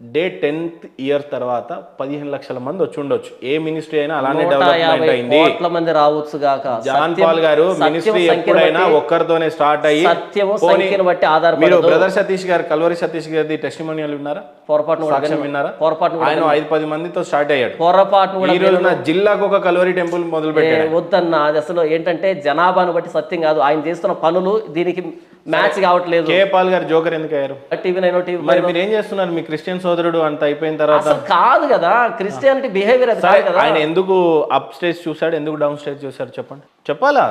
డే 10th ఇయర్ తర్వాత 15 లక్షల మంది వచ్చి ఉండొచ్చు. ఏ మినిస్ట్రీ అయినా అలానే డెవలప్మెంట్ అయింది. కోట్ల మంది రావచ్చు గాక. జాన్ పాల్ గారు మినిస్ట్రీ ఎప్పుడైనా ఒక్కరితోనే స్టార్ట్ అయ్యి సత్యము సంఖ్యను బట్టి ఆధారపడి. మీరు బ్రదర్ సతీష్ గారు, కల్వరి సతీష్ గారి టెస్టిమోనియల్ విన్నారా? పొరపాటును సాక్ష్యం విన్నారా? పొరపాటును ఆయన 5-10 మందితో స్టార్ట్ అయ్యాడు. పొరపాటును ఈ రోజున జిల్లాకు ఒక కల్వరి టెంపుల్ మొదలు పెట్టాడు. వద్దన్న, అది అసలు ఏంటంటే జనాభాను బట్టి సత్యం కాదు. ఆయన చేస్తున్న పనులు దీనికి మ్యాచ్ కావట్లేదు. కేఏ పాల్ గారు జోకర్ ఎందుకు అయ్యారు? టీవీ 9 మరి మీరు ఏం చేస్తున్నారు? మీ క్రిస్టియన్ సోదరుడు అంత అయిపోయిన తర్వాత కాదు కదా, క్రిస్టియానిటీ బిహేవియర్ అది కాదు కదా. ఆయన ఎందుకు అప్ స్టేజ్ చూసాడు, ఎందుకు డౌన్ స్టేజ్ చూసాడు చెప్పండి. చెప్పాలా?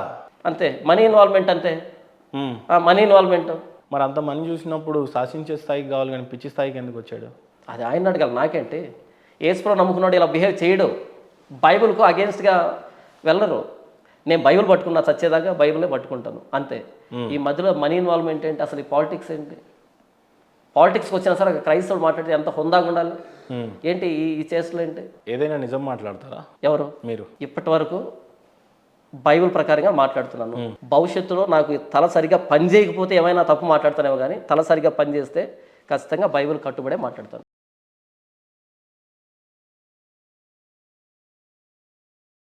అంతే, మనీ ఇన్వాల్వ్మెంట్. అంతే, మనీ ఇన్వాల్వ్మెంట్. మరి అంత మనీ చూసినప్పుడు శాసించే స్థాయికి కావాలి కానీ పిచ్చి స్థాయికి ఎందుకు వచ్చాడు? అది ఆయన అడగాలి, నాకేంటి. యేసుప్రభు నమ్ముకున్నాడు ఇలా బిహేవ్ చేయడు. బైబిల్కు అగేన్స్ట్గా వెళ్ళరు. నేను బైబిల్ పట్టుకున్నా, చచ్చేదాకా బైబిలే పట్టుకుంటాను అంతే. ఈ మధ్యలో మనీ ఇన్వాల్వ్మెంట్ ఏంటి? అసలు ఈ పాలిటిక్స్ ఏంటి? పాలిటిక్స్కి వచ్చినా సరే క్రైస్తవుడు మాట్లాడితే ఎంత హుందాగా ఉండాలి. ఏంటి ఈ చేష్టలు ఏంటి? ఏదైనా నిజం మాట్లాడతారా? ఎవరు? మీరు. ఇప్పటి వరకు బైబిల్ ప్రకారంగా మాట్లాడుతున్నాను. భవిష్యత్తులో నాకు తల సరిగా పని చేయకపోతే ఏమైనా తప్పు మాట్లాడుతానేమో, కానీ తల సరిగా పని చేస్తే ఖచ్చితంగా బైబిల్ కట్టుబడే మాట్లాడతాను.